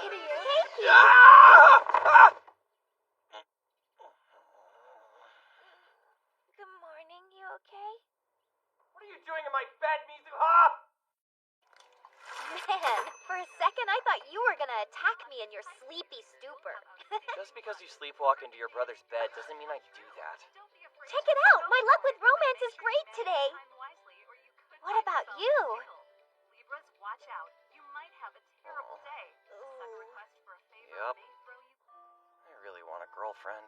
say to you? Keiki! Good morning, you okay? What are you doing in my bed, Mizuha? Man, for a second I thought you were gonna attack me in your sleepy stupor. Just because you sleepwalk into your brother's bed doesn't mean I do that. Check it out! My luck with romance is great today! What about you? Libras, watch out. You might have a terrible day. Sudden request for a favor Yup. may throw you. I really want a girlfriend.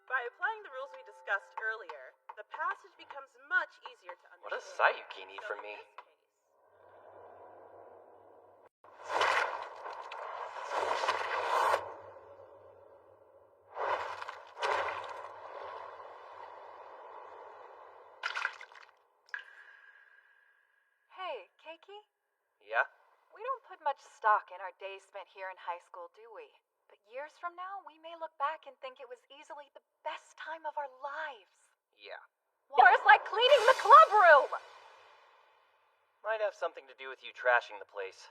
By applying the rules we discussed earlier, the passage becomes much easier to understand. What does Sayuki need from me? Hey, Keiki? Yeah? We don't put much stock in our days spent here in high school, do we? But years from now, we may look back and think it was easily the best time of our lives. Yeah. Or it's like cleaning the club room! Might have something to do with you trashing the place.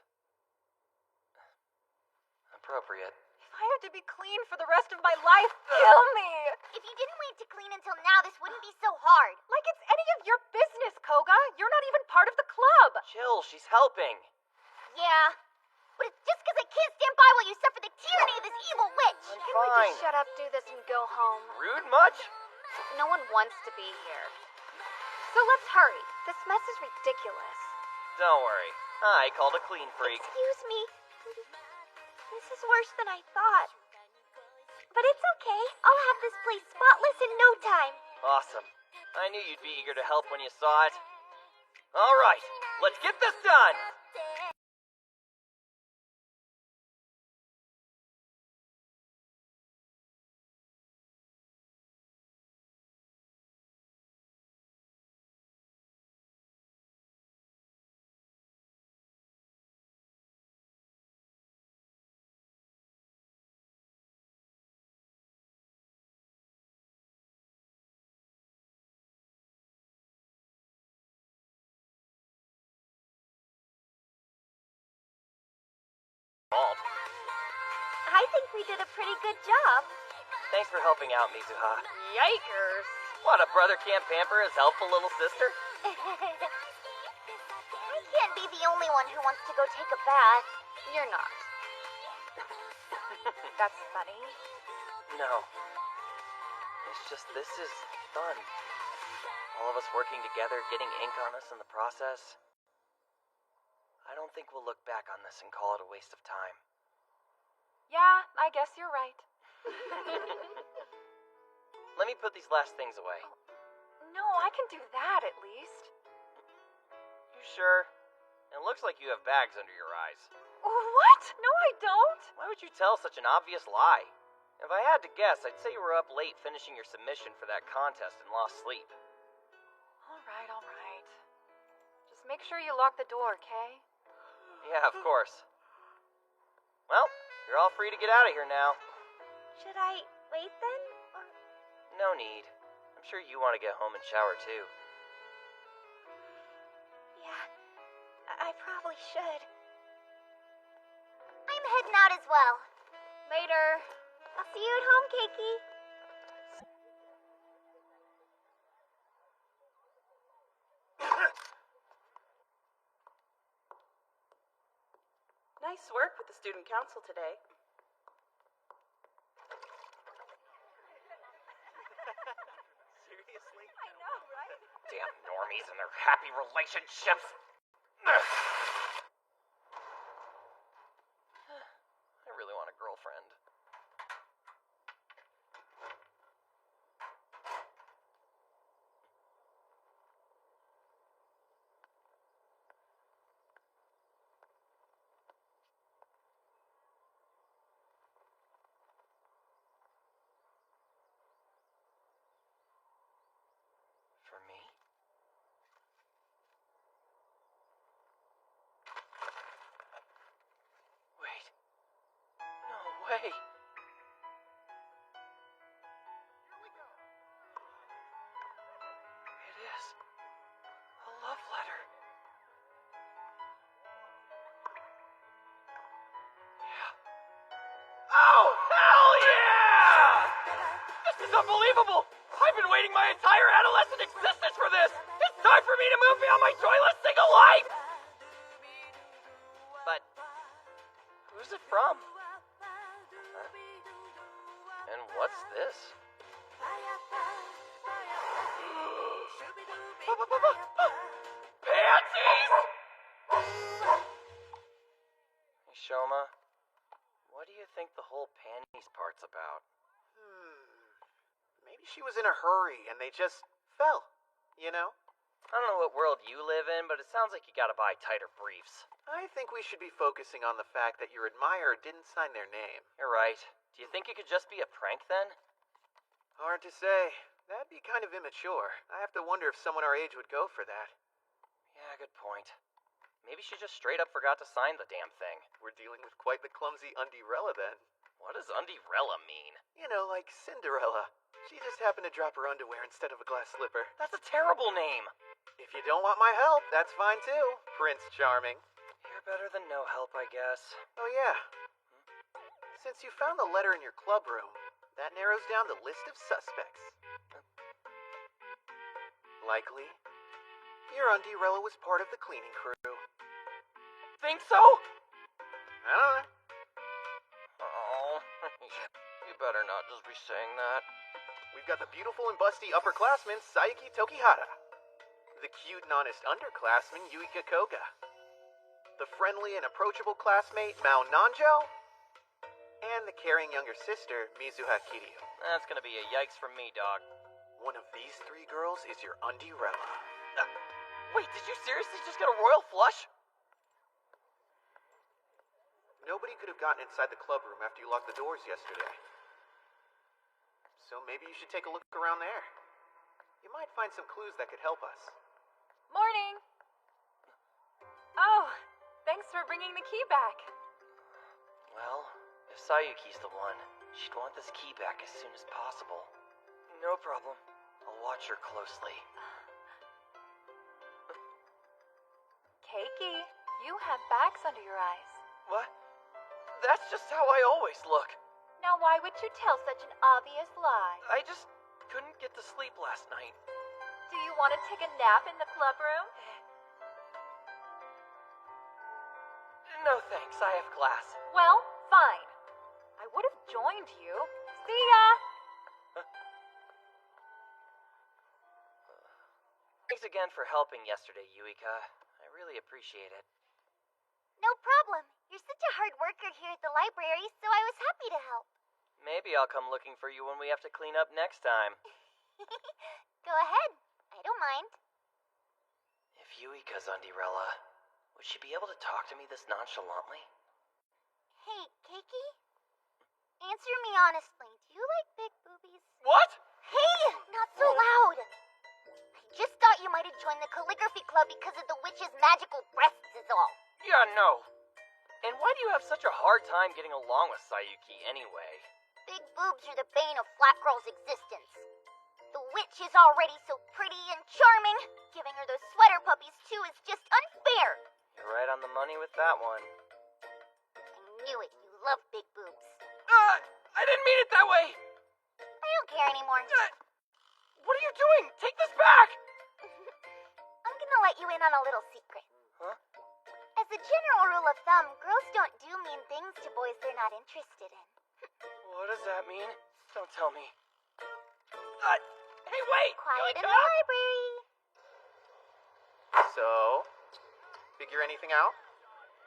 Appropriate. If I have to be clean for the rest of my life, kill me! If you didn't wait to clean until now, this wouldn't be so hard. Like it's any of your business, Koga! You're not even part of the club! Chill, she's helping. Yeah, but it's just because I can't stand by while you suffer the tyranny of this evil witch. I'm Can we fine. just shut up, do this, and go home? Rude much? No one wants to be here. So let's hurry. This mess is ridiculous. Don't worry. I called a clean freak. Excuse me. This is worse than I thought. But it's okay. I'll have this place spotless in no time. Awesome. I knew you'd be eager to help when you saw it. All right, let's get this done! I think we did a pretty good job. Thanks for helping out, Mizuha. Yikers! What, a brother can't pamper his helpful little sister? I can't be the only one who wants to go take a bath. You're not. That's funny. No. It's just this is fun. All of us working together, getting ink on us in the process. I don't think we'll look back on this and call it a waste of time. Yeah, I guess you're right. Let me put these last things away. No, I can do that at least. You sure? It looks like you have bags under your eyes. What? No, I don't. Why would you tell such an obvious lie? If I had to guess, I'd say you were up late finishing your submission for that contest and lost sleep. All right, all right. Just make sure you lock the door, okay? Yeah, of course. Well, you're all free to get out of here now. Should I wait then? Or... No need. I'm sure you want to get home and shower too. Yeah, I probably should. I'm heading out as well. Later. I'll see you at home, Keiki. Nice work with the student council today. Seriously? I know, right? Damn normies and their happy relationships. I really want a girlfriend. For me? unbelievable! I've been waiting my entire adolescent existence for this! It's time for me to move beyond my joyless single life! But who's it from? Huh? And what's this? Panties! Hey, Shoma, what do you think the whole panties part's about? Maybe she was in a hurry and they just fell, you know? I don't know what world you live in, but it sounds like you gotta buy tighter briefs. I think we should be focusing on the fact that your admirer didn't sign their name. You're right. Do you think it could just be a prank then? Hard to say. That'd be kind of immature. I have to wonder if someone our age would go for that. Yeah, good point. Maybe she just straight up forgot to sign the damn thing. We're dealing with quite the clumsy Undierella then. What does Undierella mean? You know, like Cinderella. She just happened to drop her underwear instead of a glass slipper. That's a terrible name. If you don't want my help, that's fine too, Prince Charming. You're better than no help, I guess. Oh yeah. Since you found the letter in your club room, that narrows down the list of suspects. Likely, your Undierella was part of the cleaning crew. Think so? I don't know. Oh, you better not just be saying that. We've got the beautiful and busty upperclassman Sayuki Tokihara, the cute and honest underclassman Yuika Koga, the friendly and approachable classmate Mao Nanjo, and the caring younger sister Mizuha Kiryu. That's gonna be a yikes from me, dog. One of these three girls is your Undierella. Wait, did you seriously just get a royal flush? Nobody could have gotten inside the club room after you locked the doors yesterday. So maybe you should take a look around there. You might find some clues that could help us. Morning! Oh, thanks for bringing the key back. Well, if Sayuki's the one, she'd want this key back as soon as possible. No problem. I'll watch her closely. Keiki, you have bags under your eyes. What? That's just how I always look. Now why would you tell such an obvious lie? I just couldn't get to sleep last night. Do you want to take a nap in the club room? No thanks, I have class. Well, fine. I would have joined you. See ya! Thanks again for helping yesterday, Yuika. I really appreciate it. No problem. You're such a hard worker here at the library, so I was happy to help. Maybe I'll come looking for you when we have to clean up next time. Go ahead. I don't mind. If Yuika's Undierella, would she be able to talk to me this nonchalantly? Hey, Keiki? Answer me honestly. Do you like big boobies? What? Hey! Not so loud! I just thought you might have joined the calligraphy club because of the witch's magical breasts is all. Yeah, no. And why do you have such a hard time getting along with Sayuki anyway? Big boobs are the bane of flat girl's existence. The witch is already so pretty and charming. Giving her those sweater puppies too is just unfair. You're right on the money with that one. I knew it. You love big boobs. I didn't mean it that way! I don't care anymore. What are you doing? Take this back! I'm gonna let you in on a little secret. Huh? As a general rule of thumb, girls don't do mean things to boys they're not interested in. What does that mean? Don't tell me. Hey, wait! Quiet in the Yuika! library. So, figure anything out?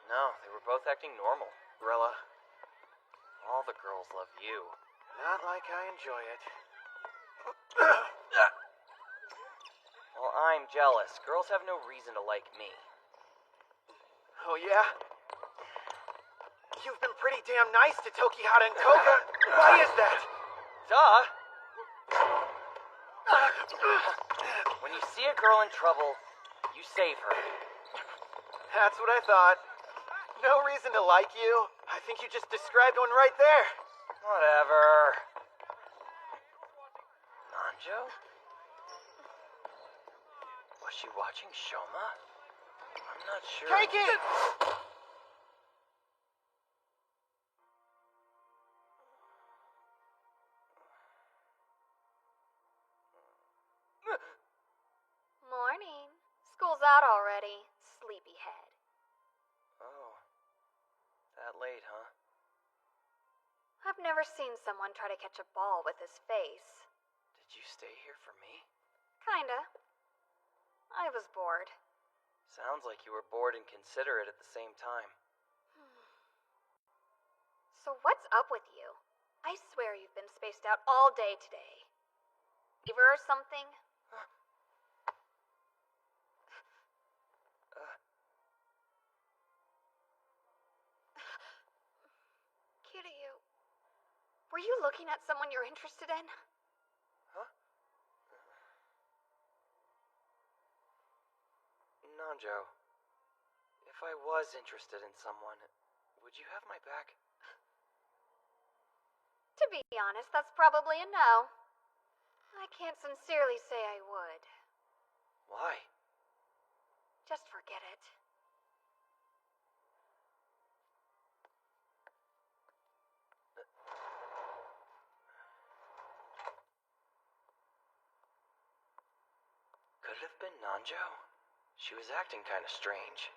No, they were both acting normal. Rella, All the girls love you. not like I enjoy it. Well, I'm jealous. Girls have no reason to like me. Oh yeah? You've been pretty damn nice to Tokihara and Koga. Why is that? Duh! When you see a girl in trouble, you save her. That's what I thought. No reason to like you. I think you just described one right there. Whatever. Nanjo? Was she watching Shoma? I'm not sure. Take it! I've never seen someone try to catch a ball with his face. Did you stay here for me? Kinda. I was bored. Sounds like you were bored and considerate at the same time. So what's up with you? I swear you've been spaced out all day today. Fever or something? Kiryu, were you looking at someone you're interested in? Huh? Nanjo, if I was interested in someone, would you have my back? To be honest, that's probably a no. I can't sincerely say I would. Why? Just forget it. Could it have been Nanjo? She was acting kind of strange.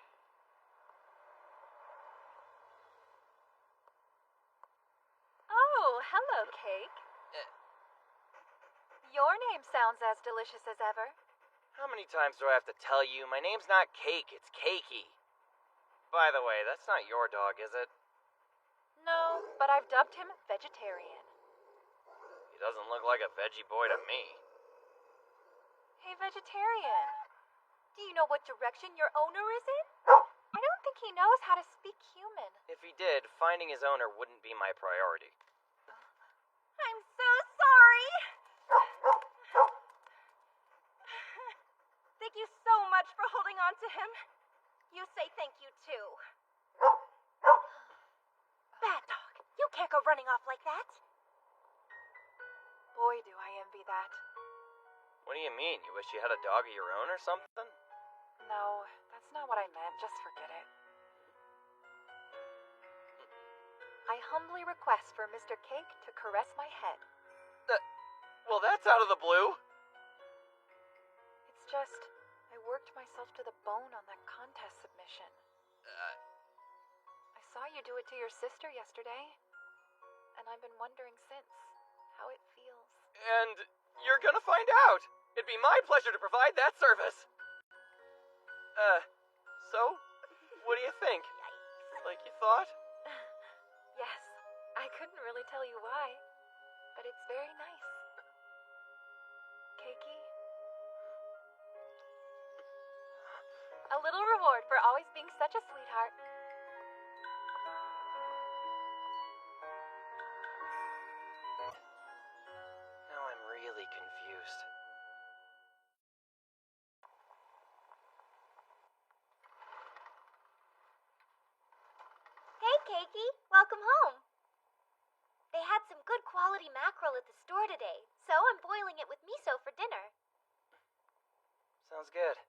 Oh, hello, Cake. Your name sounds as delicious as ever. How many times do I have to tell you? My name's not Cake, it's Keiki. By the way, that's not your dog, is it? No, but I've dubbed him vegetarian. He doesn't look like a veggie boy to me. Hey, vegetarian. Do you know what direction your owner is in? I don't think he knows how to speak human. If he did, finding his owner wouldn't be my priority. I'm so sorry. Thank you so much for holding on to him. You say thank you too. Bad dog, you can't go running off like that. Boy, do I envy that. What do you mean? You wish you had a dog of your own or something? No, that's not what I meant. Just forget it. I humbly request for Mr. Cake to caress my head. Well, that's out of the blue. It's just, I worked myself to the bone on that contest submission. I saw you do it to your sister yesterday, and I've been wondering since how it feels. And you're gonna find out. It'd be my pleasure to provide that service. So? What do you think? Like you thought? Yes, I couldn't really tell you why, but it's very nice. Keiki? A little reward for always being such a sweetheart. Now I'm really confused. Hey, Keiki. Welcome home. They had some good quality mackerel at the store today, so I'm boiling it with miso for dinner. Sounds good.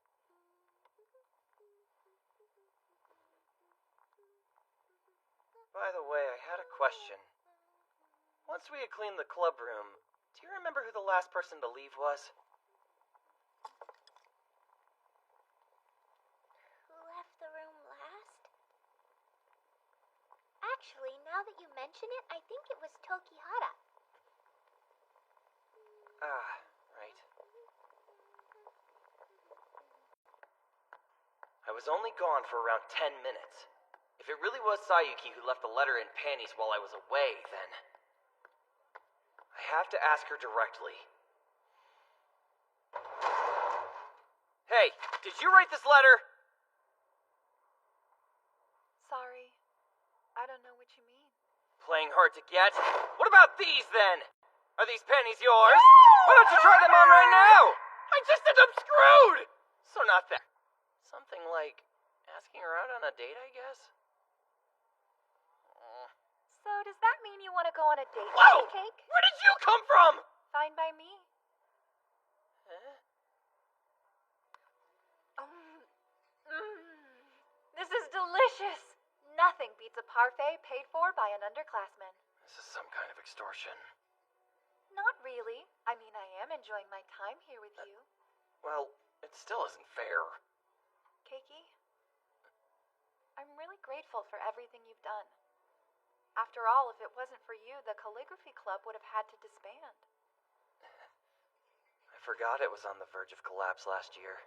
By the way, I had a question. Once we had cleaned the club room, do you remember who the last person to leave was? Who left the room last? Actually, now that you mention it, I think it was Tokihara. Ah, right. I was only gone for around 10 minutes. If it really was Sayuki who left the letter in panties while I was away, then I have to ask her directly. Hey, did you write this letter? Sorry, I don't know what you mean. Playing hard to get? What about these, then? Are these panties yours? Why don't you try them on right now? I just end up screwed! So not that. Something like asking her out on a date, I guess? So does that mean you want to go on a date with Whoa! me, Cake? Where did you come from? Fine by me. Huh? This is delicious. Nothing beats a parfait paid for by an underclassman. This is some kind of extortion. Not really. I mean, I am enjoying my time here with you. Well, it still isn't fair. Keiki, I'm really grateful for everything you've done. After all, if it wasn't for you, the calligraphy club would have had to disband. I forgot it was on the verge of collapse last year.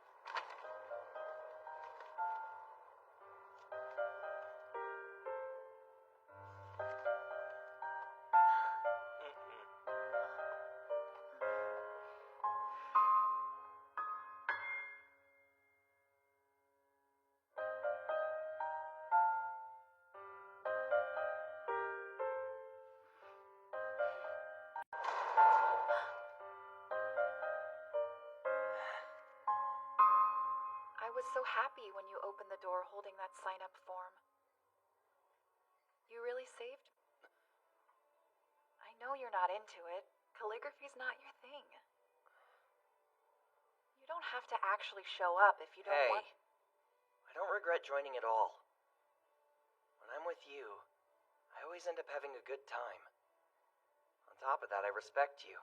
I was so happy when you opened the door holding that sign-up form. You really saved me. I know you're not into it. Calligraphy's not your thing. You don't have to actually show up if you don't Hey, want. I don't regret joining at all. When I'm with you, I always end up having a good time. On top of that, I respect you.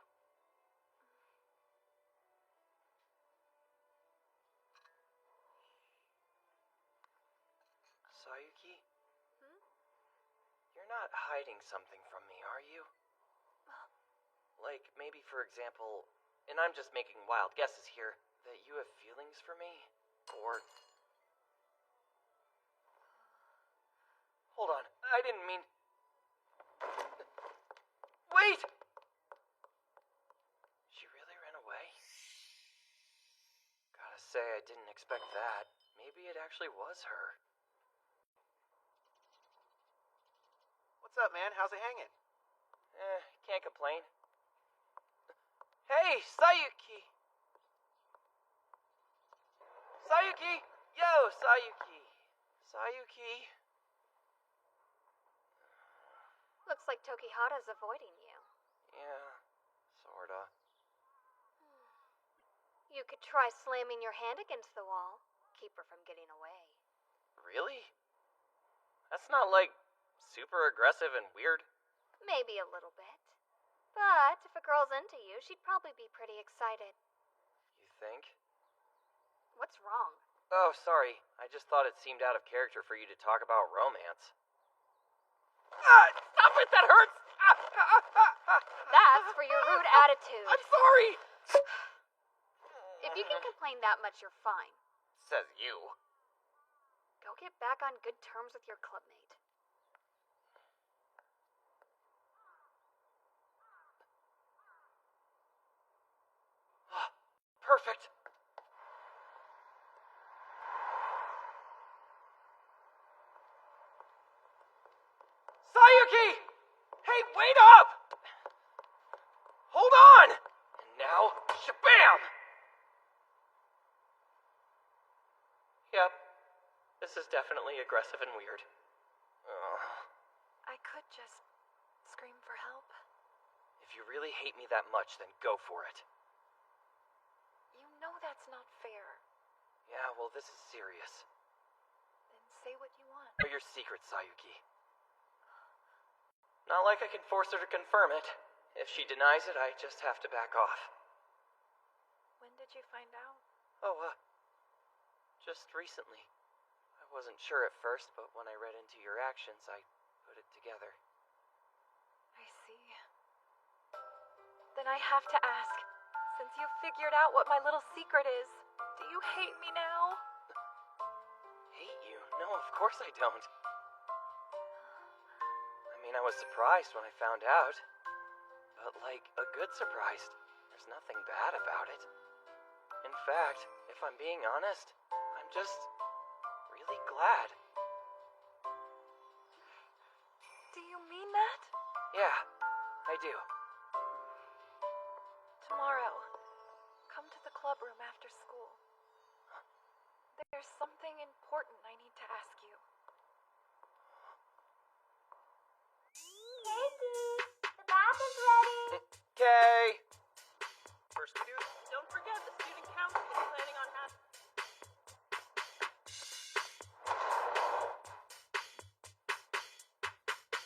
Sayuki? You're not hiding something from me, are you? Like, maybe, for example, and I'm just making wild guesses here, that you have feelings for me? Or... Hold on, I didn't mean... Wait! She really ran away? Gotta say, I didn't expect that. Maybe it actually was her. What's up, man? How's it hanging? Can't complain. Hey, Sayuki! Sayuki! Yo, Sayuki! Sayuki! Looks like Tokihara's avoiding you. Yeah, sorta. You could try slamming your hand against the wall. Keep her from getting away. Really? That's not, like, super aggressive and weird. Maybe a little bit. But if a girl's into you, she'd probably be pretty excited. You think? What's wrong? Oh, sorry. I just thought it seemed out of character for you to talk about romance. Stop it! That hurts! That's for your rude attitude. I'm sorry! If you can complain that much, you're fine. Says you. Go get back on good terms with your clubmate. Perfect. Sayuki! Hey, wait up! Hold on! And now, shabam! Yep. This is definitely aggressive and weird. I could just scream for help. If you really hate me that much, then go for it. You know that's not fair. Yeah, well, this is serious. Then say what you want. Or your secret, Sayuki. Not like I can force her to confirm it. If she denies it, I just have to back off. When did you find out? Oh, just recently. I wasn't sure at first, but when I read into your actions, I put it together. I see. Then I have to ask, since you've figured out what my little secret is, do you hate me now? Hate you? No, of course I don't. I mean, I was surprised when I found out. But, like, a good surprise. There's nothing bad about it. In fact, if I'm being honest, I'm just really glad. Do you mean that? Yeah, I do. Tomorrow, come to the club room after school. There's something important I need to ask you. Casey, the bath is ready. Okay. First we do. Don't forget, the student council is planning on having...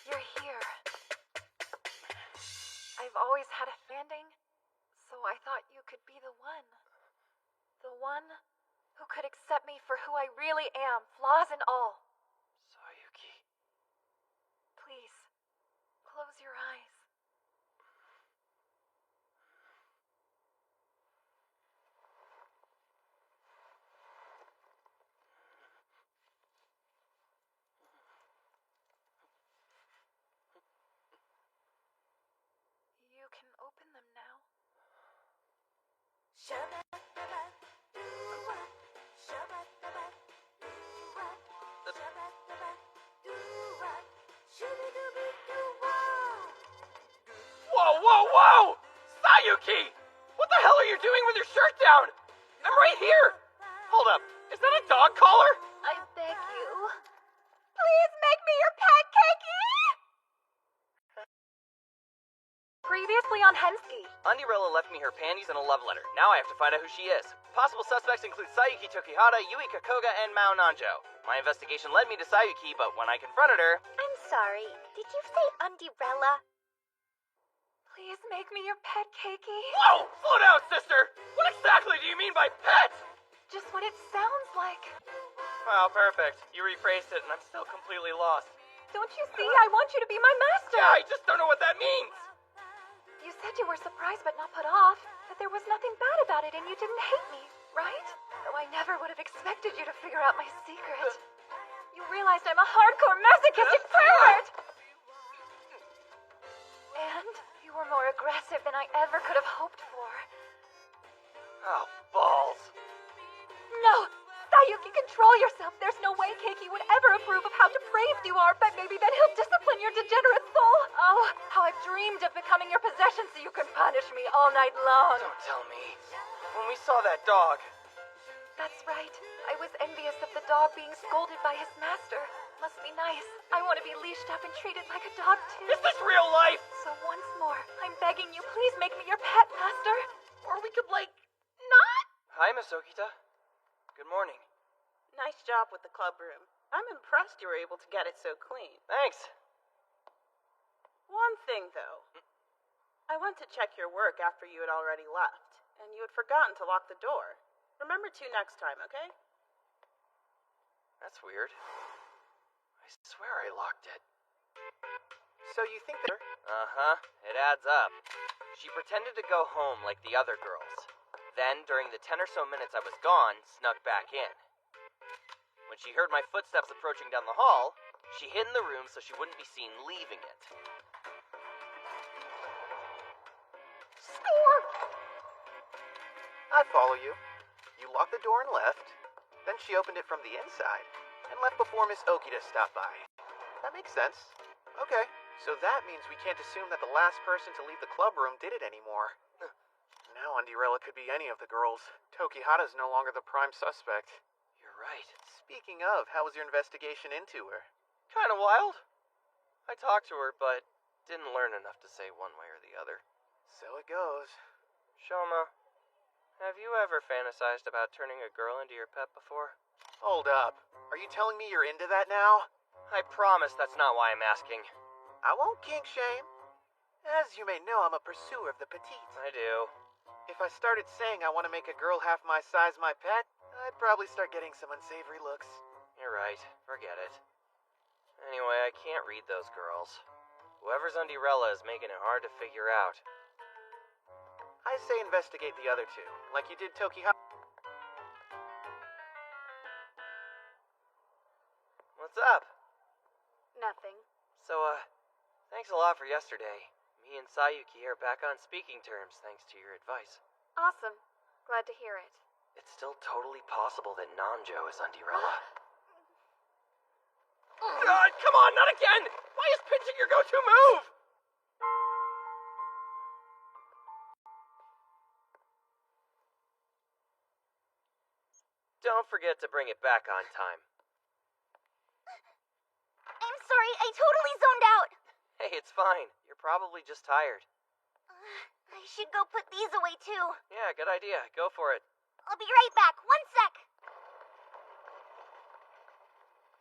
You're here. I've always had a standing, so I thought you could be the one. The one who could accept me for who I really am, flaws and all. Sayuki. Please, close your eyes. You can open them now. Whoa, whoa, whoa! Sayuki! What the hell are you doing with your shirt down? I'm right here! Hold up, is that a dog collar? I beg you. Please make me your pet, Keiki! Previously on Hensky. Andirella left me her panties and a love letter. Now I have to find out who she is. Possible suspects include Sayuki Tokihara, Yuika Koga, and Mao Nanjo. My investigation led me to Sayuki, but when I confronted her... I'm sorry. Did you say Andirella? Please make me your pet, Keiki. Whoa! Slow down, sister! What exactly do you mean by pet? Just what it sounds like. Wow, perfect. You rephrased it and I'm still completely lost. Don't you see? I want you to be my master. Yeah, I just don't know what that means! You said you were surprised but not put off. That there was nothing bad about it and you didn't hate me, right? Though I never would have expected you to figure out my secret. You realized I'm a hardcore masochistic pervert! And you were more aggressive than I ever could have hoped for. Oh, balls. No! Sayuki, control yourself! There's no way Keiki would ever approve of how depraved you are, but maybe then he'll discipline your degenerate soul! Oh, how I've dreamed of becoming your possession so you can punish me all night long! Don't tell me. When we saw that dog... That's right. I was envious of the dog being scolded by his master. Must be nice. I want to be leashed up and treated like a dog, too. Is this real life? So once more, I'm begging you, please make me your pet, master. Or we could, like, not? Hi, Miss Okita. Good morning. Nice job with the club room. I'm impressed you were able to get it so clean. Thanks. One thing, though. I went to check your work after you had already left, and you had forgotten to lock the door. Remember to next time, okay? That's weird. I swear I locked it. So you think that... Uh-huh. It adds up. She pretended to go home like the other girls. Then, during the 10 or so minutes I was gone, snuck back in. When she heard my footsteps approaching down the hall, she hid in the room so she wouldn't be seen leaving it. Score! I follow you. You locked the door and left. Then she opened it from the inside and left before Miss Okita stopped by. That makes sense. Okay, so that means we can't assume that the last person to leave the club room did it anymore. Now Andirella could be any of the girls. Tokihara's no longer the prime suspect. You're right. Speaking of, how was your investigation into her? Kinda wild. I talked to her, but didn't learn enough to say one way or the other. So it goes. Shoma, have you ever fantasized about turning a girl into your pet before? Hold up. Are you telling me you're into that now? I promise that's not why I'm asking. I won't kink shame. As you may know, I'm a pursuer of the petite. I do. If I started saying I want to make a girl half my size my pet, I'd probably start getting some unsavory looks. You're right. Forget it. Anyway, I can't read those girls. Whoever's Andirella is making it hard to figure out. I say investigate the other two, like you did Tokihara. What's up? Nothing. So, thanks a lot for yesterday. Me and Sayuki are back on speaking terms thanks to your advice. Awesome. Glad to hear it. It's still totally possible that Nanjo is Andirella. God, come on, not again! Why is pinching your go-to move? Don't forget to bring it back on time. I'm sorry, I totally zoned out. Hey, it's fine. You're probably just tired. I should go put these away too. Yeah, good idea. Go for it. I'll be right back. 1 sec.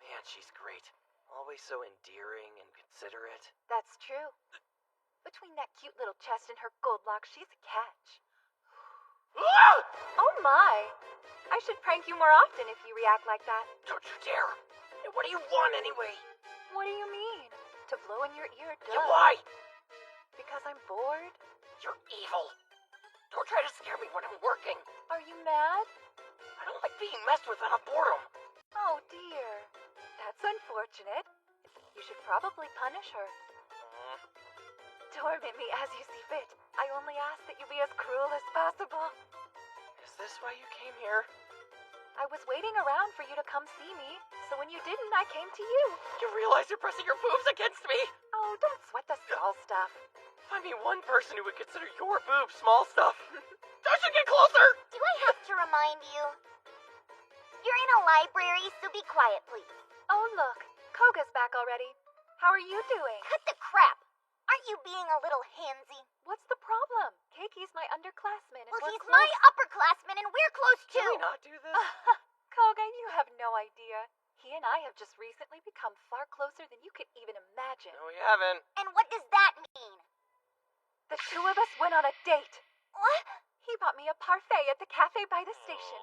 Man, she's great. Always so endearing and considerate. That's true. Between that cute little chest and her gold lock, she's a catch. Ah! Oh my! I should prank you more often if you react like that. Don't you dare! What do you want anyway? What do you mean? To blow in your ear, duh. Yeah, why? Because I'm bored? You're evil. Don't try to scare me when I'm working. Are you mad? I don't like being messed with out of boredom. Oh dear. That's unfortunate. You should probably punish her. Torment me as you see fit. I only ask that you be as cruel as possible. Is this why you came here? I was waiting around for you to come see me, so when you didn't, I came to you. You realize you're pressing your boobs against me? Oh, don't sweat the small stuff. Find me one person who would consider your boobs small stuff. Don't you get closer! Do I have to remind you? You're in a library, so be quiet, please. Oh, look. Koga's back already. How are you doing? Cut the crap! Aren't you being a little handsy? What's the problem? Keiki's my underclassman and Well, we're he's close. my upperclassman and we're close Can too! we not do this? Koga, you have no idea. He and I have just recently become far closer than you could even imagine. No, we haven't. And what does that mean? The two of us went on a date. What? He bought me a parfait at the cafe by the station.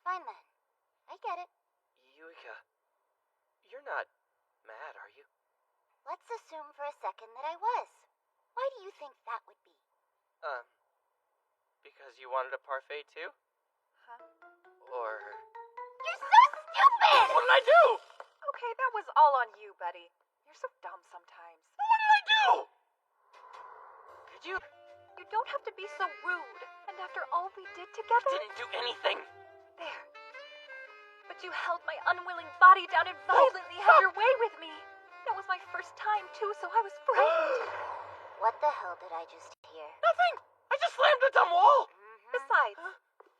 Fine then. I get it. Yuika, you're not mad, are you? Let's assume for a second that I was. Why do you think that would be? Because you wanted a parfait too? Huh? Or... You're so stupid! What did I do? Okay, that was all on you, buddy. You're so dumb sometimes. What did I do? Could you... You don't have to be so rude. And after all we did together... Didn't do anything. There. But you held my unwilling body down and violently had your way with me. That was my first time, too, so I was frightened. What the hell did I just hear? Nothing! I just slammed a dumb wall! Besides,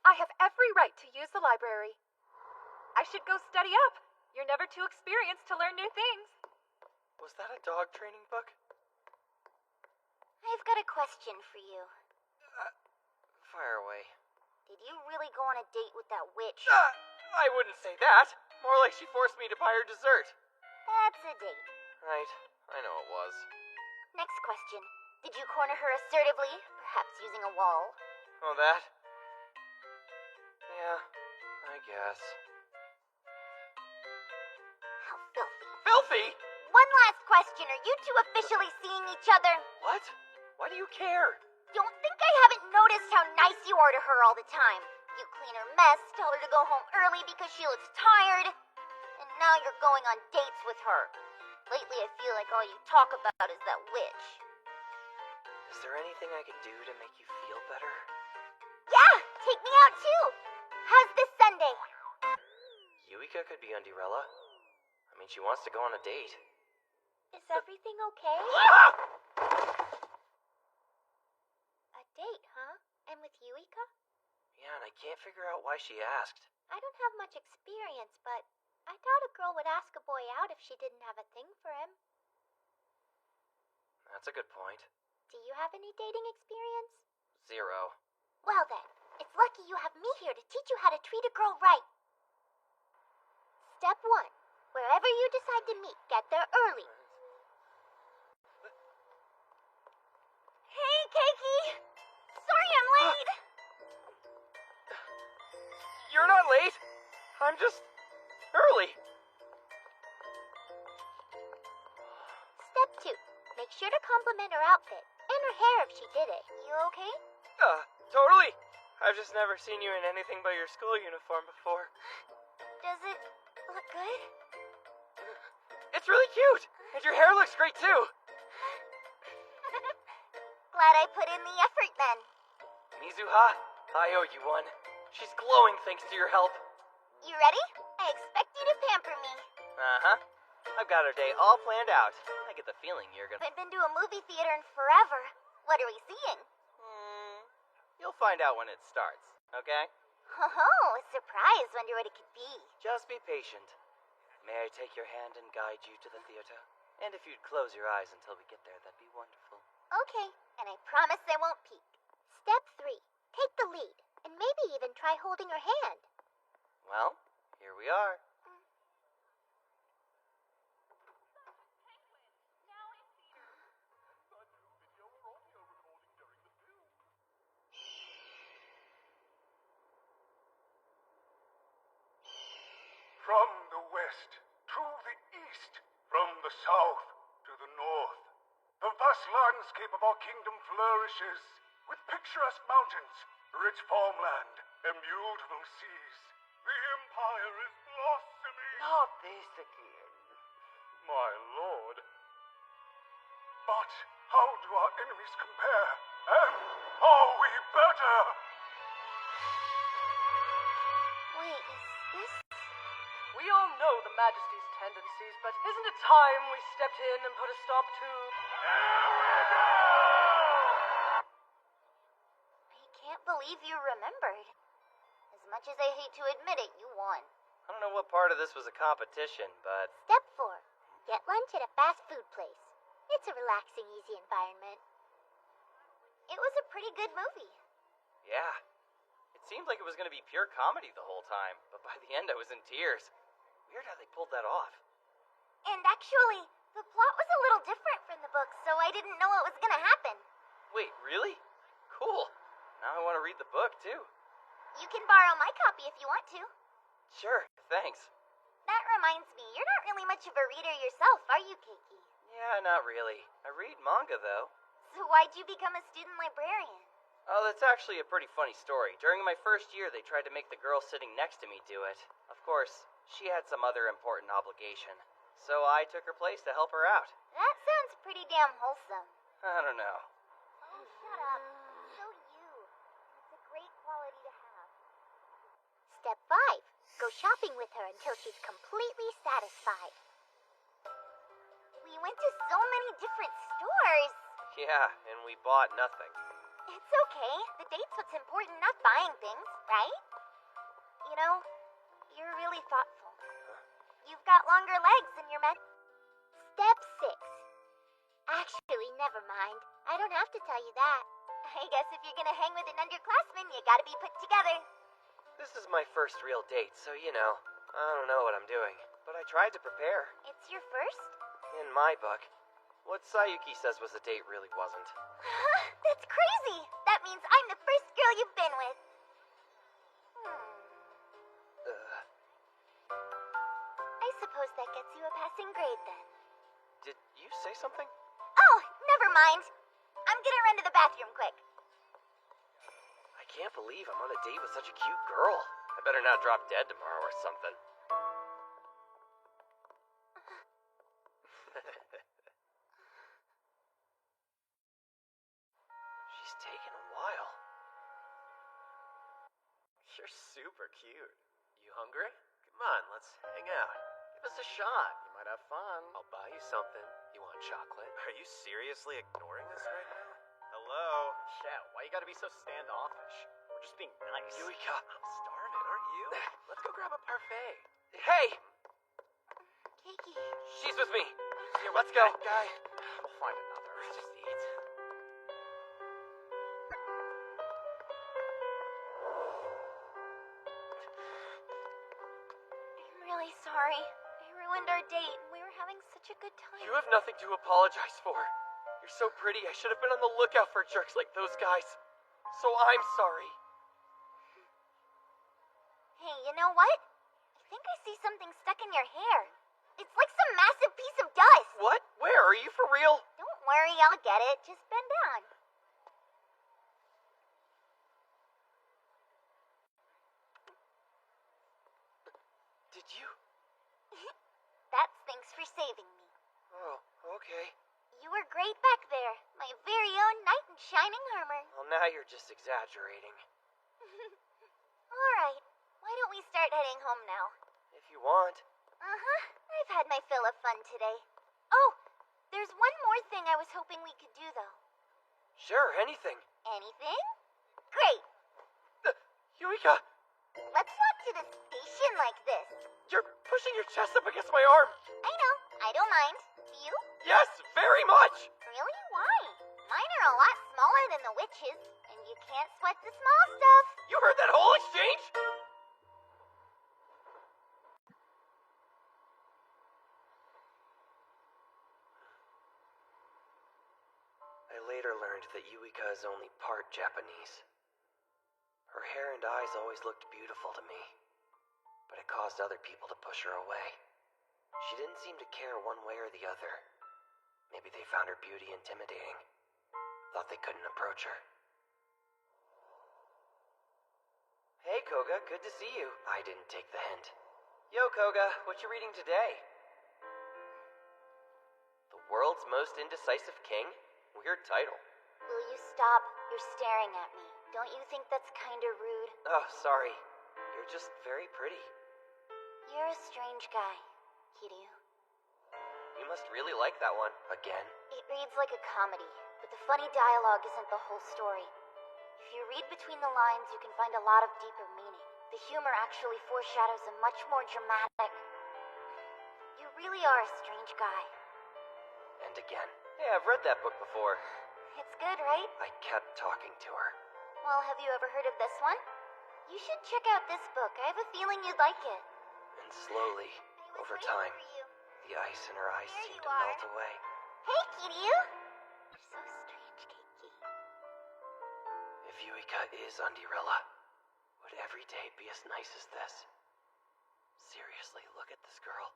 I have every right to use the library. I should go study up. You're never too experienced to learn new things. Was that a dog training book? I've got a question for you. Fire away. Did you really go on a date with that witch? I wouldn't say that. More like she forced me to buy her dessert. That's a date. Right. I know it was. Next question. Did you corner her assertively, perhaps using a wall? Oh, that? Yeah, I guess. How filthy. Filthy? One last question. Are you two officially seeing each other? What? Why do you care? Don't think I haven't noticed how nice you are to her all the time. You clean her mess, tell her to go home early because she looks tired. And now you're going on dates with her. Lately I feel like all you talk about is that witch. Is there anything I could do to make you feel better? Yeah, take me out too. How's this Sunday? Yuika could be Undurella. I mean, she wants to go on a date. Is everything okay? Ah! A date, huh? And with Yuika? Yeah, and I can't figure out why she asked. I don't have much experience, but I doubt a girl would ask a boy out if she didn't have a thing for him. That's a good point. Do you have any dating experience? 0. Well then, it's lucky you have me here to teach you how to treat a girl right. Step 1. Wherever you decide to meet, get there early. Hey, Keiki! Sorry I'm late! You're not late. I'm just early. Step 2. Make sure to compliment her outfit, and her hair if she did it. You okay? Totally. I've just never seen you in anything but your school uniform before. Does it look good? It's really cute. And your hair looks great too. Glad I put in the effort then. Mizuha, I owe you one. She's glowing thanks to your help. You ready? I expect you to pamper me. Uh-huh. I've got our day all planned out. I get the feeling you're gonna... Haven't been to a movie theater in forever. What are we seeing? You'll find out when it starts, okay? Oh, a surprise. Wonder what it could be. Just be patient. May I take your hand and guide you to the theater? And if you'd close your eyes until we get there, that'd be wonderful. Okay, and I promise I won't peek. Step 3. Take the lead, and maybe even try holding her hand. Well, here we are. From the west to the east, from the south, to the north. The vast landscape of our kingdom flourishes, with picturesque mountains, rich farmland, and beautiful seas. The Empire is blossoming. Not this again. My lord. But how do our enemies compare? And are we better? Wait, is this... We all know the Majesty's tendencies, but isn't it time we stepped in and put a stop to... I can't believe you remembered. As much as I hate to admit it, you won. I don't know what part of this was a competition, but Step 4. Get lunch at a fast food place. It's a relaxing, easy environment. It was a pretty good movie. yeah. It seemed like it was going to be pure comedy the whole time, but by the end I was in tears. Weird how they pulled that off. And actually, the plot was a little different from the book, so I didn't know what was gonna happen. Wait, really? Cool. Now I want to read the book, too. You can borrow my copy if you want to. Sure, thanks. That reminds me, you're not really much of a reader yourself, are you, Keiki? Yeah, not really. I read manga, though. So why'd you become a student librarian? Oh, that's actually a pretty funny story. During my first year, they tried to make the girl sitting next to me do it. Of course, she had some other important obligation. So I took her place to help her out. That sounds pretty damn wholesome. I don't know. Oh, shut up. So you. It's a great quality to have. Step 5. Go shopping with her until she's completely satisfied. We went to so many different stores. Yeah, and we bought nothing. It's okay. The date's what's important, not buying things, right? You know, you're really thoughtful. You've got longer legs than your men. Step 6. Actually, never mind. I don't have to tell you that. I guess if you're gonna hang with an underclassman, you gotta be put together. This is my first real date, so you know, I don't know what I'm doing. But I tried to prepare. It's your first? In my book, what Sayuki says was a date really wasn't. That's crazy! That means I'm the first girl you've been with. I suppose that gets you a passing grade then. Did you say something? Oh, never mind. I'm gonna run to the bathroom quick. I can't believe I'm on a date with such a cute girl. I better not drop dead tomorrow or something. She's taken a while. You're super cute. You hungry? Come on, let's hang out. Give us a shot. You might have fun. I'll buy you something. You want chocolate? Are you seriously ignoring us right now? Hello? Yeah, why you gotta be so standoffish? We're just being nice. Yuika. I'm starving, aren't you? Let's go grab a parfait. Hey! Keiki. She's with me. Here, Let's go. guy. We'll find another. Let's just eat. I'm really sorry. I ruined our date. We were having such a good time. You have nothing to apologize for. You're so pretty. I should have been on the lookout for jerks like those guys. So I'm sorry. Hey, you know what? I think I see something stuck in your hair. It's like some massive piece of dust. What? Where? Are you for real? Don't worry, I'll get it. Just bend down. Did you? That's thanks for saving me. Oh, okay. You were great back there. My very own knight in shining armor. Well, now you're just exaggerating. Alright, why don't we start heading home now? If you want. Uh-huh, I've had my fill of fun today. Oh, there's one more thing I was hoping we could do, though. Sure, anything. Anything? Great. Yuika, Let's walk to the station like this. you're pushing your chest up against my arm. I know, I don't mind. Do you? Yes, very much. Really? Why? Mine are a lot smaller than the witches, and you can't sweat the small stuff. You heard that whole exchange? I later learned that Yuika is only part Japanese. Her hair and eyes always looked beautiful to me, but it caused other people to push her away. She didn't seem to care one way or the other. Maybe they found her beauty intimidating. Thought they couldn't approach her. Hey, Koga, good to see you. I didn't take the hint. Yo, Koga, what you reading today? The World's Most Indecisive King? Weird title. Will you stop? You're staring at me. Don't you think that's kinda rude? Oh, sorry. You're just very pretty. You're a strange guy, Kiryu. You must really like that one. Again? It reads like a comedy, but the funny dialogue isn't the whole story. If you read between the lines, you can find a lot of deeper meaning. The humor actually foreshadows a much more dramatic... You really are a strange guy. And again. Yeah, I've read that book before. It's good, right? I kept talking to her. Well, have you ever heard of this one? You should check out this book. I have a feeling you'd like it. And slowly, over time, the ice in her eyes seemed to melt away. Hey, Kiryu! You're so strange, Keiki. If Yuika is Undierilla, would every day be as nice as this? Seriously, look at this girl.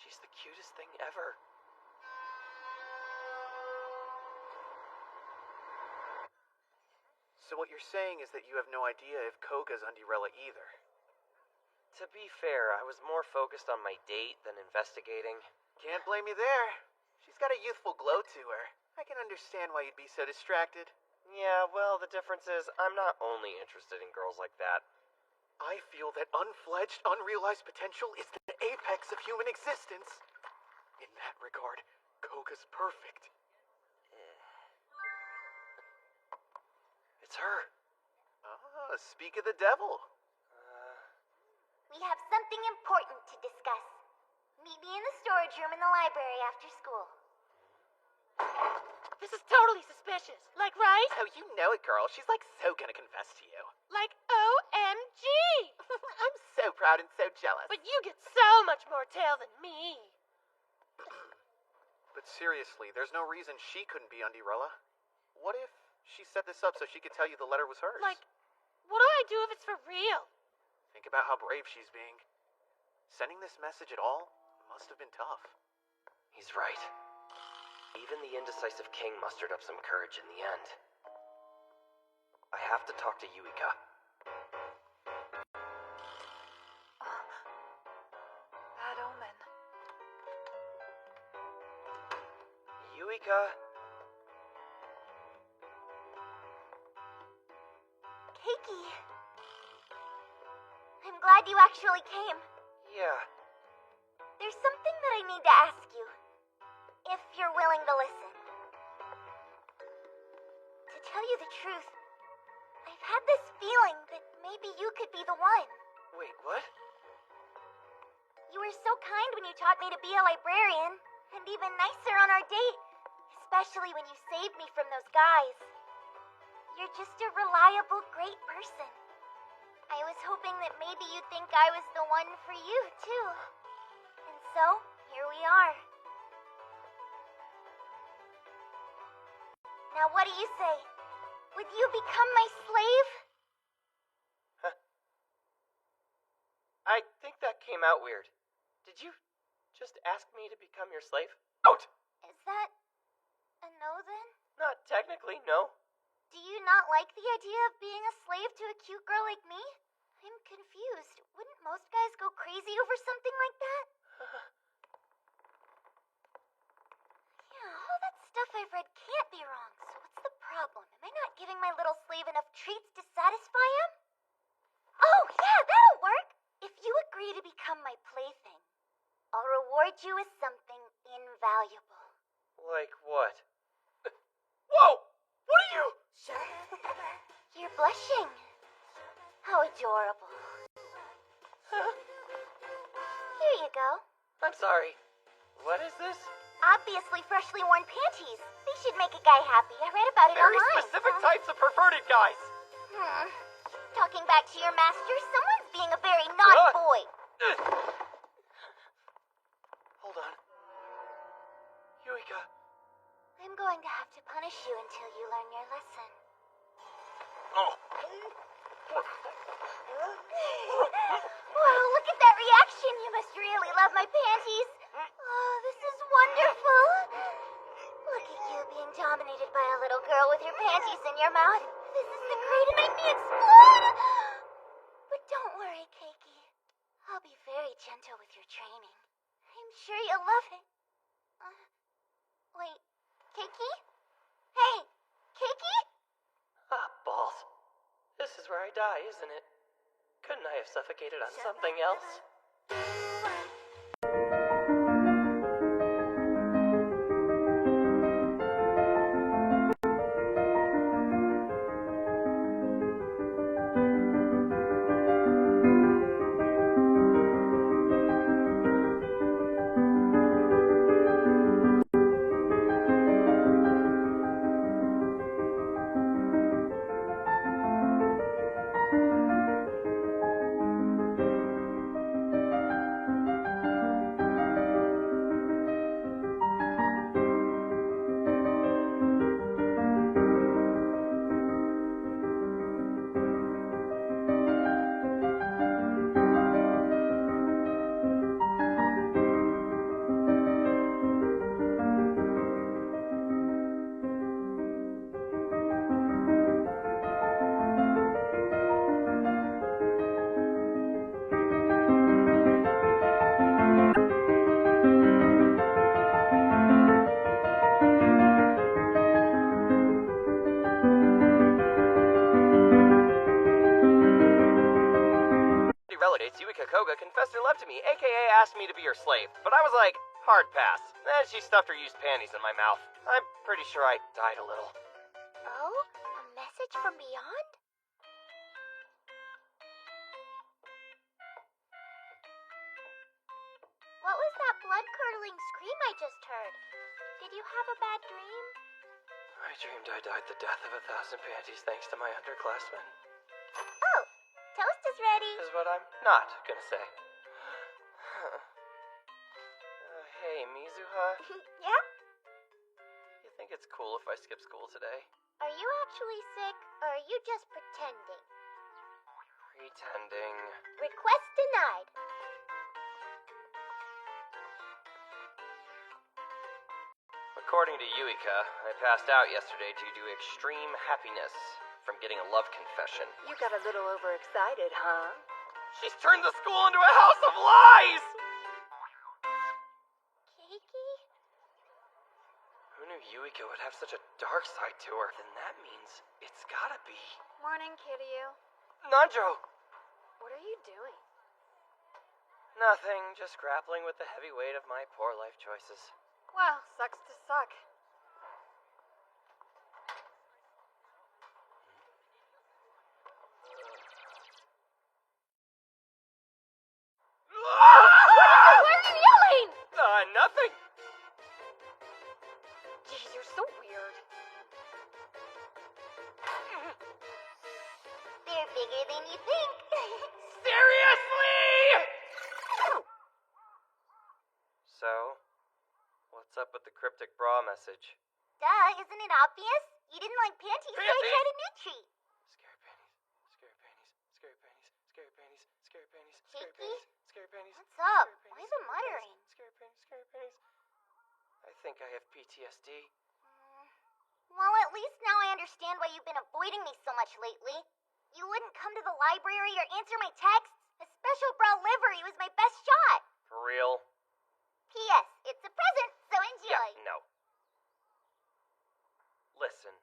She's the cutest thing ever. So what you're saying is that you have no idea if Koga's Undierilla either. To be fair, I was more focused on my date than investigating. Can't blame you there. She's got a youthful glow to her. I can understand why you'd be so distracted. Yeah, well, the difference is I'm not only interested in girls like that. I feel that unfledged, unrealized potential is the apex of human existence. In that regard, Koga's perfect. It's her. Ah, speak of the devil. We have something important to discuss. Meet me in the storage room in the library after school. This is totally suspicious. Like, right? Oh, you know it, girl. She's like so gonna confess to you. Like, OMG! I'm so proud and so jealous. But you get so much more tail than me. But seriously, there's no reason she couldn't be Undierilla. What if she set this up so she could tell you the letter was hers? Like, what do I do if it's for real? Think about how brave she's being. Sending this message at all must have been tough. He's right. Even the indecisive king mustered up some courage in the end. I have to talk to Yuika. Bad omen. Yuika? Keiki. I'm glad you actually came. Yeah. There's something that I need to ask you. If you're willing to listen. To tell you the truth, I've had this feeling that maybe you could be the one. Wait, what? You were so kind when you taught me to be a librarian, and even nicer on our date, especially when you saved me from those guys. You're just a reliable, great person. I was hoping that maybe you'd think I was the one for you, too. And so, here we are. Now what do you say? Would you become my slave? Huh. I think that came out weird. Did you just ask me to become your slave? Out! Is that a no then? Not technically, no. Do you not like the idea of being a slave to a cute girl like me? I'm confused. Wouldn't most guys go crazy over something like that? Yeah, all that stuff I've read can't be wrong, so what's the problem? Am I not giving my little slave enough treats to satisfy him? Oh, yeah, that'll work! If you agree to become my plaything, I'll reward you with something invaluable. Like what? Whoa! What are you? You're blushing. How adorable. Here you go. I'm sorry. What is this? Obviously freshly worn panties. They should make a guy happy. I read about it Very online. specific types of perverted guys. Talking back to your master, someone's being a very naughty boy. Hold on. Yuika. I'm going to have to punish you until you learn your lesson. Oh. Wow, look at that reaction. You must really love my panties. little girl with your panties in your mouth. This is the great and make me explode! But don't worry, Keiki. I'll be very gentle with your training. I'm sure you'll love it. Wait, Keiki? Hey, Keiki? Ah, balls. This is where I die, isn't it? Couldn't I have suffocated on something else? Relegates Yuika Koga confessed her love to me, aka asked me to be her slave. But I was like, hard pass. Then she stuffed her used panties in my mouth. I'm pretty sure I died a little. Oh? A message from beyond? What was that blood-curdling scream I just heard? Did you have a bad dream? I dreamed I died the death of 1,000 panties thanks to my underclassmen. Oh, toast is ready. Is what I'm not gonna say. Hey, Mizuha. Yeah? You think it's cool if I skip school today? Are you actually sick, or are you just pretending? Pretending. Request denied. According to Yuika, I passed out yesterday due to extreme happiness from getting a love confession. You got a little overexcited, huh? She's turned the school into a house of lies! Keiki? Who knew Yuika would have such a dark side to her? Then that means it's gotta be... Morning, Kiryu. Nanjo! What are you doing? Nothing, just grappling with the heavy weight of my poor life choices. Well, sucks to suck. Why are you yelling? Nothing. Jeez, you're so weird. They're bigger than you think. Seriously? So, what's up with the cryptic bra message? Duh, isn't it obvious? You didn't like panties, so I tried a new treat. Scary panties, scary panties, scary panties, scary panties, scary panties, scary Kiki? panties, scary panties. What's up? Scary Why panties, the muttering? Scary panties, scary panties. I think I have PTSD. Well, at least now I understand why you've been avoiding me so much lately. You wouldn't come to the library or answer my texts. A special bra livery was my best shot. For real? P.S. It's a present, so enjoy. Yeah, no. Listen,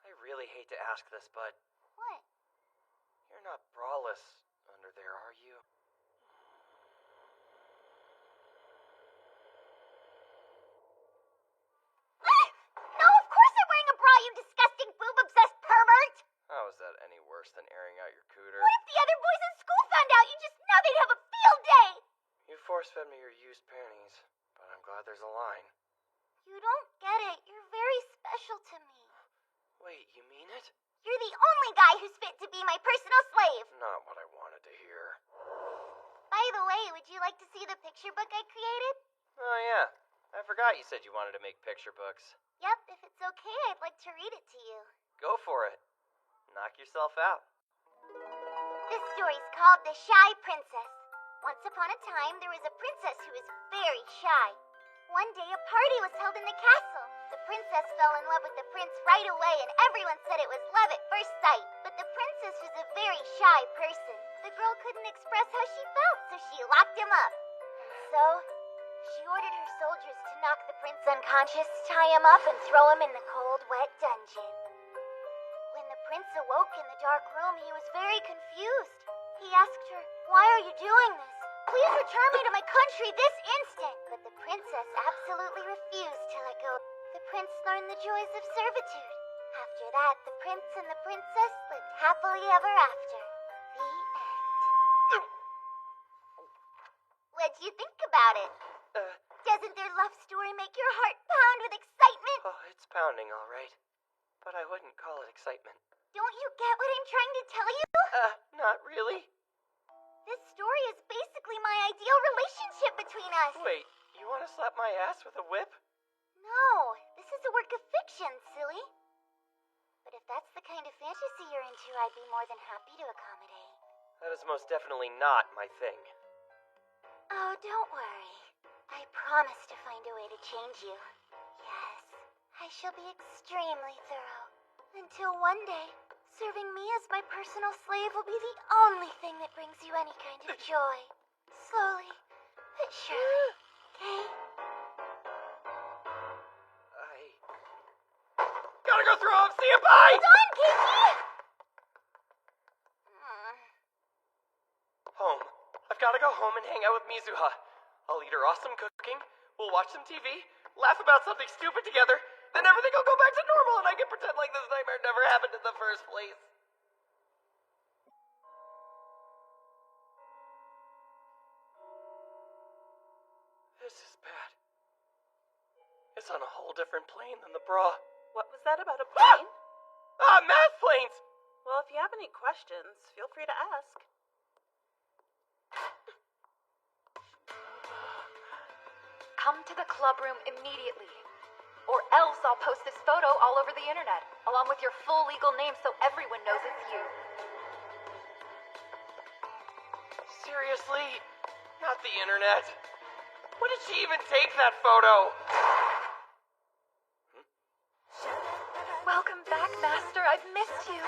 I really hate to ask this, but What? you're not braless under there, are you? No, of course I'm wearing a bra, you disgusting boob-obsessed pervert! How is that any worse than airing out your cooter? What if the other boys in school found out? You just know they'd have a field day! You force-fed me your used panties, but I'm glad there's a line. You don't get it. You're very special to me. Wait, you mean it? You're the only guy who's fit to be my personal slave. Not what I wanted to hear. By the way, would you like to see the picture book I created? Oh yeah, I forgot you said you wanted to make picture books. Yep, if it's okay, I'd like to read it to you. Go for it. Knock yourself out. This story's called The Shy Princess. Once upon a time, there was a princess who was very shy. One day, a party was held in the castle. the princess fell in love with the prince right away and everyone said it was love at first sight. But the princess was a very shy person. The girl couldn't express how she felt, so she locked him up. And so, she ordered her soldiers to knock the prince unconscious, tie him up, and throw him in the cold, wet dungeon. When the prince awoke in the dark room, he was very confused. He asked her, "Why are you doing this? Please return me to my country this instant!" But the princess absolutely refused to let go. The prince learned the joys of servitude. After that, the prince and the princess lived happily ever after. The end. What'd you think about it? Doesn't their love story make your heart pound with excitement? Oh, it's pounding, all right. But I wouldn't call it excitement. Don't you get what I'm trying to tell you? Not really. This story is basically my ideal relationship between us. Wait, you want to slap my ass with a whip? No, this is a work of fiction, silly. But if that's the kind of fantasy you're into, I'd be more than happy to accommodate. That is most definitely not my thing. Oh, don't worry. I promise to find a way to change you. Yes, I shall be extremely thorough. Until one day, serving me as my personal slave will be the only thing that brings you any kind of joy. Slowly, but surely, okay? I gotta go throw up. See you, bye! Hold on, Keiki! Home. I've gotta go home and hang out with Mizuha. I'll eat her awesome cooking, we'll watch some TV, laugh about something stupid together, then everything will go back to normal and I can pretend like this nightmare never happened in the first place. This is bad. It's on a whole different plane than the bra. What was that about a plane? Math planes! Well, if you have any questions, feel free to ask. Come to the club room immediately. Or else I'll post this photo all over the internet, along with your full legal name so everyone knows it's you. Seriously? Not the internet? When did she even take that photo? Welcome back, Master. I've missed you.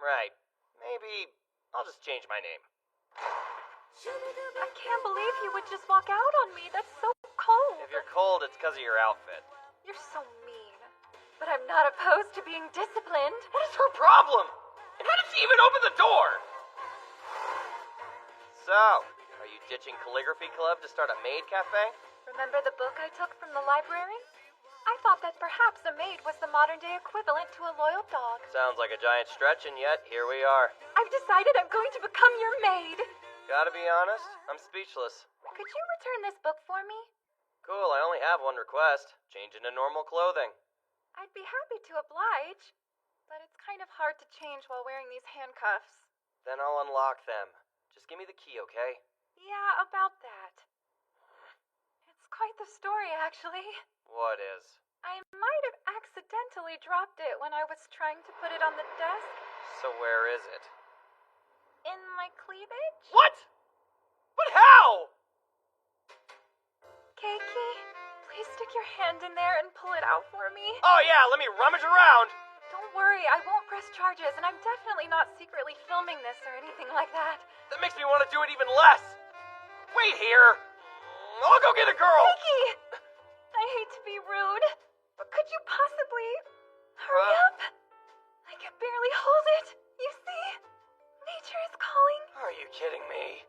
Right. Maybe I'll just change my name. I can't believe you would just walk out on me. That's so cold. If you're cold, it's because of your outfit. You're so mean. But I'm not opposed to being disciplined. What is her problem? And how did she even open the door? So, are you ditching calligraphy club to start a maid cafe? Remember the book I took from the library? I thought that perhaps a maid was the modern-day equivalent to a loyal dog. Sounds like a giant stretch, and yet here we are. I've decided I'm going to become your maid. Gotta be honest, I'm speechless. Could you return this book for me? Cool, I only have one request. Change into normal clothing. I'd be happy to oblige, but it's kind of hard to change while wearing these handcuffs. Then I'll unlock them. Just give me the key, okay? Yeah, about that. It's quite the story, actually. What is? I might have accidentally dropped it when I was trying to put it on the desk. So where is it? In my cleavage? What? But how? Keiki, please stick your hand in there and pull it out for me. Oh yeah, let me rummage around. Don't worry, I won't press charges, and I'm definitely not secretly filming this or anything like that. That makes me want to do it even less. Wait here. I'll go get a girl. Keiki! I hate to be rude, but could you possibly hurry up? I can barely hold it. You see? Nature is calling. Are you kidding me?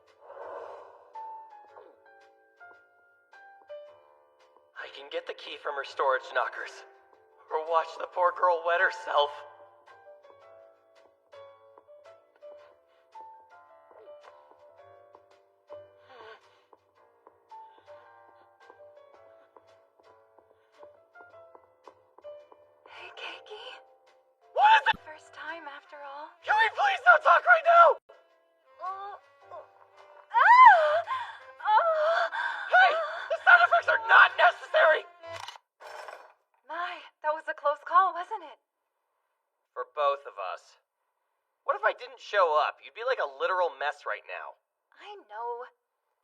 I can get the key from her storage knockers. Or watch the poor girl wet herself. Hey, Keiki. What is it? First time, after all. Can we please not talk right now? Hey, the sound effects are not necessary. My, that was a close call, wasn't it? For both of us. What if I didn't show up? You'd be like a literal mess right now. I know.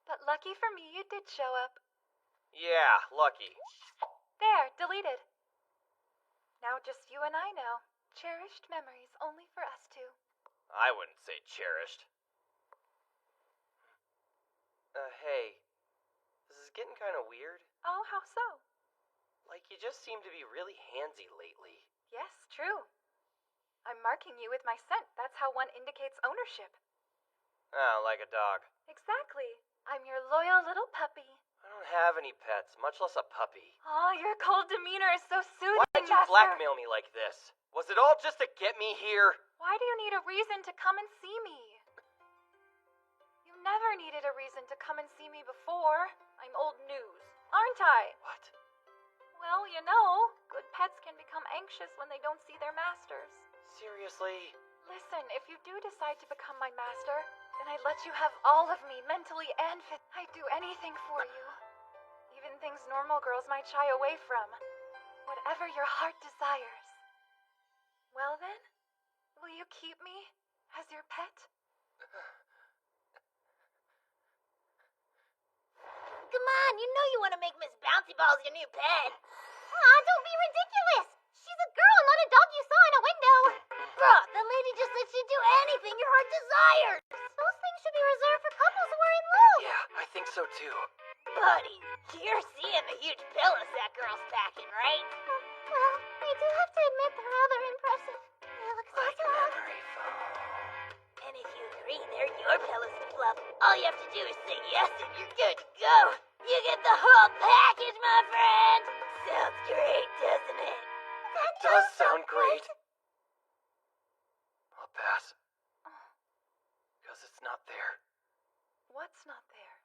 But lucky for me, you did show up. Yeah, lucky. There, deleted. Now just you and I know. Cherished memories only for us two. I wouldn't say cherished. Hey. This is getting kind of weird. Oh, how so? Like, you just seem to be really handsy lately. Yes, true. I'm marking you with my scent. That's how one indicates ownership. Oh, like a dog. Exactly. I'm your loyal little puppy. I don't have any pets, much less a puppy. Oh, your cold demeanor is so soothing, Why'd you Master. blackmail me like this? Was it all just to get me here? Why do you need a reason to come and see me? You never needed a reason to come and see me before. I'm old news, aren't I? What? Well, you know, good pets can become anxious when they don't see their masters. Seriously? Listen, if you do decide to become my master, then I'd let you have all of me, mentally and physically. I'd do anything for you. Even things normal girls might shy away from. Whatever your heart desires. Well then, will you keep me as your pet? Come on, you know you want to make Miss Bouncy Balls your new pet. Aw, don't be ridiculous. She's a girl, not a dog you saw in a window. Bruh, the lady just lets you do anything your heart desires. Those things should be reserved for couples who are in love. Yeah, I think so too. Buddy, you're seeing the huge pillows that girl's packing, right? Well, I do have to admit they're rather impressive. They look so Like soft. memory foam. And if you agree they're your pillows to fluff, all you have to do is say yes and you're good to go. You get the whole package, my friend. Sounds great, doesn't it? That does sound great. I'll pass. Because it's not there. What's not there?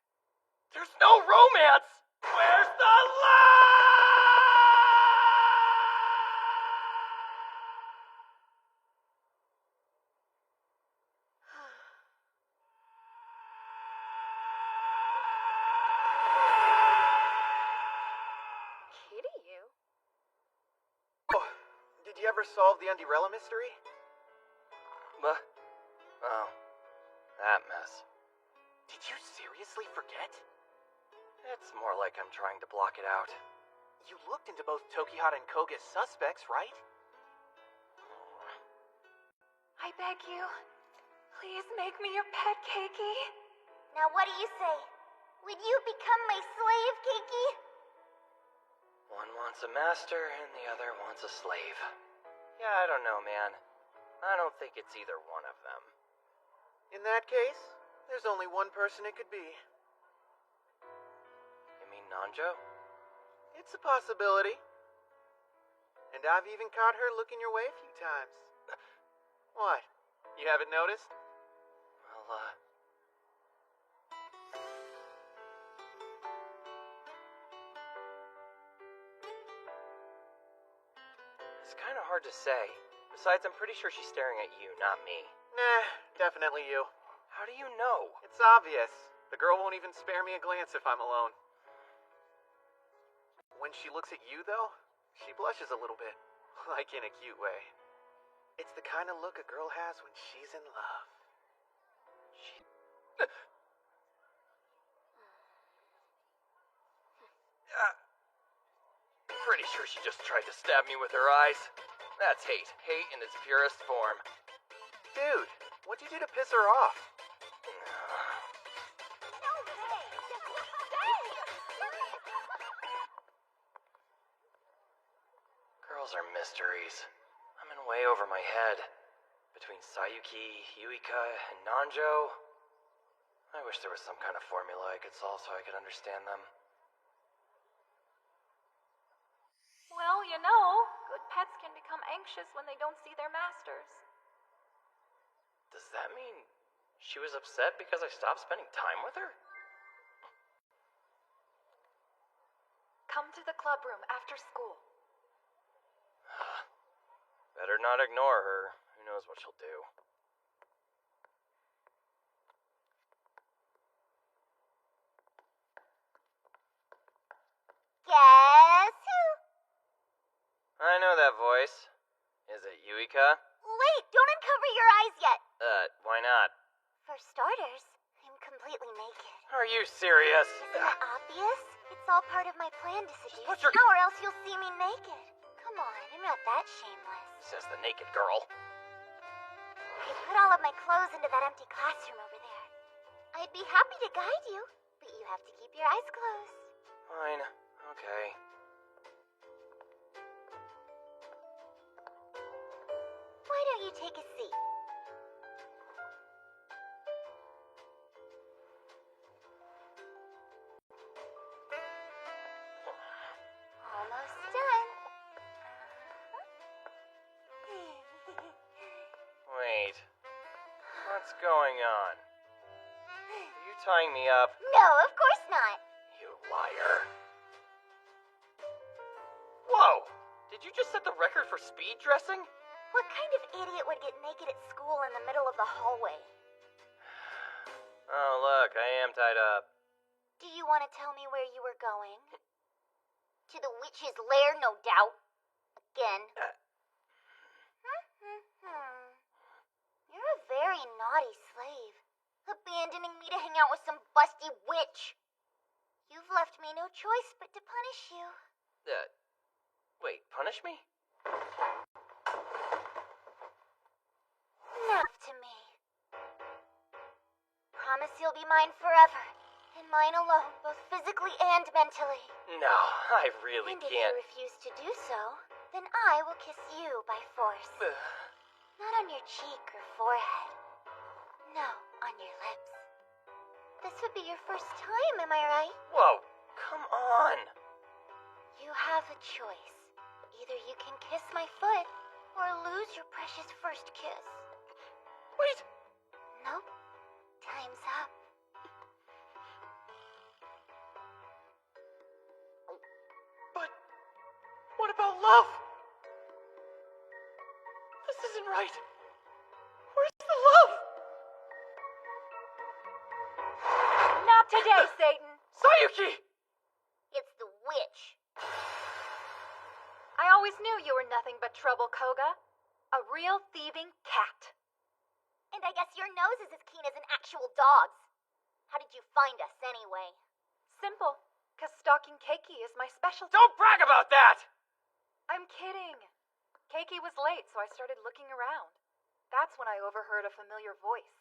There's no romance! Where's the love? Kitty, you? Oh, did you ever solve the Undurella mystery? What? Oh, that mess. Did you seriously forget? It's more like I'm trying to block it out. You looked into both Tokihata and Koga's suspects, right? I beg you, please make me your pet, Keiki. Now what do you say? Would you become my slave, Keiki? One wants a master and the other wants a slave. Yeah, I don't know, man. I don't think it's either one of them. In that case, there's only one person it could be. You mean Nanjo? It's a possibility. And I've even caught her looking your way a few times. What? You haven't noticed? Well, it's kind of hard to say. Besides, I'm pretty sure she's staring at you, not me. Nah, definitely you. How do you know? It's obvious. The girl won't even spare me a glance if I'm alone. When she looks at you, though, she blushes a little bit. Like in a cute way. It's the kind of look a girl has when she's in love. Pretty sure she just tried to stab me with her eyes. That's hate. Hate in its purest form. Dude, what'd you do to piss her off? Girls are mysteries. I'm in way over my head. Between Sayuki, Yuika, and Nanjo. I wish there was some kind of formula I could solve so I could understand them. Well, you know, good pets can become anxious when they don't see their masters. Does that mean she was upset because I stopped spending time with her? Come to the club room after school. Better not ignore her. Who knows what she'll do. Guess who? I know that voice. Is it Yuika? Wait, don't uncover your eyes yet. Why not? For starters, I'm completely naked. Are you serious? Isn't it obvious? It's all part of my plan to seduce put your- you, or else you'll see me naked. Come Come on, I'm not that shameless. Says the naked girl. I put all of my clothes into that empty classroom over there. I'd be happy to guide you, but you have to keep your eyes closed. Fine. Okay. Why don't you take a seat? Almost done. Wait. What's going on? Are you tying me up? No, of course not. You liar. Whoa! Did you just set the record for speed dressing? What kind of idiot would get naked at school in the middle of the hallway? Oh, look, I am tied up. Do you want to tell me where you were going? To the witch's lair, no doubt. Again. You're a very naughty slave. Abandoning me to hang out with some busty witch. You've left me no choice but to punish you. Wait, punish me? Nap to me. Promise you'll be mine forever. And mine alone, both physically and mentally. No, I really And if can't. you refuse to do so, then I will kiss you by force. Not on your cheek or forehead. No, on your lips. This would be your first time, am I right? Whoa, come on. You have a choice. Either you can kiss my foot, or lose your precious first kiss. Wait. Nope. Time's up. But what about love? This isn't right. Where's the love? Not today, Satan! Sayuki! It's the witch. I always knew you were nothing but trouble, Koga. A real thieving cat. And I guess your nose is as keen as an actual dog's. How did you find us, anyway? Simple, 'cause stalking Keiki is my specialty. Don't brag about that! I'm kidding. Keiki was late, so I started looking around. That's when I overheard a familiar voice.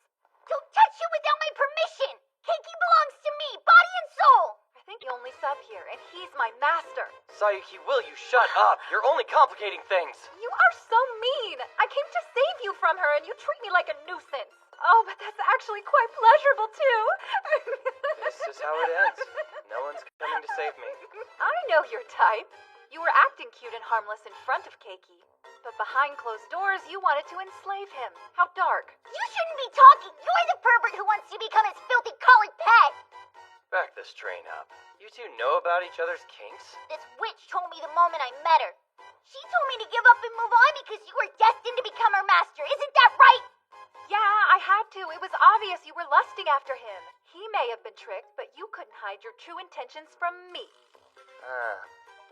Don't touch you without my permission! Keiki belongs to me, body and soul! I think the only sub here, and he's my master. Sayuki, will you shut up? You're only complicating things. You are so mean. I came to save you from her, and you treat me like a nuisance. Oh, but that's actually quite pleasurable, too. This is how it ends. No one's coming to save me. I know your type. You were acting cute and harmless in front of Keiki. But behind closed doors, you wanted to enslave him. How dark. You shouldn't be talking! You're the pervert who wants to become his filthy colored pet! Back this train up. You two know about each other's kinks? This witch told me the moment I met her. She told me to give up and move on because you were destined to become her master. Isn't that right? Yeah, I had to. It was obvious you were lusting after him. He may have been tricked, but you couldn't hide your true intentions from me. Ah,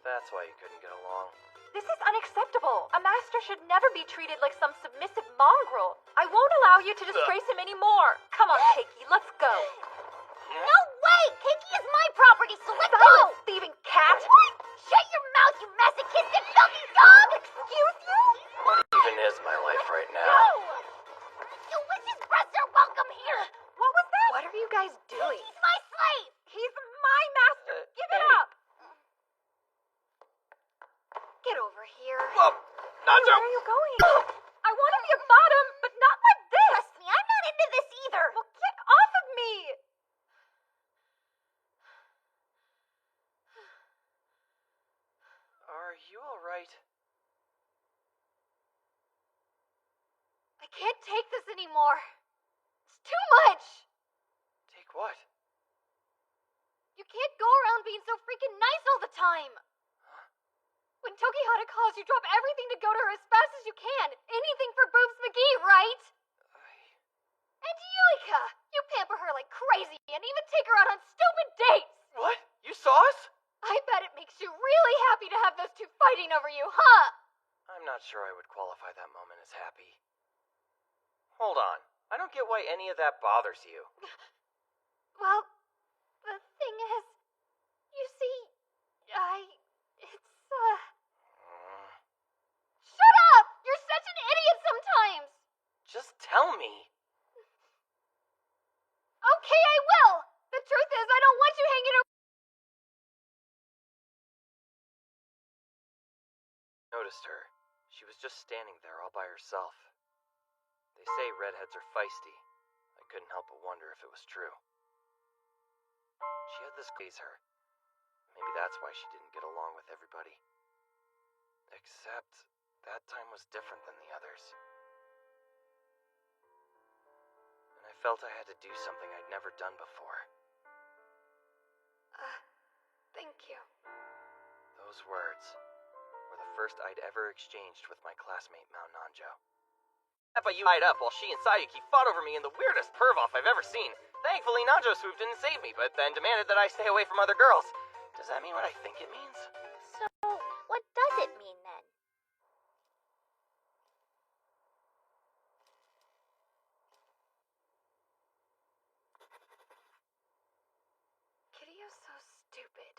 that's why you couldn't get along. This is unacceptable. A master should never be treated like some submissive mongrel. I won't allow you to disgrace him anymore. Come on, Keiki, let's go. No way! Keiki is my property, so let go! Silence, thieving cat! Shut your mouth, you masochistic filthy dog! Excuse you? What even is my life right now? No! You witch's breasts are welcome here! What was that? What are you guys doing? He's my slave! He's my master! Give it Hey. up! Get over here. Whoa! Nacho! Where are you going? I want to be a bottom, but not like this! Trust me, I'm not into this either! Well, get off of me! Are you alright? I can't take this anymore. It's too much! Take what? You can't go around being so freaking nice all the time! When Tokihata calls, you drop everything to go to her as fast as you can. Anything for Boobs McGee, right? And Yuika! You pamper her like crazy and even take her out on stupid dates! What? You saw us? I bet it makes you really happy to have those two fighting over you, huh? I'm not sure I would qualify that moment as happy. Hold on. I don't get why any of that bothers you. Well, the thing is, you see, Just tell me. Okay, I will! The truth is, I don't want you hanging around. Noticed her. She was just standing there all by herself. They say redheads are feisty. I couldn't help but wonder if it was true. She had this gaze her. Maybe that's why she didn't get along with everybody. Except, that time was different than the others. And I felt I had to do something I'd never done before. Thank you. Those words were the first I'd ever exchanged with my classmate Mao Nanjo. But you tied up while she and Sayuki fought over me in the weirdest perv-off I've ever seen. Thankfully, Nanjo swooped in and saved me, but then demanded that I stay away from other girls. Does that mean what I think it means? So, what does it mean then? Kirio's so stupid.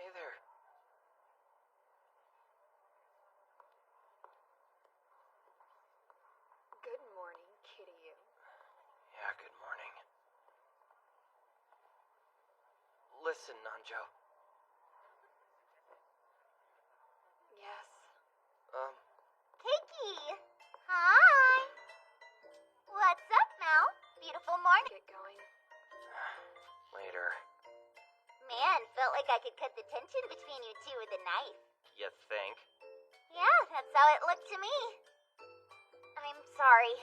Hey there. Good morning, Kiryu. Yeah, good morning. Listen, Nanjo. Yes. Keiki! Hi! What's up, Mal? Beautiful morning. Get going. Later. Man, felt like I could cut the tension between you two with a knife. You think? Yeah, that's how it looked to me. I'm sorry.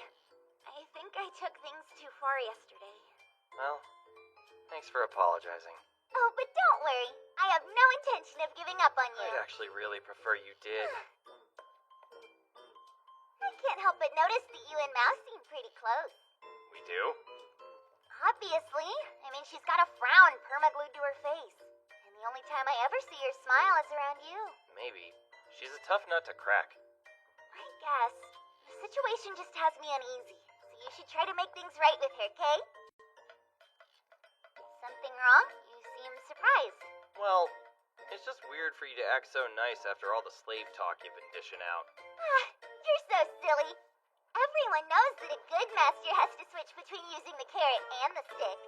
I think I took things too far yesterday. Well, thanks for apologizing. Oh, but don't worry. I have no intention of giving up on you. I'd actually really prefer you did. I can't help but notice that you and Mouse seem pretty close. We do? Obviously. I mean, she's got a frown perma-glued to her face. And the only time I ever see her smile is around you. Maybe. She's a tough nut to crack. I guess. The situation just has me uneasy. So you should try to make things right with her, Kay? Something wrong? You seem surprised. Well, it's just weird for you to act so nice after all the slave talk you've been dishing out. You're so silly. Everyone knows that a good master has to switch between using the carrot and the stick.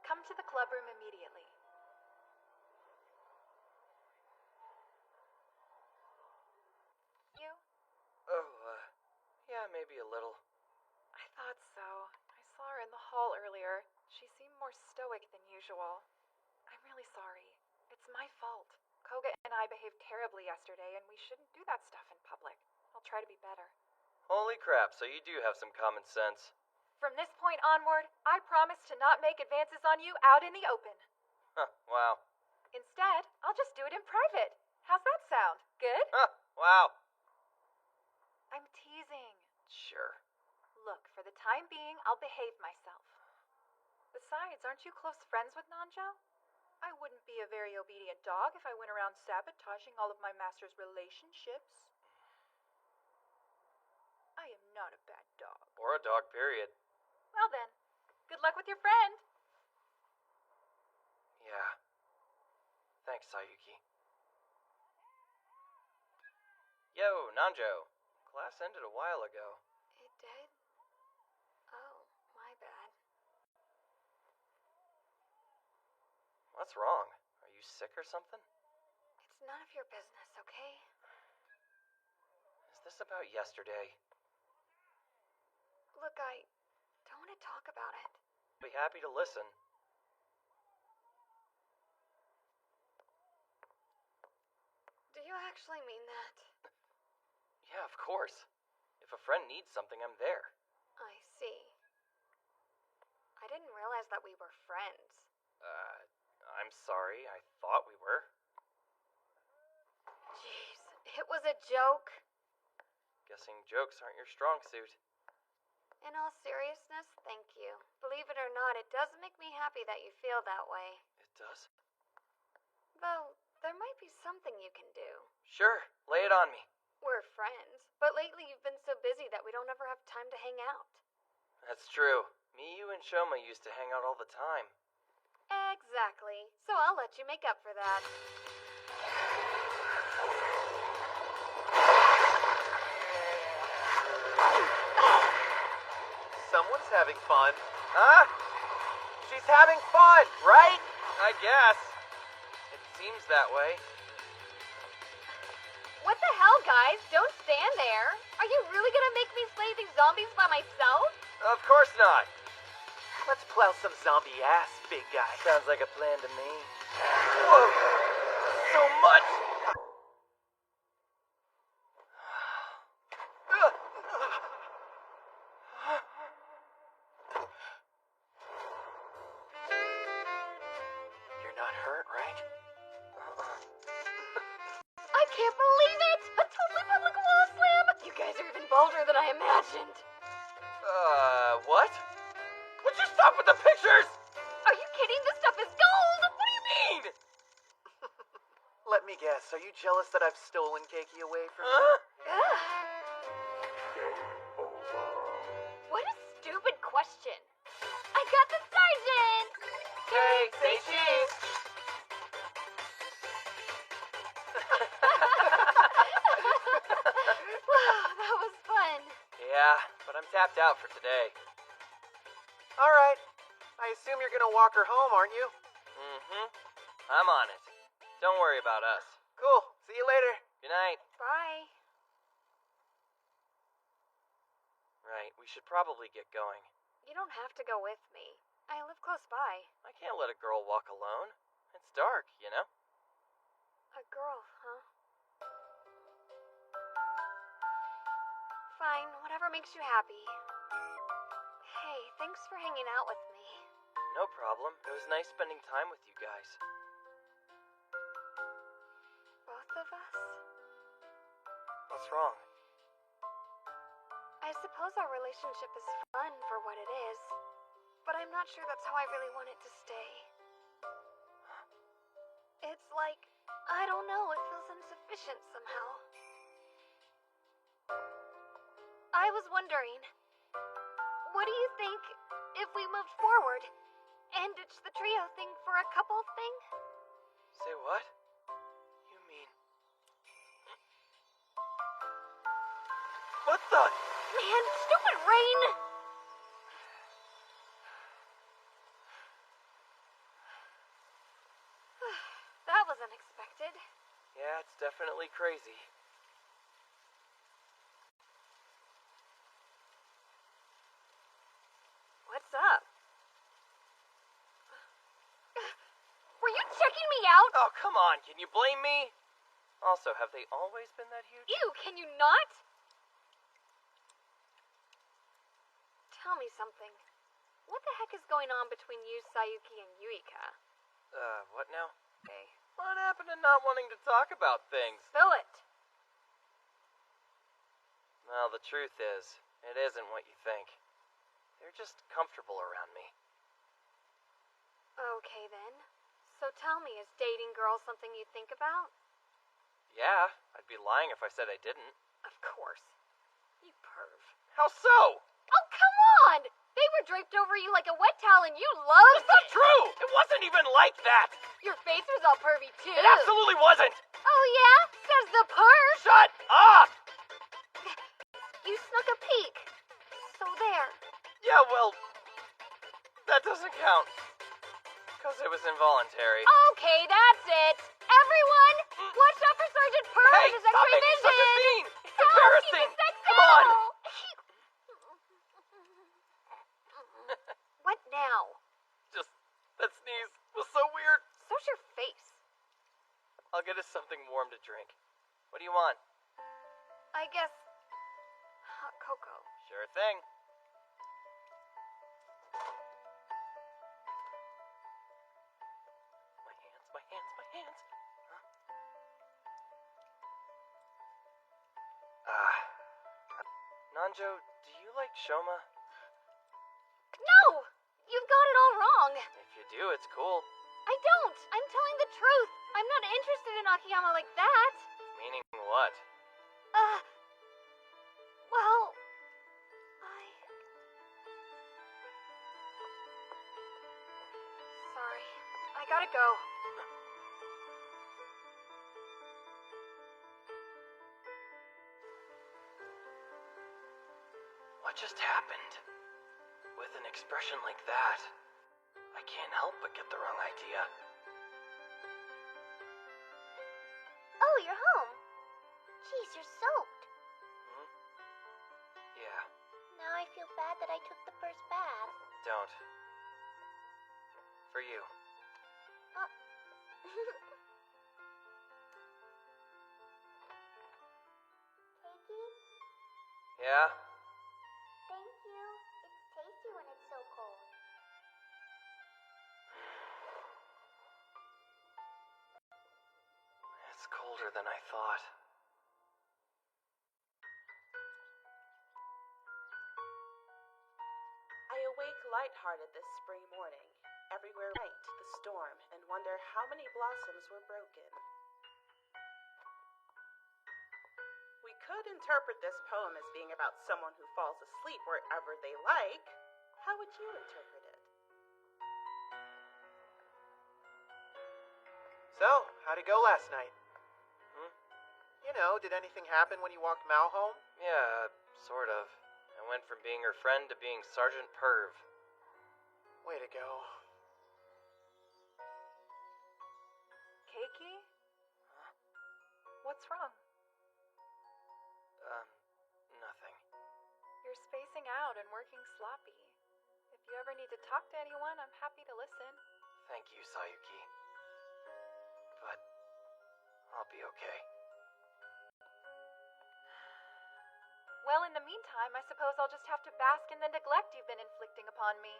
Come to the club room immediately. You? Oh, yeah, maybe a little. I thought so. I saw her in the hall earlier. She seemed more stoic than usual. I'm really sorry. It's my fault. Koga and I behaved terribly yesterday, and we shouldn't do that stuff in public. I'll try to be better. Holy crap, so you do have some common sense. From this point onward, I promise to not make advances on you out in the open. Huh, wow. Instead, I'll just do it in private. How's that sound? Good? Huh, wow. I'm teasing. Sure. Look, for the time being, I'll behave myself. Besides, aren't you close friends with Nanjo? I wouldn't be a very obedient dog if I went around sabotaging all of my master's relationships. I am not a bad dog. Or a dog, period. Well then, good luck with your friend. Yeah. Thanks, Sayuki. Yo, Nanjo. Class ended a while ago. It did? Oh, my bad. What's wrong? Are you sick or something? It's none of your business, okay? Is this about yesterday? Look, I don't want to talk about it. Be happy to listen. Do you actually mean that? Yeah, of course. If a friend needs something, I'm there. I see. I didn't realize that we were friends. I'm sorry. I thought we were. Jeez, it was a joke. Guessing jokes aren't your strong suit. In all seriousness, thank you. Believe it or not, it does make me happy that you feel that way. It does? Though, There might be something you can do. Sure, lay it on me. We're friends, but lately you've been so busy that we don't ever have time to hang out. That's true. Me, you, and Shoma used to hang out all the time. Exactly. So I'll let you make up for that. Someone's having fun. Huh? She's having fun, right? I guess. It seems that way. What the hell, guys? Don't stand there. Are you really gonna make me slay these zombies by myself? Of course not. Let's plow some zombie ass, big guy. Sounds like a plan to me. Whoa! So much! You're not hurt, right? I can't believe it! A totally public wall slam! You guys are even bolder than I imagined. What? Would you stop with the pictures? Are you kidding? This stuff is gold! What do you mean? Let me guess, are you jealous that I've stolen Keiki away from you? Huh? What a stupid question. I got the sergeant! Hey, say cheese! Wow, that was fun. Yeah, but I'm tapped out for today. Alright. I assume you're gonna walk her home, aren't you? Mm-hmm. I'm on it. Don't worry about us. Cool. See you later. Good night. Bye. Right, we should probably get going. You don't have to go with me. I live close by. I can't let a girl walk alone. It's dark, you know? A girl, huh? Fine, whatever makes you happy. Hey, thanks for hanging out with me. No problem. It was nice spending time with you guys. Both of us? What's wrong? I suppose our relationship is fun for what it is, but I'm not sure that's how I really want it to stay. It's like, I don't know, it feels insufficient somehow. I was wondering, what do you think if we moved forward and ditched the trio thing for a couple thing? Say what? You mean... What the... Man, stupid rain! That was unexpected. Yeah, it's definitely crazy. What's up? Were you checking me out? Oh, come on. Can you blame me? Also, have they always been that huge? Ew, can you not? Tell me something. What the heck is going on between you, Sayuki, and Yuika? What now? Okay. What happened to not wanting to talk about things? Spill it. Well, the truth is, it isn't what you think. They're just comfortable around me. Okay, then. So tell me, is dating girls something you think about? Yeah, I'd be lying if I said I didn't. Of course. You perv. How so? Oh, come on! They were draped over you like a wet towel and you loved That's not it! true! It wasn't even like that! Your face was all pervy, too! It absolutely wasn't! Oh, yeah? Says the perv! Shut up! You snuck a peek. So there. Yeah, well, that doesn't count. Because it was involuntary. Okay, that's it. Everyone, watch out for Sergeant Perv Hey, and his stop X-ray making vision! such a scene! It's Don't embarrassing! keep the sex Come on! down. What now? Just, that sneeze was so weird. So's your face. I'll get us something warm to drink. What do you want? I guess hot cocoa. Sure thing. My hands. Huh? Nanjo, do you like Shoma? No! You've got it all wrong. If you do, it's cool. I don't. I'm telling the truth. I'm not interested in Akiyama like that. Meaning what? Well, Sorry. I gotta go. What just happened? With an expression like that, I can't help but get the wrong idea. Oh, you're home. Jeez, you're soaked. Yeah, Now I feel bad that I took the first bath. don't. For you. Keiki, Yeah? thank you. It's tasty when it's so cold. It's colder than I thought. I awake lighthearted this spring morning. Everywhere night, the storm, and wonder how many blossoms were broken. We could interpret this poem as being about someone who falls asleep wherever they like. How would you interpret it? So, how'd it go last night? You know, did anything happen when you walked Mao home? Yeah, sort of. I went from being her friend to being Sergeant Perv. Way to go. Keiki? What's wrong? Nothing. You're spacing out and working sloppy. If you ever need to talk to anyone, I'm happy to listen. Thank you, Sayuki. But I'll be okay. Well, in the meantime, I suppose I'll just have to bask in the neglect you've been inflicting upon me.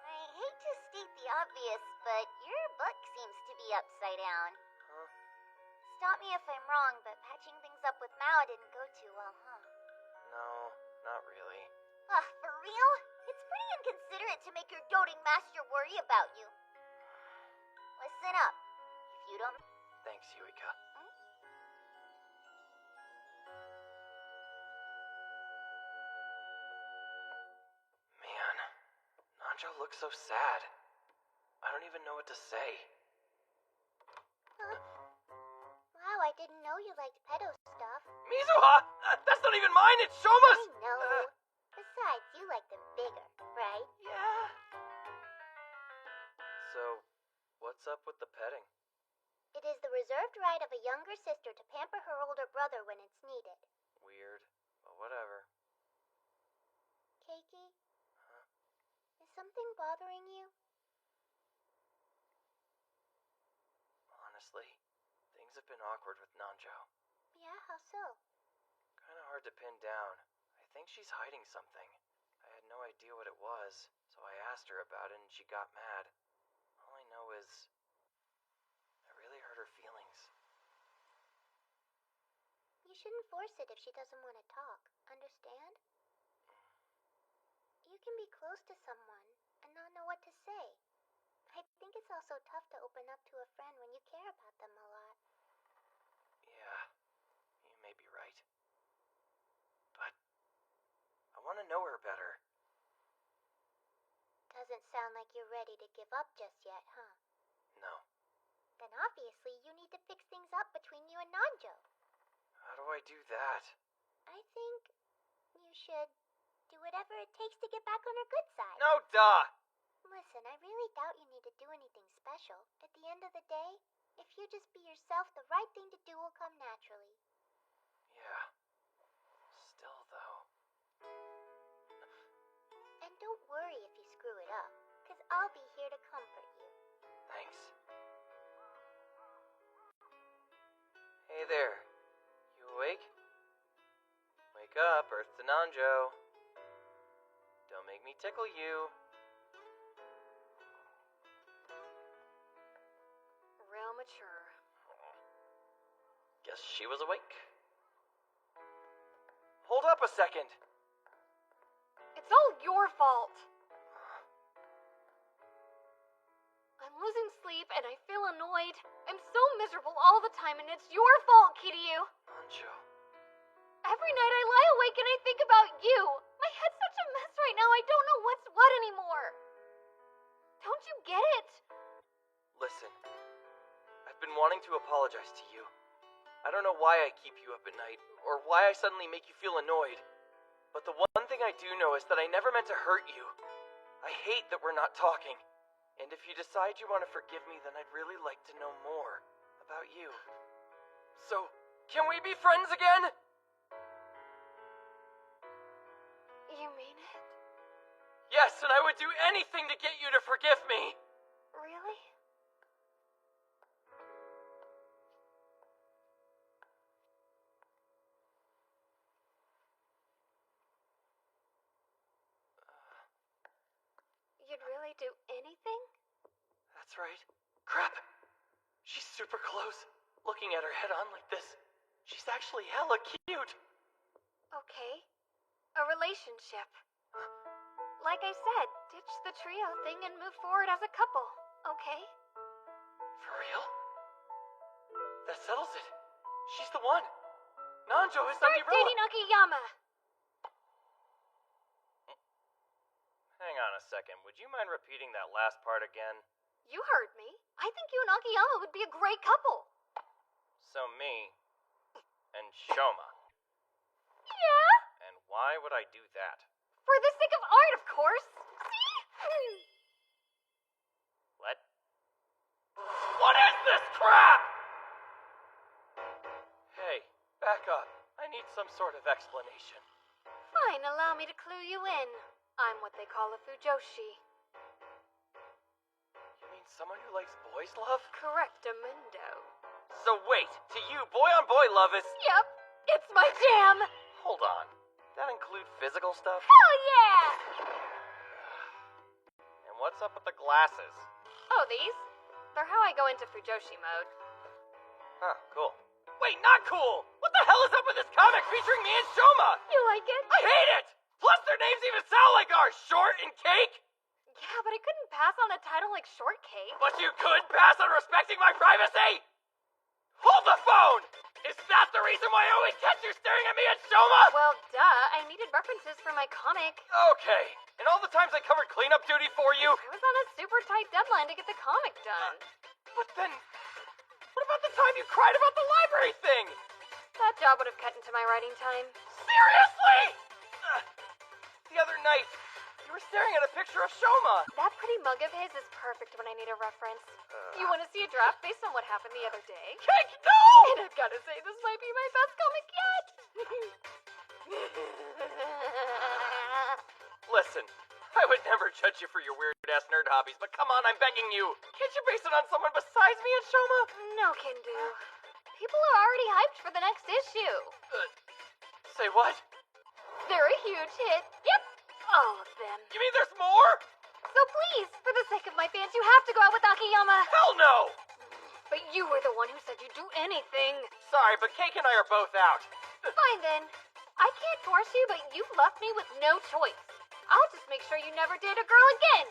I hate to state the obvious, but your book seems to be upside down. Huh? Stop me if I'm wrong, but patching things up with Mao didn't go too well, huh? No, not really. For real? It's pretty inconsiderate to make your doting master worry about you. Listen up. If you don't... Thanks, Yuika. Man, Nanjo looks so sad. I don't even know what to say. Huh? Wow, I didn't know you liked pedo stuff. Mizuha! That's not even mine, it's Shoma's! I know. Besides, you like them bigger, right? Yeah. So, what's up with the petting? It is the reserved right of a younger sister to pamper her older brother when it's needed. Weird, but whatever. Keiki? Is something bothering you? Honestly, things have been awkward with Nanjo. Yeah, how so? Kinda hard to pin down. I think she's hiding something. I had no idea what it was, so I asked her about it and she got mad. All I know is I really hurt her feelings. You shouldn't force it if she doesn't want to talk. Understand? You can be close to someone and not know what to say. I think it's also tough to open up to a friend when you care about them a lot. Yeah, you may be right. But I want to know her better. Doesn't sound like you're ready to give up just yet, huh? No. Then obviously you need to fix things up between you and Nanjo. How do I do that? I think you should do whatever it takes to get back on her good side. No, duh! Listen, I really doubt you need to do anything special. At the end of the day, if you just be yourself, the right thing to do will come naturally. Yeah. Still, though. And don't worry if you screw it up, 'cause I'll be here to comfort you. Thanks. Hey there. You awake? Wake up, Earth to Nanjo. Don't make me tickle you. Real mature. Guess she was awake. Hold up a second. It's all your fault. I'm losing sleep and I feel annoyed. I'm so miserable all the time and it's your fault, Kiryu. Nanjo. Every night I lie awake and I think about you. My head's such a mess right now, I don't know what's what anymore. Don't you get it? Listen, I've been wanting to apologize to you. I don't know why I keep you up at night, or why I suddenly make you feel annoyed. But the one thing I do know is that I never meant to hurt you. I hate that we're not talking. And if you decide you want to forgive me, then I'd really like to know more about you. So, can we be friends again? You mean it? Yes, and I would do anything to get you to forgive me. Really? You'd really do anything? That's right. Crap! She's super close. Looking at her head on like this. She's actually hella cute. Okay. A relationship. Like I said, ditch the trio thing and move forward as a couple, okay? For real? That settles it. She's the one. Nanjo is Start Undie-Rella. dating Akiyama! Hang on a second. Would you mind repeating that last part again? You heard me. I think you and Akiyama would be a great couple. So me and Shoma. Yeah? And why would I do that? For the sake of art, of course. See? What is this crap? Hey, back up. I need some sort of explanation. Fine, allow me to clue you in. I'm what they call a Fujoshi. You mean someone who likes boys' love? Correctamundo. So wait, to you, boy-on-boy love is... Yep, it's my jam! Hold on. That include physical stuff? Hell yeah! And what's up with the glasses? Oh, these? They're how I go into Fujoshi mode. Huh, cool. Wait, not cool! What the hell is up with this comic featuring me and Shoma? You like it? I hate it! Plus their names even sound like ours, Short and Cake! Yeah, but I couldn't pass on a title like Shortcake. But you could pass on respecting my privacy! Hold the phone! Is that the reason why I always catch you staring at me and Shoma? Well, duh. I needed references for my comic. Okay. And all the times I covered cleanup duty for you? I was on a super tight deadline to get the comic done. But then... What about the time you cried about the library thing? That job would have cut into my writing time. Seriously? The other night, you were staring at a picture of Shoma. That pretty mug of his is perfect when I need a reference. You want to see a draft based on what happened the other day? Cake, no! And I've got to say, this might be my best comic yet. Listen, I would never judge you for your weird-ass nerd hobbies, but come on, I'm begging you. Can't you base it on someone besides me and Shoma? No can do. People are already hyped for the next issue. Say what? They're a huge hit. Yep, all of them. You mean there's more? So please, for the sake of my fans, you have to go out with Akiyama. Hell no! But you were the one who said you'd do anything. Sorry, but Cake and I are both out. Fine then. I can't force you, but you've left me with no choice. I'll just make sure you never date a girl again.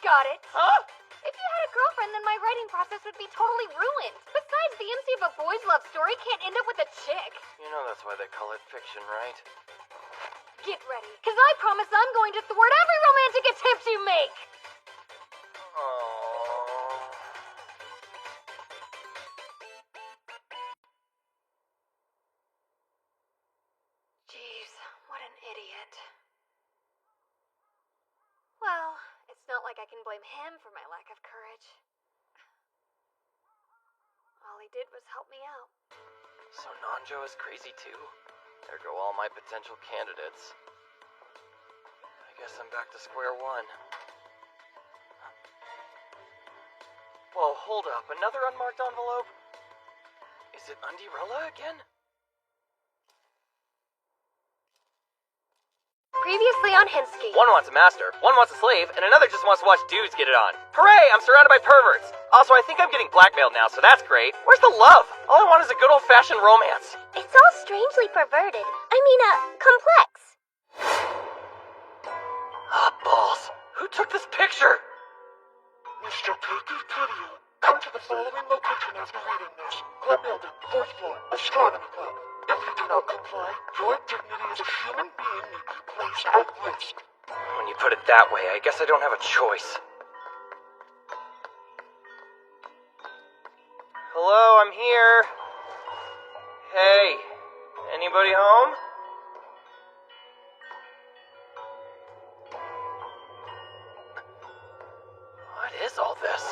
Got it? Huh? If you had a girlfriend, then my writing process would be totally ruined. Besides, the MC of a boys' love story can't end up with a chick. You know that's why they call it fiction, right? Get ready, because I promise I'm going to thwart every romantic attempt you make. Aww. Jeez, what an idiot. Well, it's not like I can blame him for my lack of courage. All he did was help me out. So Nanjo is crazy too? There go all my potential candidates. I guess I'm back to square one. Whoa, hold up. Another unmarked envelope? Is it Undie-Rella again? Previously on Hensky. One wants a master, one wants a slave, and another just wants to watch dudes get it on. Hooray! I'm surrounded by perverts! Also, I think I'm getting blackmailed now, so that's great. Where's the love? All I want is a good old-fashioned romance. It's all strangely perverted. Complex. Ah, balls. Who took this picture? Mr. Keiki Kirio, come to the following location after reading this. Club building, 4th floor, Astronomy Club. If you do not comply, your dignity as a human being may be placed at risk. When you put it that way, I guess I don't have a choice. Hello, I'm here. Hey, anybody home? What is all this?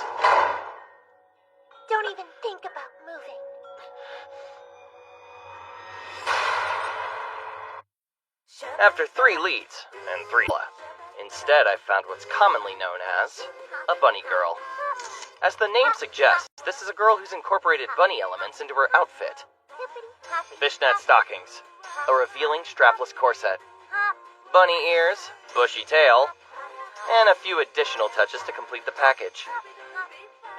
Don't even think about moving. After 3 leads, and 3 left. Instead, I found what's commonly known as a bunny girl. As the name suggests, this is a girl who's incorporated bunny elements into her outfit. Fishnet stockings, a revealing strapless corset, bunny ears, bushy tail, and a few additional touches to complete the package.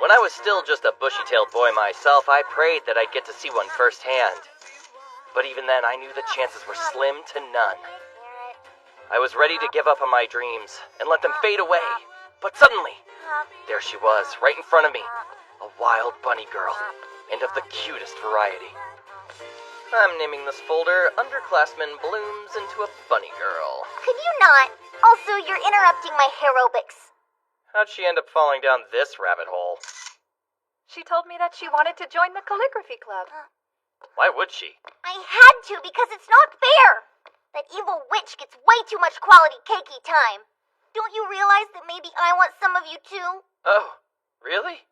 When I was still just a bushy-tailed boy myself, I prayed that I'd get to see one firsthand. But even then, I knew the chances were slim to none. I was ready to give up on my dreams and let them fade away. But suddenly, there she was, right in front of me. A wild bunny girl, and of the cutest variety. I'm naming this folder Underclassman Blooms into a Bunny Girl. Could you not? Also, you're interrupting my aerobics. How'd she end up falling down this rabbit hole? She told me that she wanted to join the calligraphy club. Why would she? I had to because it's not fair. That evil witch gets way too much quality cakey time. Don't you realize that maybe I want some of you too? Oh, really?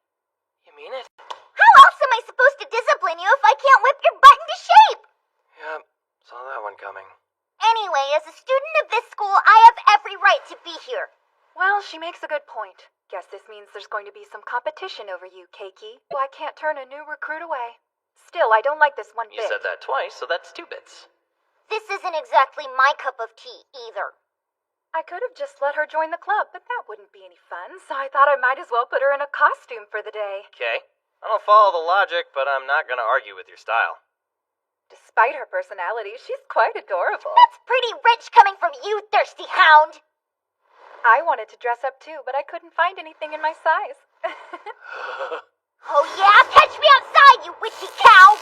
You mean it? How else am I supposed to discipline you if I can't whip your butt into shape? Yep, saw that one coming. Anyway, as a student of this school, I have every right to be here. Well, she makes a good point. Guess this means there's going to be some competition over you, Keiki. So I can't turn a new recruit away. Still, I don't like this one You bit. said that twice, so that's 2 bits. This isn't exactly my cup of tea, either. I could have just let her join the club, but that wouldn't be any fun, so I thought I might as well put her in a costume for the day. Okay. I don't follow the logic, but I'm not gonna argue with your style. Despite her personality, she's quite adorable. That's pretty rich coming from you, thirsty hound. I wanted to dress up too, but I couldn't find anything in my size. Oh yeah? Catch me outside, you witchy cow!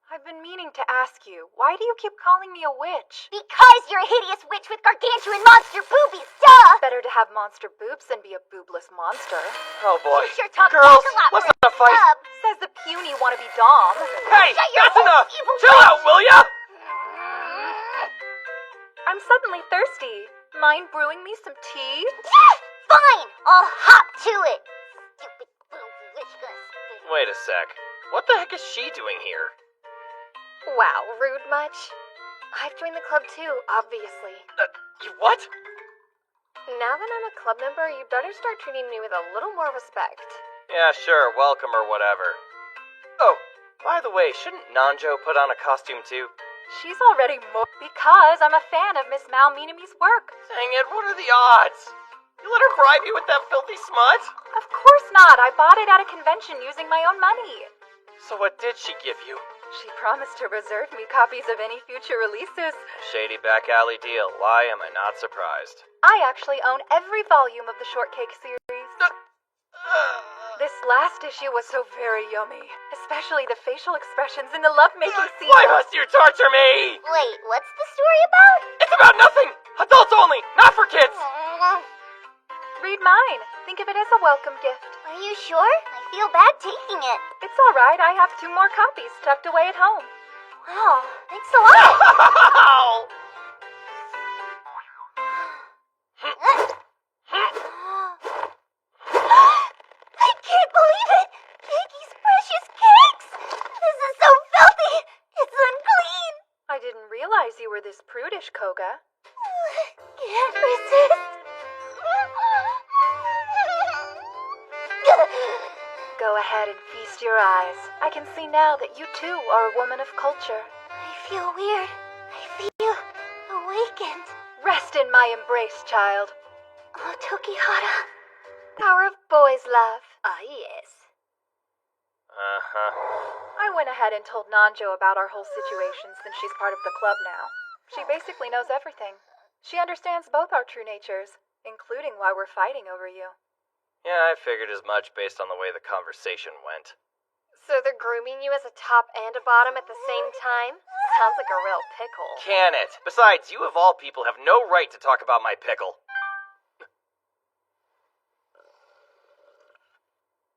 I've been meaning to ask you, why do you keep calling me a witch? Because you're a hideous witch with gargantuan monster boobies, duh! Better to have monster boobs than be a boobless monster. Oh boy. You sure talk Girls, back a lot let's more not fight. scrub. Says the puny wannabe dom. Hey, Shut your that's whole enough! evil Chill witch. out, will ya? I'm suddenly thirsty. Mind brewing me some tea? Yeah, fine! I'll hop to it. Stupid little witch gonna Wait a sec. What the heck is she doing here? Wow, rude much? I've joined the club too, obviously. You what? Now that I'm a club member, you better start treating me with a little more respect. Yeah, sure, welcome or whatever. Oh, by the way, shouldn't Nanjo put on a costume too? She's already because I'm a fan of Miss Mal Minami's work. Dang it, what are the odds? You let her bribe you with that filthy smut? Of course not. I bought it at a convention using my own money. So what did she give you? She promised to reserve me copies of any future releases. Shady back alley deal. Why am I not surprised? I actually own every volume of the Shortcake series. This last issue was so very yummy, especially the facial expressions in the lovemaking scene. Why must you torture me? Wait, what's the story about? It's about nothing! Adults only, not for kids! Read mine. Think of it as a welcome gift. Are you sure? I feel bad taking it. It's all right. I have 2 more copies tucked away at home. Wow, thanks a lot. Ow! I can't believe it! Piggy's precious cakes! This is so filthy! It's unclean! I didn't realize you were this prudish, Koga. Can't resist. Go ahead and feast your eyes. I can see now that you too are a woman of culture. I feel weird. I feel awakened. Rest in my embrace, child. Oh, Tokihara. Power of boys' love. Ah, yes. Uh-huh. I went ahead and told Nanjo about our whole situation since she's part of the club now. She basically knows everything. She understands both our true natures, including why we're fighting over you. Yeah, I figured as much based on the way the conversation went. So they're grooming you as a top and a bottom at the same time? Sounds like a real pickle. Can it? Besides, you of all people have no right to talk about my pickle.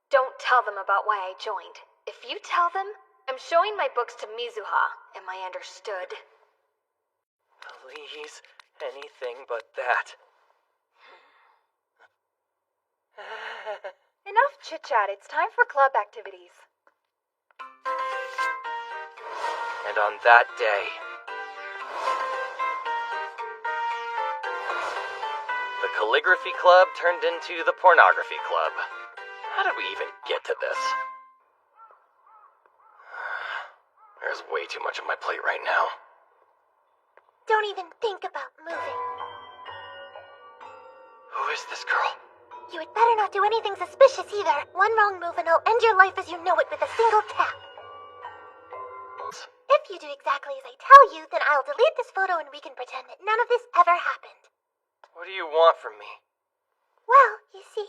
Don't tell them about why I joined. If you tell them, I'm showing my books to Mizuha. Am I understood? Please, anything but that. Enough chit-chat. It's time for club activities. And on that day, the calligraphy club turned into the pornography club. How did we even get to this? There's way too much on my plate right now. Don't even think about moving. Who is this girl? You had better not do anything suspicious either. One wrong move and I'll end your life as you know it with a single tap. If you do exactly as I tell you, then I'll delete this photo and we can pretend that none of this ever happened. What do you want from me? Well, you see,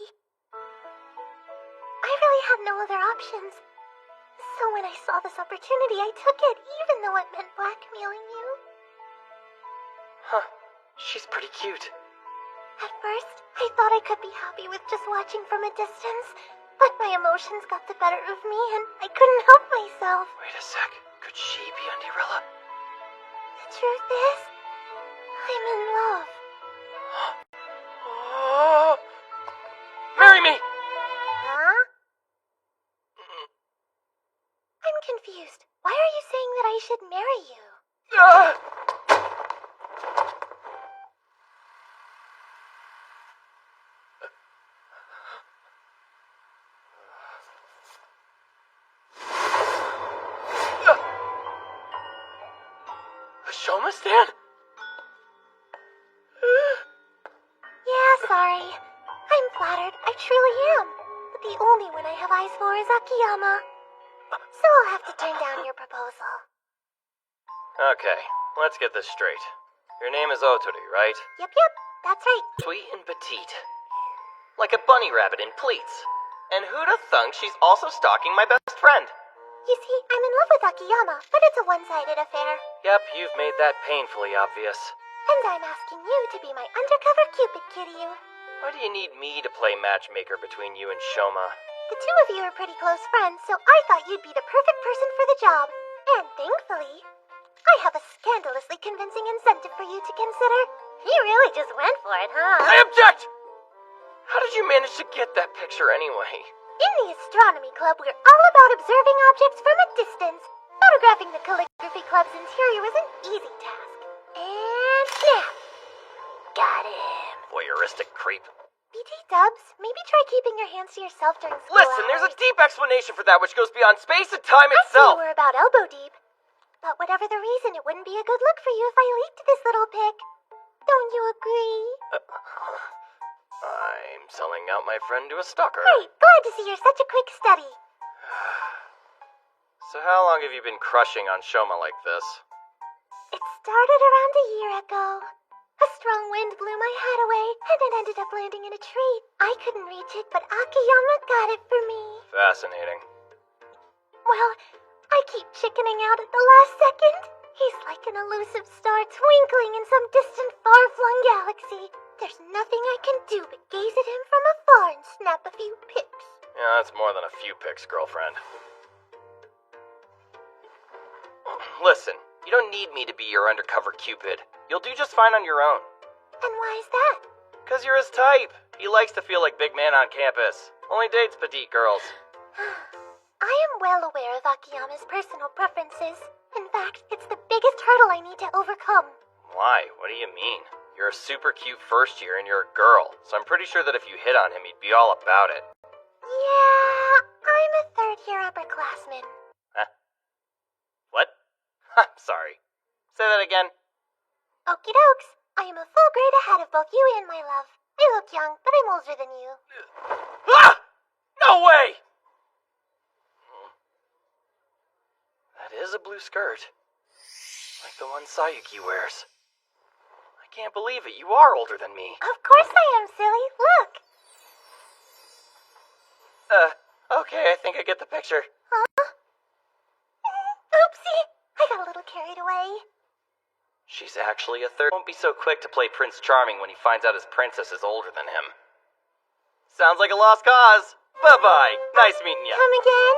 I really had no other options. So when I saw this opportunity, I took it, even though it meant blackmailing you. Huh. She's pretty cute. At first, I thought I could be happy with just watching from a distance, but my emotions got the better of me and I couldn't help myself. Wait a sec. Could she be Undierilla? The truth is, I'm in love. Oh! Marry me! Huh? I'm confused. Why are you saying that I should marry you? The Shoma stand? Yeah, sorry. I'm flattered. I truly am. But the only one I have eyes for is Akiyama. So I'll have to turn down your proposal. Okay, let's get this straight. Your name is Otori, right? Yep, that's right. Sweet and petite. Like a bunny rabbit in pleats. And who'da thunk she's also stalking my best friend? You see, I'm in love with Akiyama, but it's a one-sided affair. Yep, you've made that painfully obvious. And I'm asking you to be my undercover Cupid, Kiryu. Why do you need me to play matchmaker between you and Shoma? The two of you are pretty close friends, so I thought you'd be the perfect person for the job. And thankfully, I have a scandalously convincing incentive for you to consider. You really just went for it, huh? I object! How did you manage to get that picture anyway? In the Astronomy Club, we're all about observing objects from a distance. Photographing the Calligraphy Club's interior is an easy task. And snap! Got him. Voyeuristic creep. BT Dubs, maybe try keeping your hands to yourself during school Listen, there's a hours. deep explanation for that which goes beyond space and time I see itself. we're about elbow deep. But whatever the reason, it wouldn't be a good look for you if I leaked this little pic. Don't you agree? I'm selling out my friend to a stalker. Great, glad to see you're such a quick study. So how long have you been crushing on Shoma like this? It started around a year ago. A strong wind blew my hat away, and it ended up landing in a tree. I couldn't reach it, but Akiyama got it for me. Fascinating. Well, I keep chickening out at the last second. He's like an elusive star twinkling in some distant, far-flung galaxy. There's nothing I can do but gaze at him from afar and snap a few pics. Yeah, that's more than a few pics, girlfriend. Listen, you don't need me to be your undercover Cupid. You'll do just fine on your own. And why is that? 'Cause you're his type. He likes to feel like big man on campus. Only dates petite girls. I am well aware of Akiyama's personal preferences. In fact, it's the biggest hurdle I need to overcome. Why? What do you mean? You're a super cute first year and you're a girl, so I'm pretty sure that if you hit on him, he'd be all about it. Yeah, I'm a third-year upperclassman. Huh? What? I'm sorry. Say that again. Okie dokes. I am a full grade ahead of both you and my love. I look young, but I'm older than you. Ah! No way! That is a blue skirt. Like the one Sayuki wears. I can't believe it. You are older than me. Of course I am, silly. Look. Okay, I think I get the picture. Oopsie! I got a little carried away. She's actually a third. Won't be so quick to play Prince Charming when he finds out his princess is older than him. Sounds like a lost cause. Bye-bye. Nice meeting ya. Come again?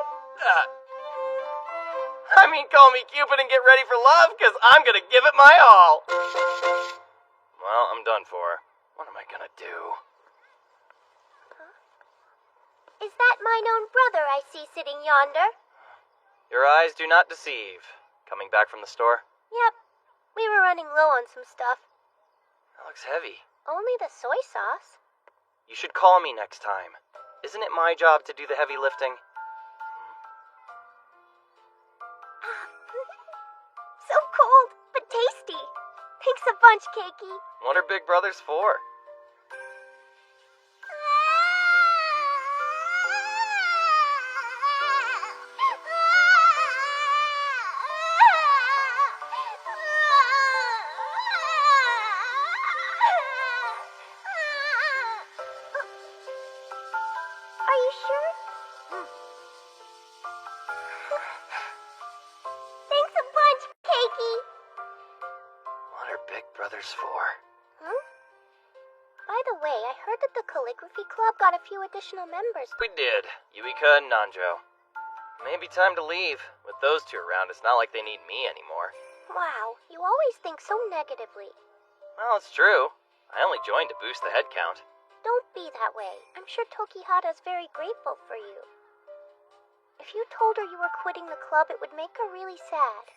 Call me Cupid and get ready for love, because I'm gonna give it my all. Well, I'm done for. What am I gonna do? Is that mine own brother I see sitting yonder? Your eyes do not deceive. Coming back from the store? Yep. We were running low on some stuff. That looks heavy. Only the soy sauce. You should call me next time. Isn't it my job to do the heavy lifting? So cold, but tasty. Thanks a bunch, Cakey. What are big brothers for? Are you sure? Thanks a bunch, Cakey. What are big brothers for? By the way, I heard that the Calligraphy Club got a few additional members. We did. Yuika and Nanjo. Maybe time to leave. With those two around, it's not like they need me anymore. Wow, you always think so negatively. Well, it's true. I only joined to boost the head count. Don't be that way. I'm sure Tokihata's very grateful for you. If you told her you were quitting the club, it would make her really sad.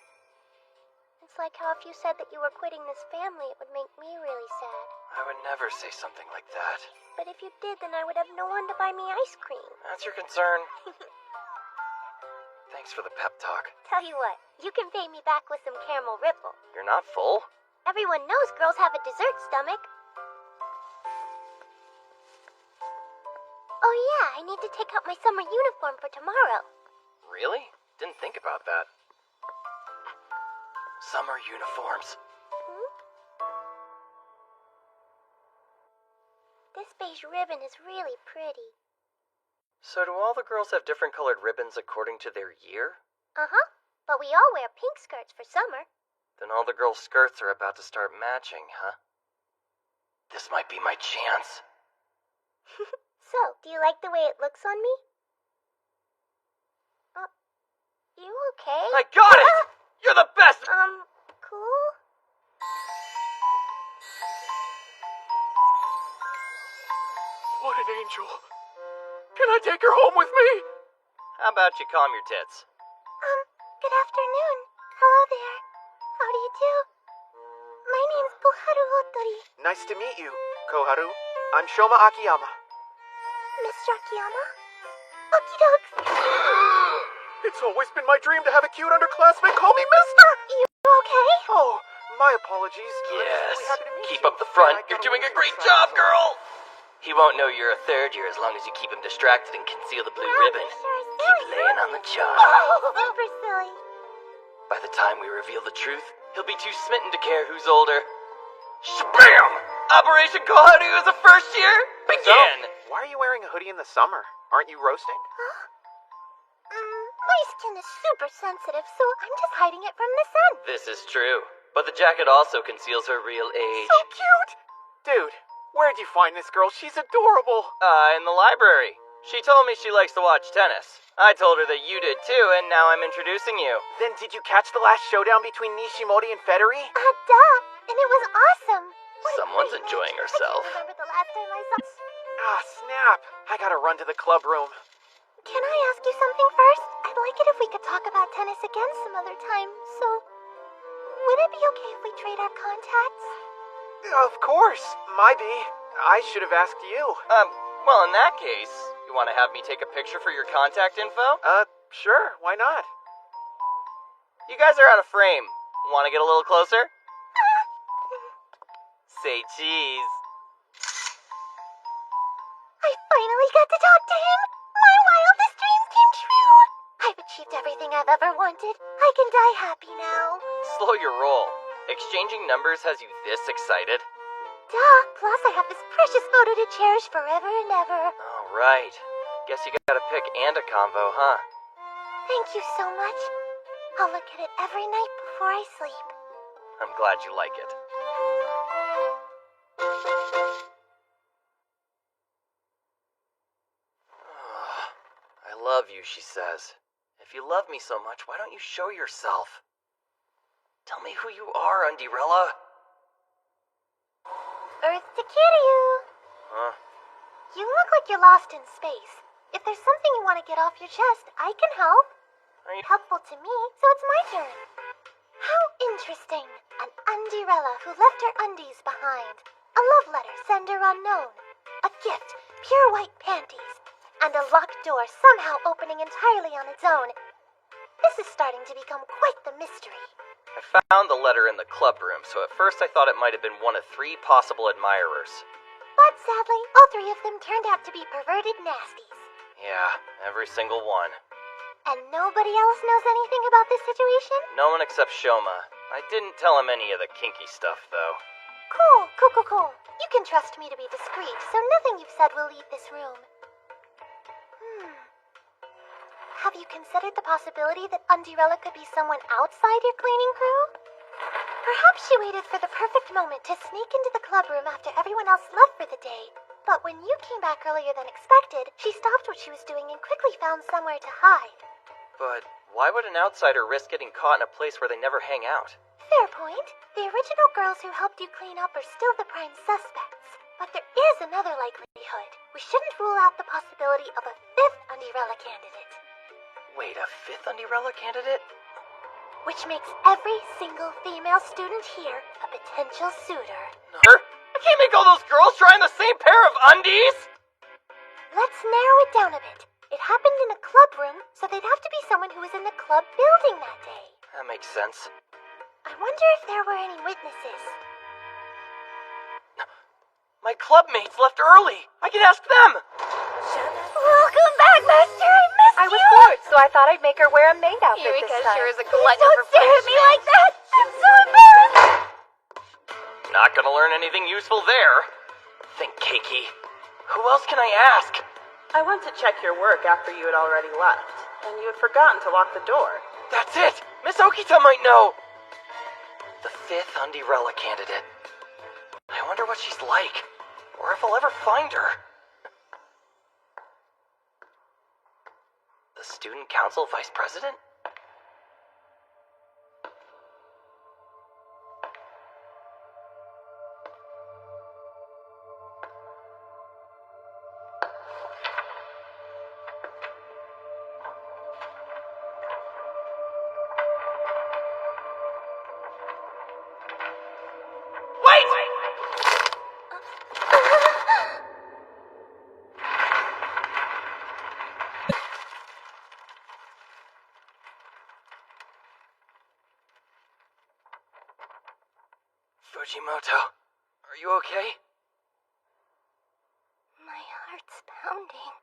It's like how if you said that you were quitting this family, it would make me really sad. I would never say something like that. But if you did, then I would have no one to buy me ice cream. That's your concern. Thanks for the pep talk. Tell you what, you can pay me back with some caramel ripple. You're not full? Everyone knows girls have a dessert stomach. Oh yeah, I need to take out my summer uniform for tomorrow. Really? Didn't think about that. Summer uniforms. This beige ribbon is really pretty. So do all the girls have different colored ribbons according to their year? Uh-huh, but we all wear pink skirts for summer. Then all the girls' skirts are about to start matching, huh? This might be my chance. So, do you like the way it looks on me? You okay? I got it! You're the best! Cool? What an angel. Can I take her home with me? How about you calm your tits? Good afternoon. Hello there. How do you do? My name's Koharu Otori. Nice to meet you, Koharu. I'm Shoma Akiyama. Mr. Akiyama? Okie dokes. It's always been my dream to have a cute underclassman call me mister! You okay? Oh, my apologies. I'm Yes. just really happy to meet Keep you. up the front. I got You're a doing a little great excited, job, so- girl! He won't know you're a third year as long as you keep him distracted and conceal the blue ribbon. Keep laying on the charm. Super silly. By the time we reveal the truth, he'll be too smitten to care who's older. Shabam! Operation Koharu is a first year? Begin! So, why are you wearing a hoodie in the summer? Aren't you roasting? My skin is super sensitive, so I'm just hiding it from the sun. This is true, but the jacket also conceals her real age. So cute! Dude, where'd you find this girl? She's adorable. In the library. She told me she likes to watch tennis. I told her that you did too, and now I'm introducing you. Then did you catch the last showdown between Nishimori and Federer? Duh. And it was awesome. What a Someone's great enjoying match. herself. I can't remember the last time I saw... Ah, snap. I gotta run to the club room. Can I ask you something first? I'd like it if we could talk about tennis again some other time, so... Would it be okay if we trade our contacts? Of course. My B. I should have asked you. Well, in that case, you want to have me take a picture for your contact info? Sure. Why not? You guys are out of frame. Want to get a little closer? Say cheese. I finally got to talk to him! My wildest dreams came true! I've achieved everything I've ever wanted. I can die happy now. Slow your roll. Exchanging numbers has you this excited? Duh, plus I have this precious photo to cherish forever and ever. Oh, right. Guess you gotta pick and a convo, huh? Thank you so much. I'll look at it every night before I sleep. I'm glad you like it. I love you, she says. If you love me so much, why don't you show yourself? Tell me who you are, Undirella. Earth to Kiryu. Huh? You look like you're lost in space. If there's something you want to get off your chest, I can help. Are you Helpful to me, so it's my turn. How interesting. An Undirella who left her undies behind. A love letter, sender unknown. A gift, pure white panties. And a locked door somehow opening entirely on its own. This is starting to become quite the mystery. I found the letter in the club room, so at first I thought it might have been one of 3 possible admirers. But sadly, all 3 of them turned out to be perverted nasties. Yeah, every single one. And nobody else knows anything about this situation? No one except Shoma. I didn't tell him any of the kinky stuff, though. Cool. You can trust me to be discreet, so nothing you've said will leave this room. Have you considered the possibility that Undirella could be someone outside your cleaning crew? Perhaps she waited for the perfect moment to sneak into the club room after everyone else left for the day. But when you came back earlier than expected, she stopped what she was doing and quickly found somewhere to hide. But why would an outsider risk getting caught in a place where they never hang out? Fair point. The original girls who helped you clean up are still the prime suspects. But there is another likelihood. We shouldn't rule out the possibility of a 5th Undirella candidate. Wait, a 5th Undirella candidate? Which makes every single female student here a potential suitor. No. I can't make all those girls try on the same pair of undies! Let's narrow it down a bit. It happened in a club room, so they'd have to be someone who was in the club building that day. That makes sense. I wonder if there were any witnesses. My club mates left early. I can ask them. Welcome back, Master. I I was bored, so I thought I'd make her wear a maid outfit Eureka this time. sure is a glutton Don't for stare at me punishment. like that. I'm so embarrassed. Not gonna learn anything useful there. Think, Keiki. Who else can I ask? I went to check your work after you had already left, and you had forgotten to lock the door. That's it! Miss Okita might know! The 5th Undirella candidate. I wonder what she's like, or if I'll ever find her. The student council vice president? Fujimoto, are you okay? My heart's pounding.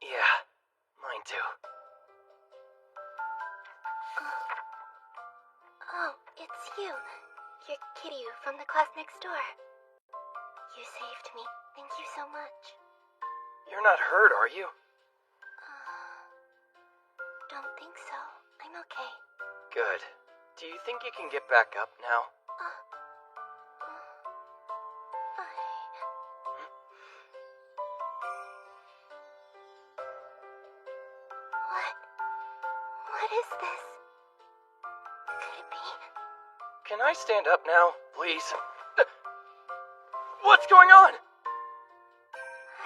Yeah, mine too. Oh, it's you. You're Kiryu from the class next door. You saved me. Thank you so much. You're not hurt, are you? Don't think so. I'm okay. Good. Do you think you can get back up now? What is this? Could it be? Can I stand up now, please? What's going on?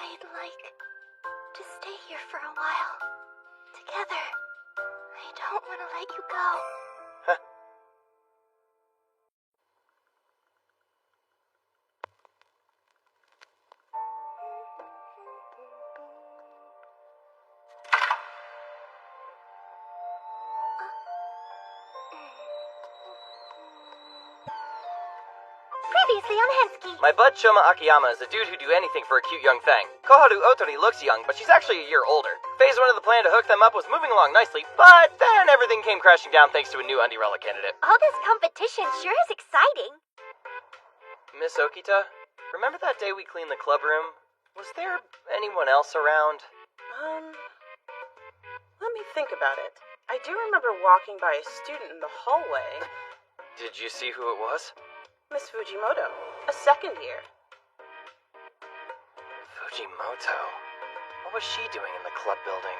I'd like to stay here for a while. Together. I don't want to let you go. Previously on Hensky. My bud Shoma Akiyama is a dude who'd do anything for a cute young thing. Koharu Otori looks young, but she's actually a year older. Phase 1 of the plan to hook them up was moving along nicely, but then everything came crashing down thanks to a new Undirella candidate. All this competition sure is exciting. Miss Okita, remember that day we cleaned the club room? Was there anyone else around? Let me think about it. I do remember walking by a student in the hallway. Did you see who it was? Miss Fujimoto, a second year. Fujimoto? What was she doing in the club building?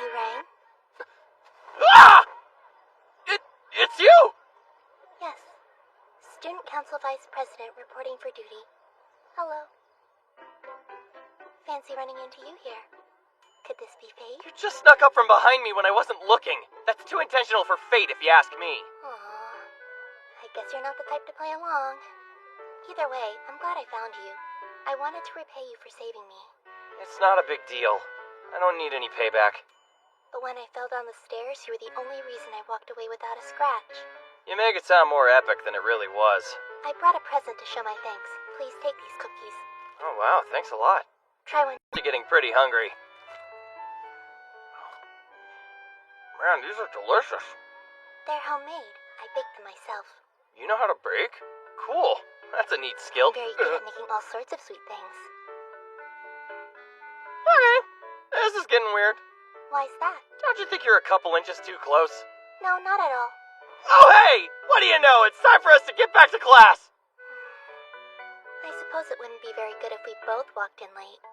You rang? Ah! It's you! Yes. Student Council Vice President reporting for duty. Hello. Fancy running into you here. Could this be fate? You just snuck up from behind me when I wasn't looking. That's too intentional for fate, if you ask me. Aww. I guess you're not the type to play along. Either way, I'm glad I found you. I wanted to repay you for saving me. It's not a big deal. I don't need any payback. But when I fell down the stairs, you were the only reason I walked away without a scratch. You make it sound more epic than it really was. I brought a present to show my thanks. Please take these cookies. Oh wow, thanks a lot. Try one. You're getting pretty hungry. Man, these are delicious. They're homemade. I baked them myself. You know how to bake? Cool. That's a neat skill. I'm very good at making all sorts of sweet things. Okay. This is getting weird. Why's that? Don't you think you're a couple inches too close? No, not at all. Oh hey! What do you know? It's time for us to get back to class! I suppose it wouldn't be very good if we both walked in late.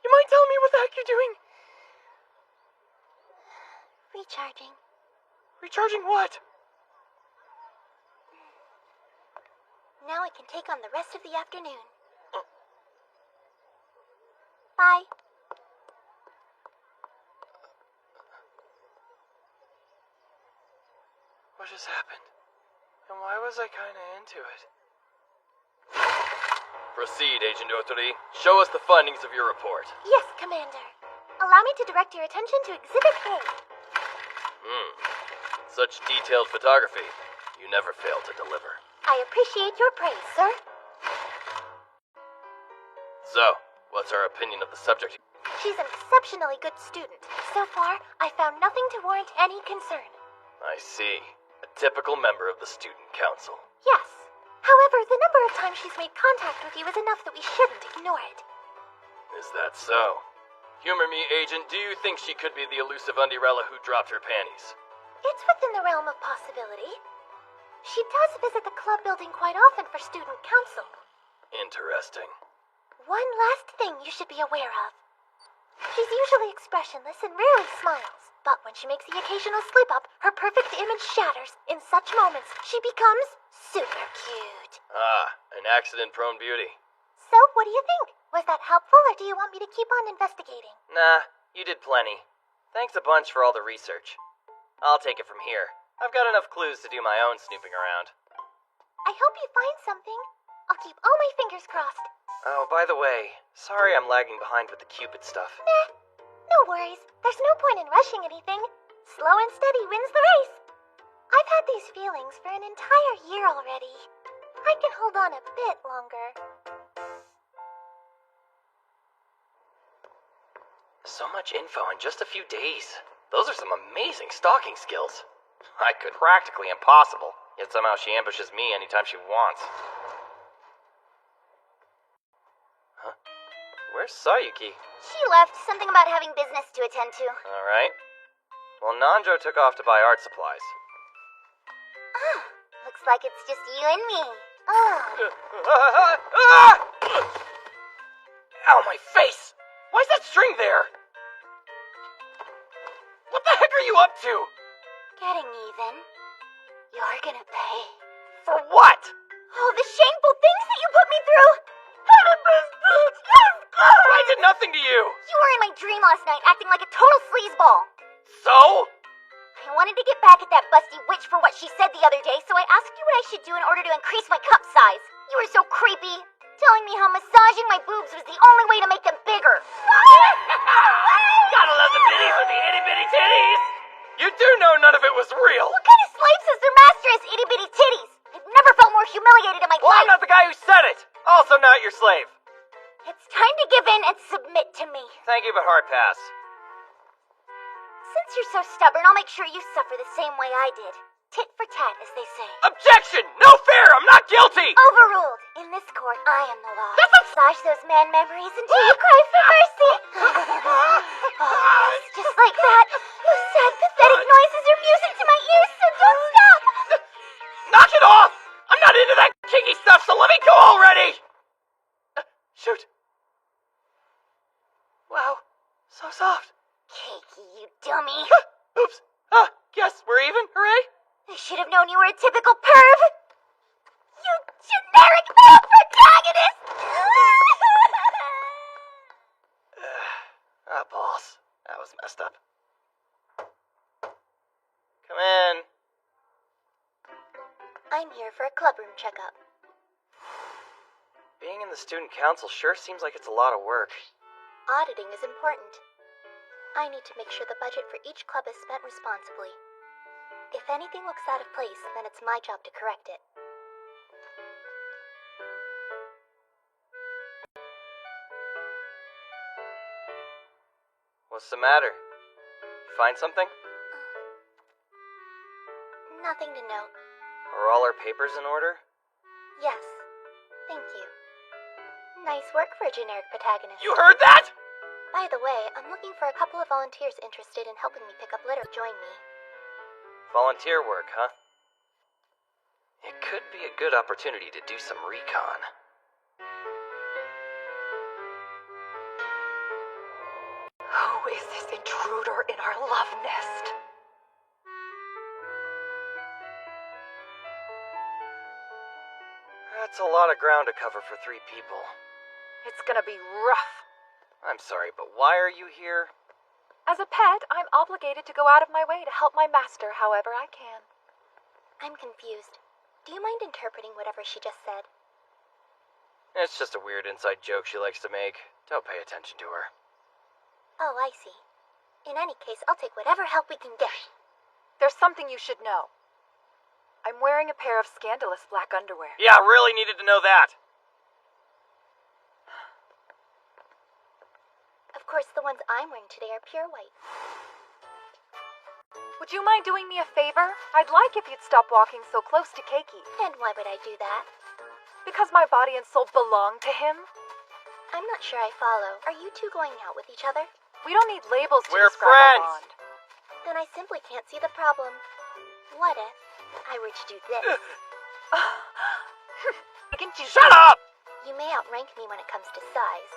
You mind telling me what the heck you're doing? Recharging. Recharging what? Now I can take on the rest of the afternoon. Bye. What just happened? And why was I kinda into it? Proceed, Agent Otori. Show us the findings of your report. Yes, Commander. Allow me to direct your attention to Exhibit A. Such detailed photography. You never fail to deliver. I appreciate your praise, sir. So, what's our opinion of the subject? She's an exceptionally good student. So far, I found nothing to warrant any concern. I see. A typical member of the student council. Yes. However, the number of times she's made contact with you is enough that we shouldn't ignore it. Is that so? Humor me, Agent. Do you think she could be the elusive Undierella who dropped her panties? It's within the realm of possibility. She does visit the club building quite often for student council. Interesting. One last thing you should be aware of. She's usually expressionless and rarely smiles. But when she makes the occasional slip-up, her perfect image shatters. In such moments, she becomes super cute. Ah, an accident-prone beauty. So, what do you think? Was that helpful, or do you want me to keep on investigating? Nah, you did plenty. Thanks a bunch for all the research. I'll take it from here. I've got enough clues to do my own snooping around. I hope you find something. I'll keep all my fingers crossed. Oh, by the way, sorry I'm lagging behind with the Cupid stuff. Meh. No worries. There's no point in rushing anything. Slow and steady wins the race. I've had these feelings for an entire year already. I can hold on a bit longer. So much info in just a few days. Those are some amazing stalking skills. I could practically impossible, yet somehow she ambushes me anytime she wants. Huh? Where's Sayuki? She left. Something about having business to attend to. Alright. Well, Nanjo took off to buy art supplies. Ah, looks like it's just you and me. Oh. Ow, my face! Why's that string there? What the heck are you up to? Getting even. You're gonna pay. For what? Oh, the shameful things that you put me through! I did nothing to you! You were in my dream last night acting like a total sleazeball. So? I wanted to get back at that busty witch for what she said the other day, so I asked you what I should do in order to increase my cup size. You were so creepy, telling me how massaging my boobs was the only way to make them bigger. Gotta love the biddies with the itty-bitty titties! You do know none of it was real! What kind of slave sister master has itty-bitty titties? I've never felt more humiliated in my Well, life. I'm not the guy who said it! Also not your slave. It's time to give in and submit to me. Thank you, but hard pass. Since you're so stubborn, I'll make sure you suffer the same way I did. Tit for tat, as they say. Objection! No fair! I'm not guilty! Overruled. In this court, I am the law. Massage those man memories until you cry for mercy. Oh, yes, just like that. Those sad, pathetic noises are music to my ears, so don't stop. Knock it off! I'm not into that kinky stuff, so let me go already! Shoot. Wow, so soft. Cakey, you dummy. Oops. Guess we're even, hooray? I should have known you were a typical perv. You generic male protagonist! Balls. That was messed up. Come in. I'm here for a clubroom checkup. Being in the student council sure seems like it's a lot of work. Auditing is important. I need to make sure the budget for each club is spent responsibly. If anything looks out of place, then it's my job to correct it. What's the matter? You find something? Nothing to note. Are all our papers in order? Yes. Thank you. Nice work for a generic protagonist. You heard that? By the way, I'm looking for a couple of volunteers interested in helping me pick up litter. Join me. Volunteer work, huh? It could be a good opportunity to do some recon. Who is this intruder in our love nest? That's a lot of ground to cover for 3 people. It's gonna be rough. I'm sorry, but why are you here? As a pet, I'm obligated to go out of my way to help my master however I can. I'm confused. Do you mind interpreting whatever she just said? It's just a weird inside joke she likes to make. Don't pay attention to her. Oh, I see. In any case, I'll take whatever help we can get. There's something you should know. I'm wearing a pair of scandalous black underwear. Yeah, really needed to know that. Of course, the ones I'm wearing today are pure white. Would you mind doing me a favor? I'd like if you'd stop walking so close to Keiki. And why would I do that? Because my body and soul belong to him. I'm not sure I follow. Are you two going out with each other? We don't need labels to We're describe friends. our bond. Then I simply can't see the problem. What if I were to do this? Shut up! You may outrank me when it comes to size.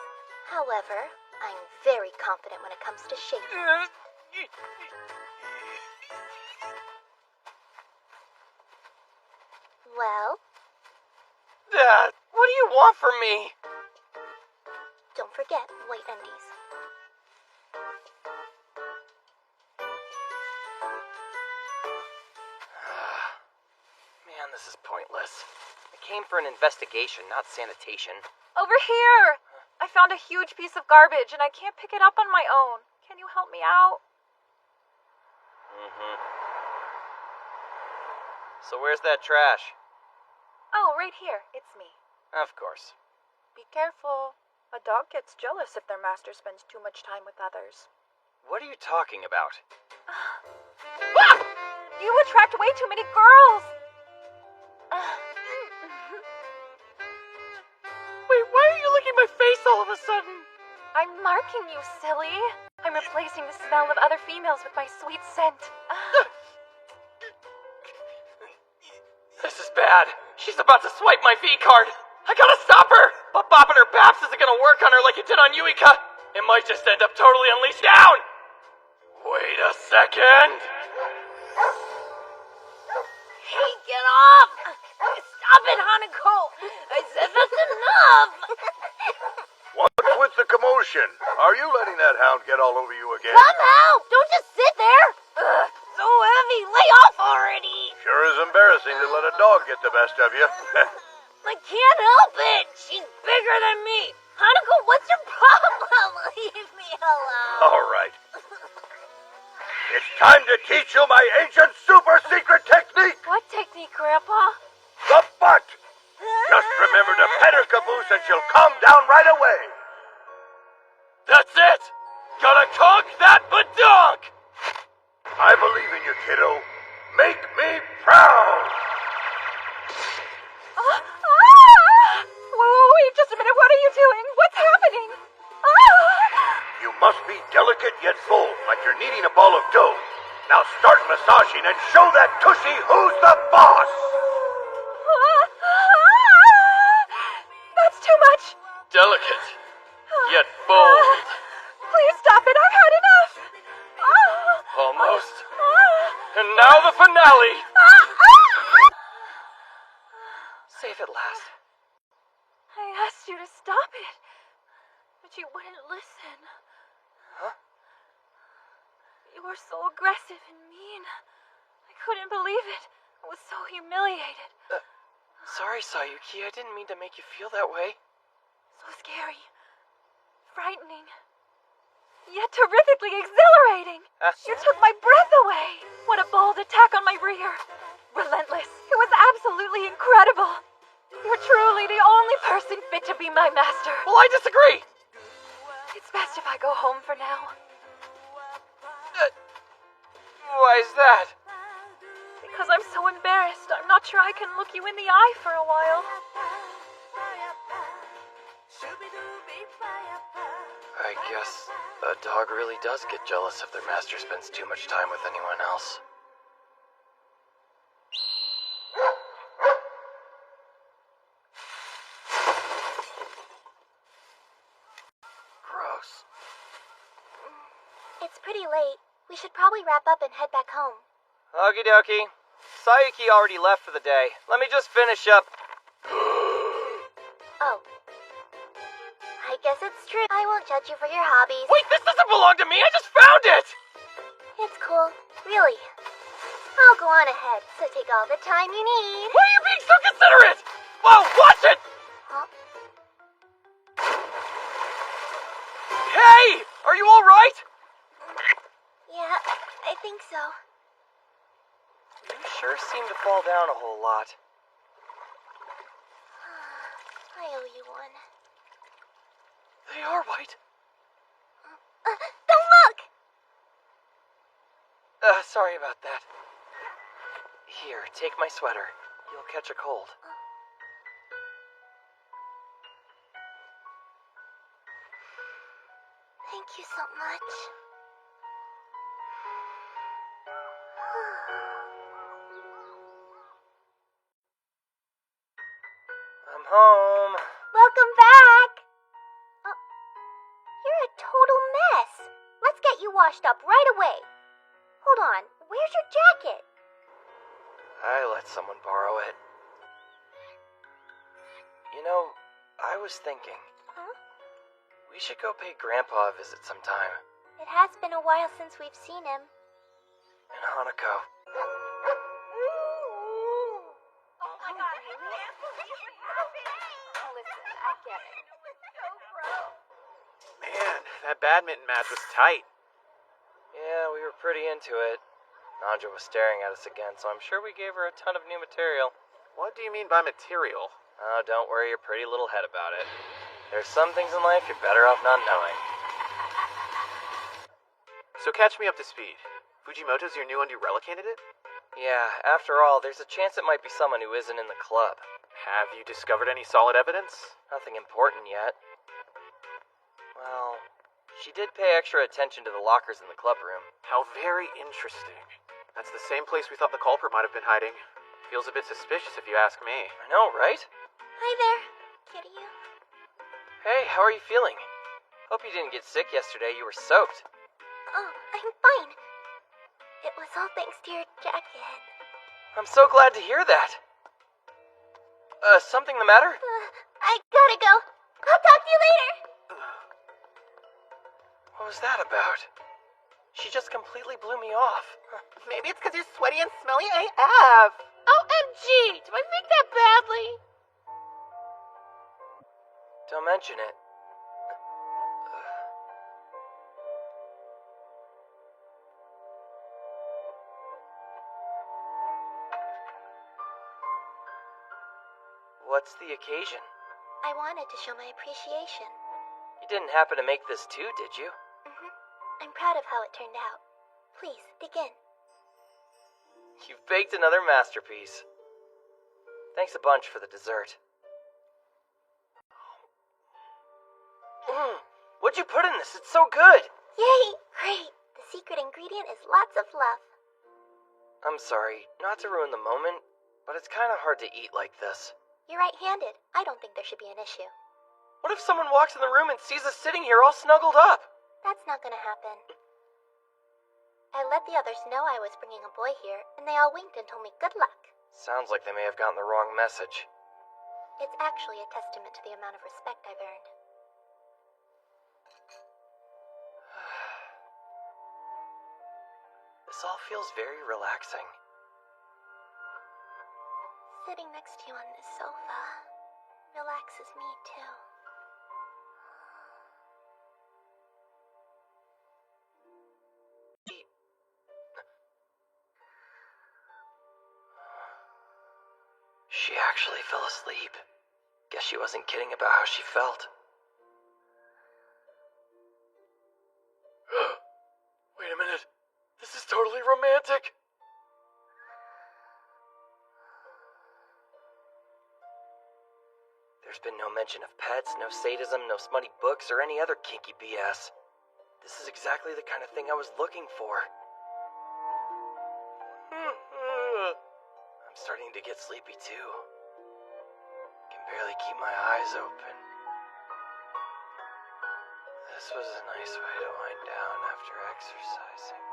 However, I'm very confident when it comes to shape. Well, what do you want from me? don't forget white undies. Man, this is pointless. I came for an investigation, not sanitation. Over here! I found a huge piece of garbage and I can't pick it up on my own. Can you help me out? Mm-hmm. So where's that trash? Oh, right here. It's me. Of course. Be careful. A dog gets jealous if their master spends too much time with others. What are you talking about? You attract way too many girls! Wait, why are you licking my face all of a sudden? I'm marking you, silly. I'm replacing the smell of other females with my sweet scent. This is bad. She's about to swipe my V-card. I gotta stop her! But bopping her baps isn't gonna work on her like it did on Yuika. It might just end up totally unleashed down. Wait a second. Hey, get off! Stop it, Hanako! I said that's enough! What's with the commotion? Are you letting that hound get all over you again? Come help! Don't just sit there! Ugh, so heavy! Lay off already! Sure is embarrassing to let a dog get the best of you. I can't help it! She's bigger than me! Hanako, what's your problem? Leave me alone! All right. It's time to teach you my ancient super secret technique, What technique, Grandpa? the butt. Just remember to pet her, Caboose, and she'll calm down right away. That's it! Gotta conk that badonk! I believe in you, kiddo. Make me proud. must be delicate yet bold, like you're kneading a ball of dough. Now start massaging and show that tushy who's the boss! That's too much. Delicate, yet bold. Please stop it. I've had enough. Almost. And now the finale! Safe at last. I asked you to stop it, but you wouldn't listen. Huh? You were so aggressive and mean. I couldn't believe it. I was so humiliated. Sorry, Sayuki. I didn't mean to make you feel that way. So scary. Frightening. Yet terrifically exhilarating. You took my breath away. What a bold attack on my rear. Relentless. It was absolutely incredible. You're truly the only person fit to be my master. Well, I disagree! It's best if I go home for now. Why is that? Because I'm so embarrassed, I'm not sure I can look you in the eye for a while. I guess a dog really does get jealous if their master spends too much time with anyone else. Gross. It's pretty late. We should probably wrap up and head back home. Okie dokie. Sayuki already left for the day. Let me just finish up. Oh. I guess it's true. I won't judge you for your hobbies. Wait, this doesn't belong to me! I just found it! It's cool. Really. I'll go on ahead, so take all the time you need. Why are you being so considerate? Whoa, watch it! Huh? Hey! Are you alright? Yeah, I think so. You sure seem to fall down a whole lot. I owe you one. They are white. Don't look! Sorry about that. Here, take my sweater. You'll catch a cold. Thank you so much. I'm home. Welcome back! Oh, you're a total mess. Let's get you washed up right away. Hold on, where's your jacket? I let someone borrow it. You know, I was thinking, Huh? we should go pay Grandpa a visit sometime. It has been a while since we've seen him. In Hanako. Oh my god, Listen, I get it. Man, that badminton match was tight. Yeah, we were pretty into it. Nanja was staring at us again, so I'm sure we gave her a ton of new material. What do you mean by material? Oh, don't worry your pretty little head about it. There's some things in life you're better off not knowing. So catch me up to speed. Fujimoto's your new Undurella candidate? Yeah, after all, there's a chance it might be someone who isn't in the club. Have you discovered any solid evidence? Nothing important yet. Well, she did pay extra attention to the lockers in the club room. How very interesting. That's the same place we thought the culprit might have been hiding. Feels a bit suspicious if you ask me. I know, right? Hi there, kitty. Hey, how are you feeling? Hope you didn't get sick yesterday. You were soaked. Oh, I'm fine. It was all thanks to your jacket. I'm so glad to hear that. Something the matter? I gotta go. I'll talk to you later. What was that about? She just completely blew me off. Maybe it's because you're sweaty and smelly AF. OMG! Do I think that badly? Don't mention it. What's the occasion? I wanted to show my appreciation. You didn't happen to make this too, did you? I'm proud of how it turned out. Please, begin. You've baked another masterpiece. Thanks a bunch for the dessert. What'd you put in this? It's so good! Yay! Great! The secret ingredient is lots of love. I'm sorry, not to ruin the moment, but it's kind of hard to eat like this. You're right-handed. I don't think there should be an issue. What if someone walks in the room and sees us sitting here all snuggled up? That's not gonna happen. I let the others know I was bringing a boy here, and they all winked and told me good luck. Sounds like they may have gotten the wrong message. It's actually a testament to the amount of respect I've earned. This all feels very relaxing. Sitting next to you on this sofa relaxes me too. She actually fell asleep. Guess she wasn't kidding about how she felt. Wait a minute. This is totally romantic. There's been no mention of pets, no sadism, no smutty books, or any other kinky BS. This is exactly the kind of thing I was looking for. I'm starting to get sleepy too. Can barely keep my eyes open. This was a nice way to wind down after exercising.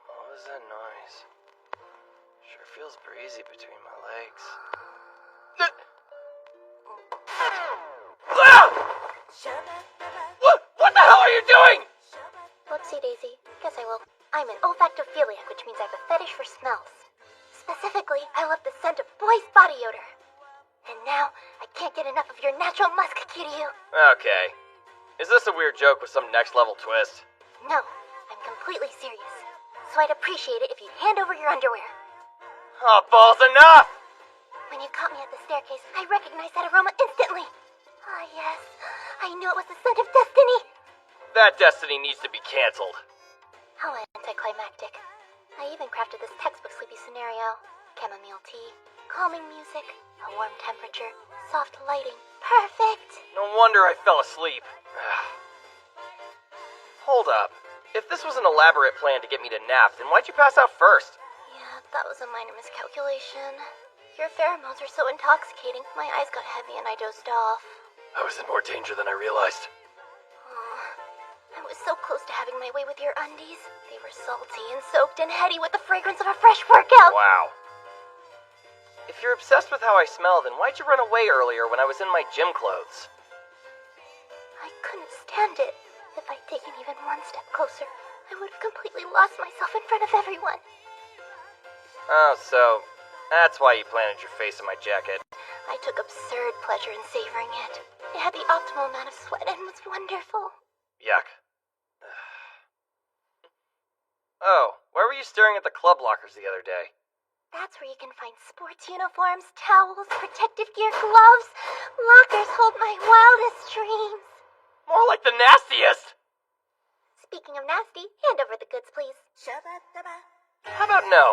What was that noise? Sure feels breezy between my legs. What the hell are you doing? Whoopsie daisy. Guess I will. I'm an olfactophiliac, which means I have a fetish for smells. Specifically, I love the scent of boys' body odor. And now, I can't get enough of your natural musk, Kiryu. Okay. Is this a weird joke with some next level twist? No, I'm completely serious. So I'd appreciate it if you'd hand over your underwear. Oh, balls, enough! When you caught me at the staircase, I recognized that aroma instantly. Ah, yes. I knew it was the scent of destiny. That destiny needs to be canceled. How anticlimactic. I even crafted this textbook sleepy scenario. Chamomile tea, calming music, a warm temperature, soft lighting. Perfect! No wonder I fell asleep. Hold up. If this was an elaborate plan to get me to nap, then why'd you pass out first? Yeah, that was a minor miscalculation. Your pheromones are so intoxicating, my eyes got heavy and I dozed off. I was in more danger than I realized. I was so close to having my way with your undies. They were salty and soaked and heady with the fragrance of a fresh workout. Wow. If you're obsessed with how I smell, then why'd you run away earlier when I was in my gym clothes? I couldn't stand it. If I'd taken even one step closer, I would have completely lost myself in front of everyone. Oh, so that's why you planted your face in my jacket. I took absurd pleasure in savoring it. It had the optimal amount of sweat and was wonderful. Yuck. Oh, where were you staring at the club lockers the other day? That's where you can find sports uniforms, towels, protective gear, gloves. Lockers hold my wildest dreams. More like the nastiest! Speaking of nasty, hand over the goods, please. How about no?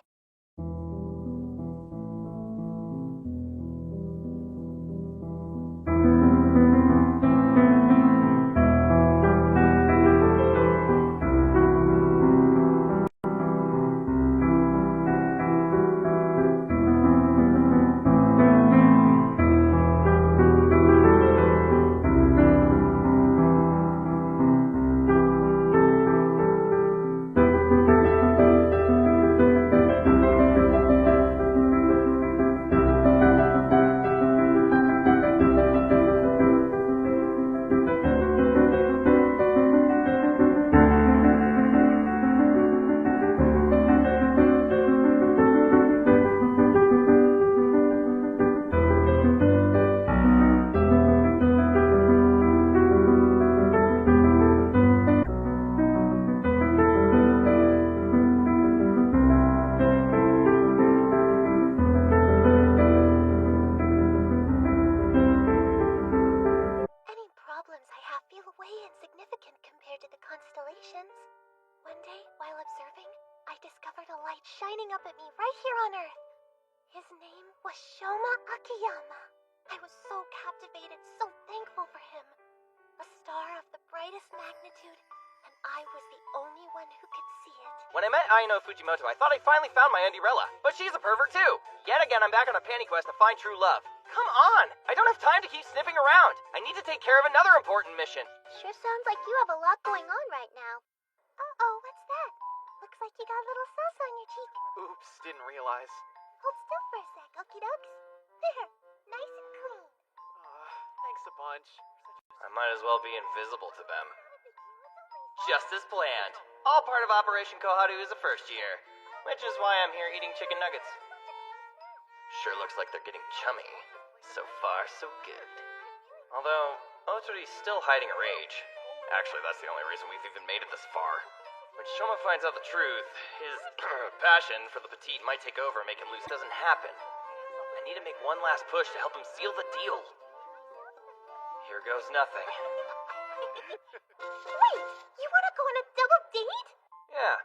shining up at me right here on Earth. His name was Shoma Akiyama. I was so captivated, so thankful for him. A star of the brightest magnitude, and I was the only one who could see it. When I met Aino Fujimoto, I thought I finally found my Andirella, but she's a pervert too. Yet again, I'm back on a panty quest to find true love. Come on! I don't have time to keep sniffing around. I need to take care of another important mission. Sure sounds like you have a lot going on right now. Uh-oh, what's that? Looks like you got a little sauce on your cheek. Oops, didn't realize. Hold still for a sec, okie dokes. There, nice and clean. Thanks a bunch. I might as well be invisible to them. Just as planned. All part of Operation Koharu is the first year, which is why I'm here eating chicken nuggets. Sure looks like they're getting chummy. So far, so good. Although, Otori's still hiding a rage. Actually, that's the only reason we've even made it this far. When Shoma finds out the truth, his passion for the petite might take over and make him lose. Doesn't happen. I need to make one last push to help him seal the deal. Here goes nothing. Wait, you want to go on a double date? Yeah,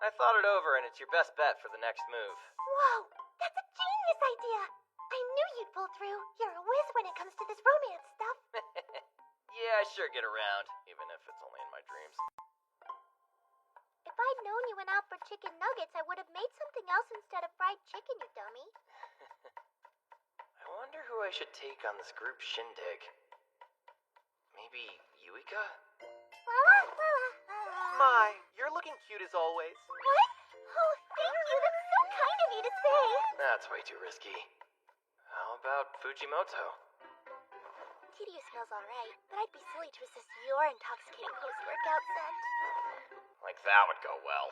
I thought it over and it's your best bet for the next move. Whoa, that's a genius idea. I knew you'd pull through. You're a whiz when it comes to this romance stuff. Yeah, I sure get around, even if it's only in my dreams. If I'd known you went out for chicken nuggets, I would have made something else instead of fried chicken, you dummy. I wonder who I should take on this group shindig. Maybe Yuika? My, you're looking cute as always. What? Oh, thank you. That's so kind of you to say. That's way too risky. How about Fujimoto? Kiryu smells alright, but I'd be silly to resist your intoxicating post-workout scent. Like that would go well.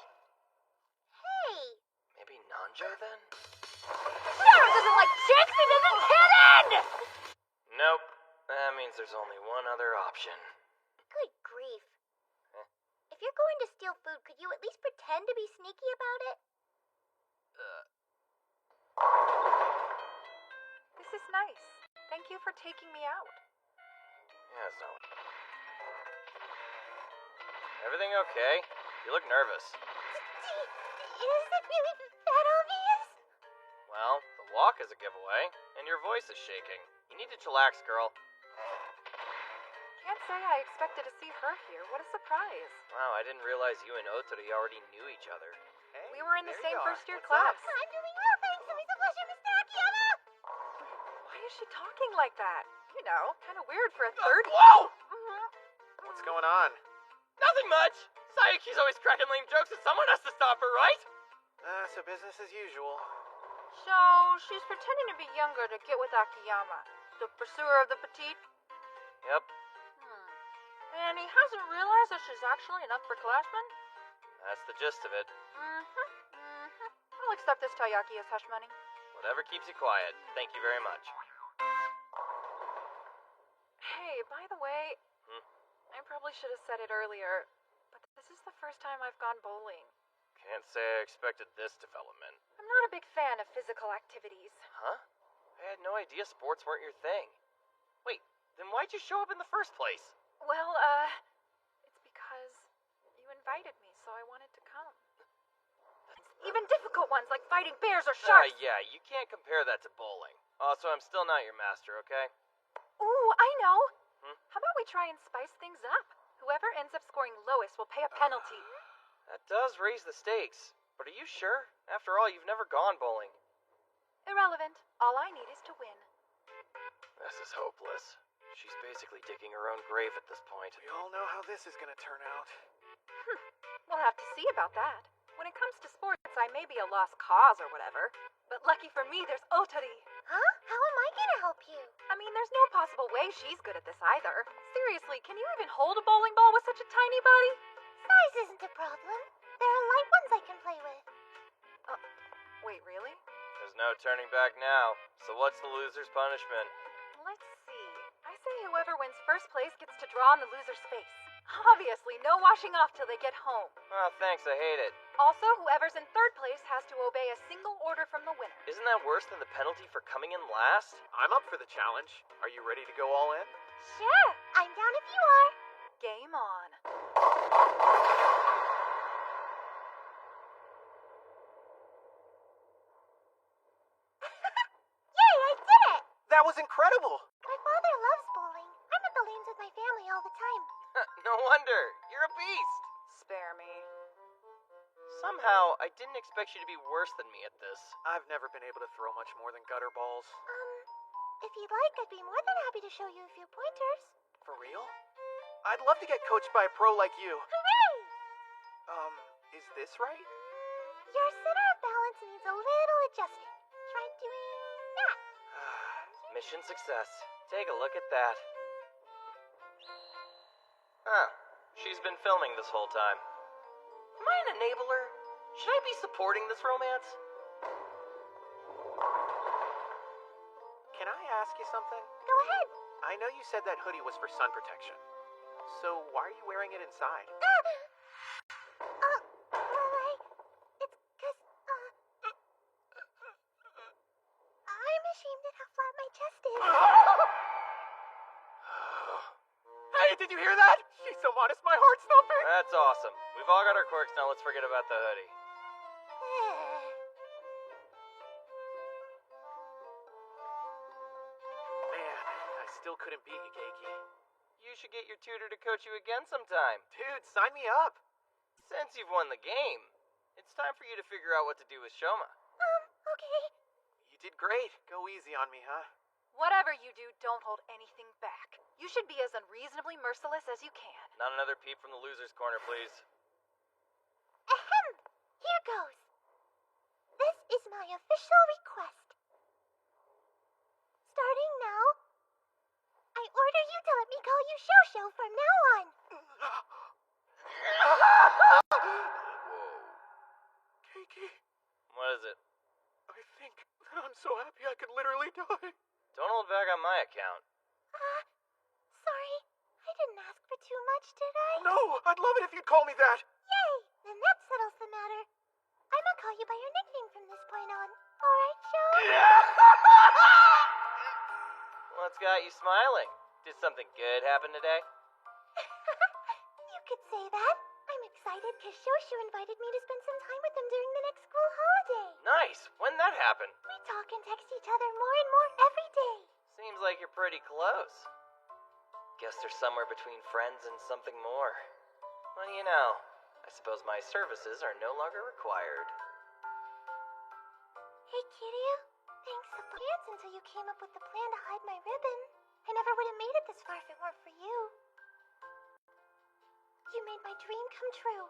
Hey! Maybe Nanjo then? Sarah doesn't like chicks and isn't kidding! Nope. That means there's only one other option. Good grief. If you're going to steal food, could you at least pretend to be sneaky about it? This is nice. Thank you for taking me out. Yeah, so. Everything okay? You look nervous. Is it really that obvious? Well, the walk is a giveaway, and your voice is shaking. You need to chillax, girl. Can't say I expected to see her here. What a surprise. Wow, I didn't realize you and Otori already knew each other. Hey, We were in the there same you are. first-year What's class. up? I'm doing well, thanks. And it's a pleasure, Mr. Akiyama. Why is she talking like that? You know, kind of weird for a third. Whoa! What's going on? Nothing much! Sayuki's always cracking lame jokes and someone has to stop her, right? So business as usual. So, she's pretending to be younger to get with Akiyama, the pursuer of the petite. Yep. And he hasn't realized that she's actually an upperclassman? That's the gist of it. I'll accept this taiyaki as hush money. Whatever keeps you quiet. Thank you very much. Hey, by the way, I probably should have said it earlier, but this is the first time I've gone bowling. Can't say I expected this development. I'm not a big fan of physical activities. Huh? I had no idea sports weren't your thing. Wait, then why'd you show up in the first place? Well, it's because you invited me, so I wanted to come. Even difficult ones like fighting bears or sharks. Yeah, you can't compare that to bowling. Also, I'm still not your master, okay? Ooh, I know. How about we try and spice things up? Whoever ends up scoring lowest will pay a penalty. That does raise the stakes. But are you sure? After all, you've never gone bowling. Irrelevant. All I need is to win. This is hopeless. She's basically digging her own grave at this point. We all know how this is gonna turn out. We'll have to see about that. When it comes to sports, I may be a lost cause or whatever. But lucky for me, there's Otori. Huh? How am I gonna help you? I mean, there's no possible way she's good at this either. Seriously, can you even hold a bowling ball with such a tiny body? Size isn't a problem. There are light ones I can play with. Wait, really? There's no turning back now. So what's the loser's punishment? Let's see. I say whoever wins first place gets to draw on the loser's face. Obviously, no washing off till they get home. Oh, thanks, I hate it. Also, whoever's in third place has to obey a single order from the winner. Isn't that worse than the penalty for coming in last? I'm up for the challenge. Are you ready to go all in? Sure, I'm down if you are. Game on. was incredible! My father loves bowling. I'm at the lanes with my family all the time. No wonder. You're a beast. Spare me. Somehow, I didn't expect you to be worse than me at this. I've never been able to throw much more than gutter balls. If you'd like, I'd be more than happy to show you a few pointers. For real? I'd love to get coached by a pro like you. Hooray! Is this right? Your center of balance needs a little adjusting. Try doing that. Mission success. Take a look at that. Huh. She's been filming this whole time. Am I an enabler? Should I be supporting this romance? Can I ask you something? Go ahead. I know you said that hoodie was for sun protection. So why are you wearing it inside? It's 'cause, I'm ashamed at how flat my chest is. Hey, did you hear that? She's so modest, my heart's thumping. That's awesome. We've all got our quirks now. Let's forget about the hoodie. Man, I still couldn't beat you, Keiki. You should get your tutor to coach you again sometime. Dude, sign me up. Since you've won the game, it's time for you to figure out what to do with Shoma. Okay. You did great. Go easy on me, huh? Whatever you do, don't hold anything back. You should be as unreasonably merciless as you can. Not another peep from the loser's corner, please. Ahem! Here goes. This is my official request. Starting now, I order you to let me call you Shosho from now on. Keiki, What is it? I think that I'm so happy I could literally die. Don't hold back on my account. Sorry. I didn't ask for too much, did I? No, I'd love it if you'd call me that. Yay! Then that settles the matter. I'ma call you by your nickname from this point on. Alright, Sho? What's got you smiling? Did something good happen today? You could say that. I'm excited because Shoshu invited me to spend some time with him during the next school holiday. Nice. When that happened? We talk and text each other more and more every day. Seems like you're pretty close. Guess there's somewhere between friends and something more. What do you know? I suppose my services are no longer required. Hey, Kiryu. Thanks a bunch until you came up with the plan to hide my ribbon. I never would have made it this far if it weren't for you. You made my dream come true.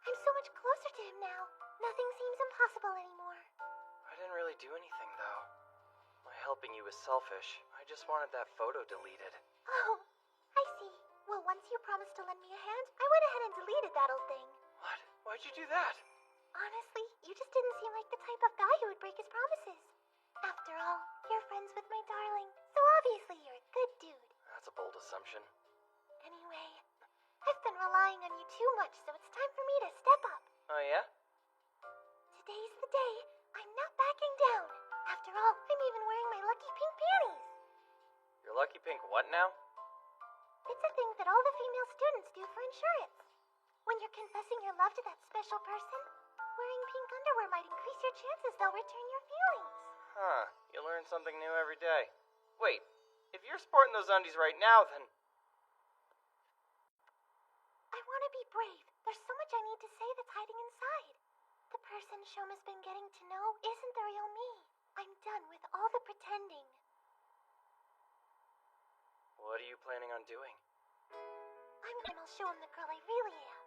I'm so much closer to him now. Nothing seems impossible anymore. I didn't really do anything, though. My helping you was selfish. I just wanted that photo deleted. Oh, I see. Well, once you promised to lend me a hand, I went ahead and deleted that old thing. What? Why'd you do that? Honestly, you just didn't seem like the type of guy who would break his promises. After all, you're friends with my darling, so obviously you're a good dude. That's a bold assumption. Anyway, I've been relying on you too much, so it's time for me to step up. Oh, yeah? Today's the day. I'm not backing down. After all, I'm even wearing my lucky pink panties. Your lucky pink what now? It's a thing that all the female students do for insurance. When you're confessing your love to that special person, wearing pink underwear might increase your chances they'll return your feelings. Huh. You learn something new every day. Wait, if you're sporting those undies right now, then... I want to be brave. There's so much I need to say that's hiding inside. The person Shoma's been getting to know isn't the real me. I'm done with all the pretending. What are you planning on doing? I'll show him the girl I really am.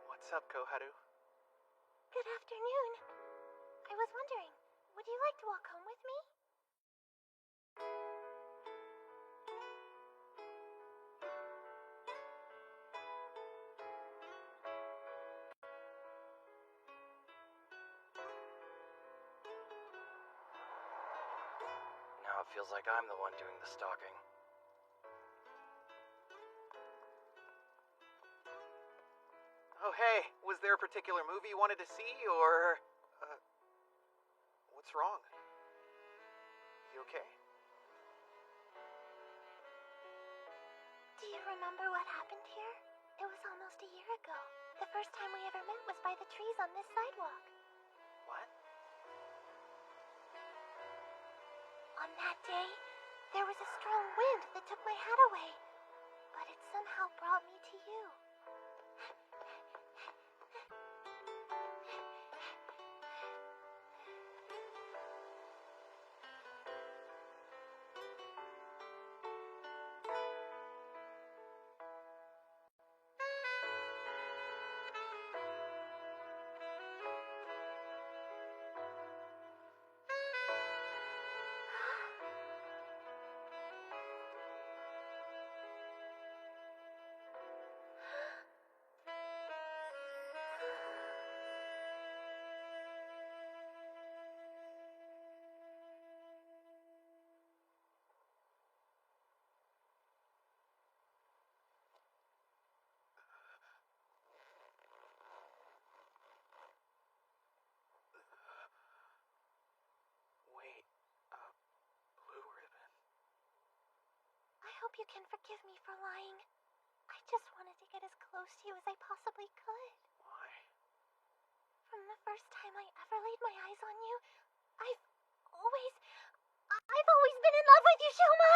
What's up, Koharu? Good afternoon. I was wondering, would you like to walk home with me? Now it feels like I'm the one doing the stalking. Oh, hey, was there a particular movie you wanted to see, or... What's wrong? You okay? Do you remember what happened here? It was almost a year ago. The first time we ever met was by the trees on this sidewalk. What? On that day, there was a strong wind that took my hat away. But it somehow brought me to you. Wait, blue ribbon. I hope you can forgive me for lying. I just wanted to get as close to you as I possibly could. Why? From the first time I ever laid my eyes on you, I've always been in love with you, Shoma!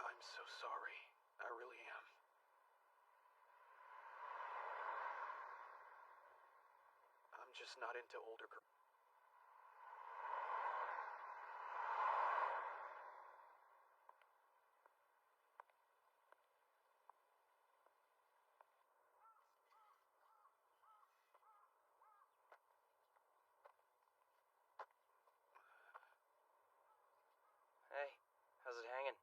I'm so sorry. I really am. I'm just not into older girls. Hey, how's it hanging?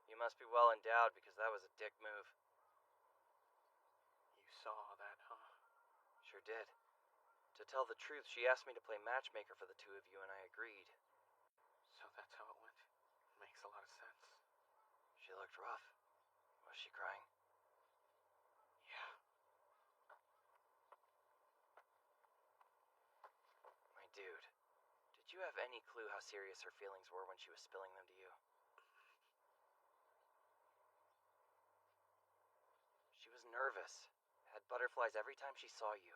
You must be well endowed because that was a dick move. You saw that, huh? Sure did. To tell the truth, she asked me to play matchmaker for the two of you and I agreed. So that's how it went. Makes a lot of sense. She looked rough. Was she crying? Yeah. My dude, did you have any clue how serious her feelings were when she was spilling them to you? She was nervous. Had butterflies every time she saw you.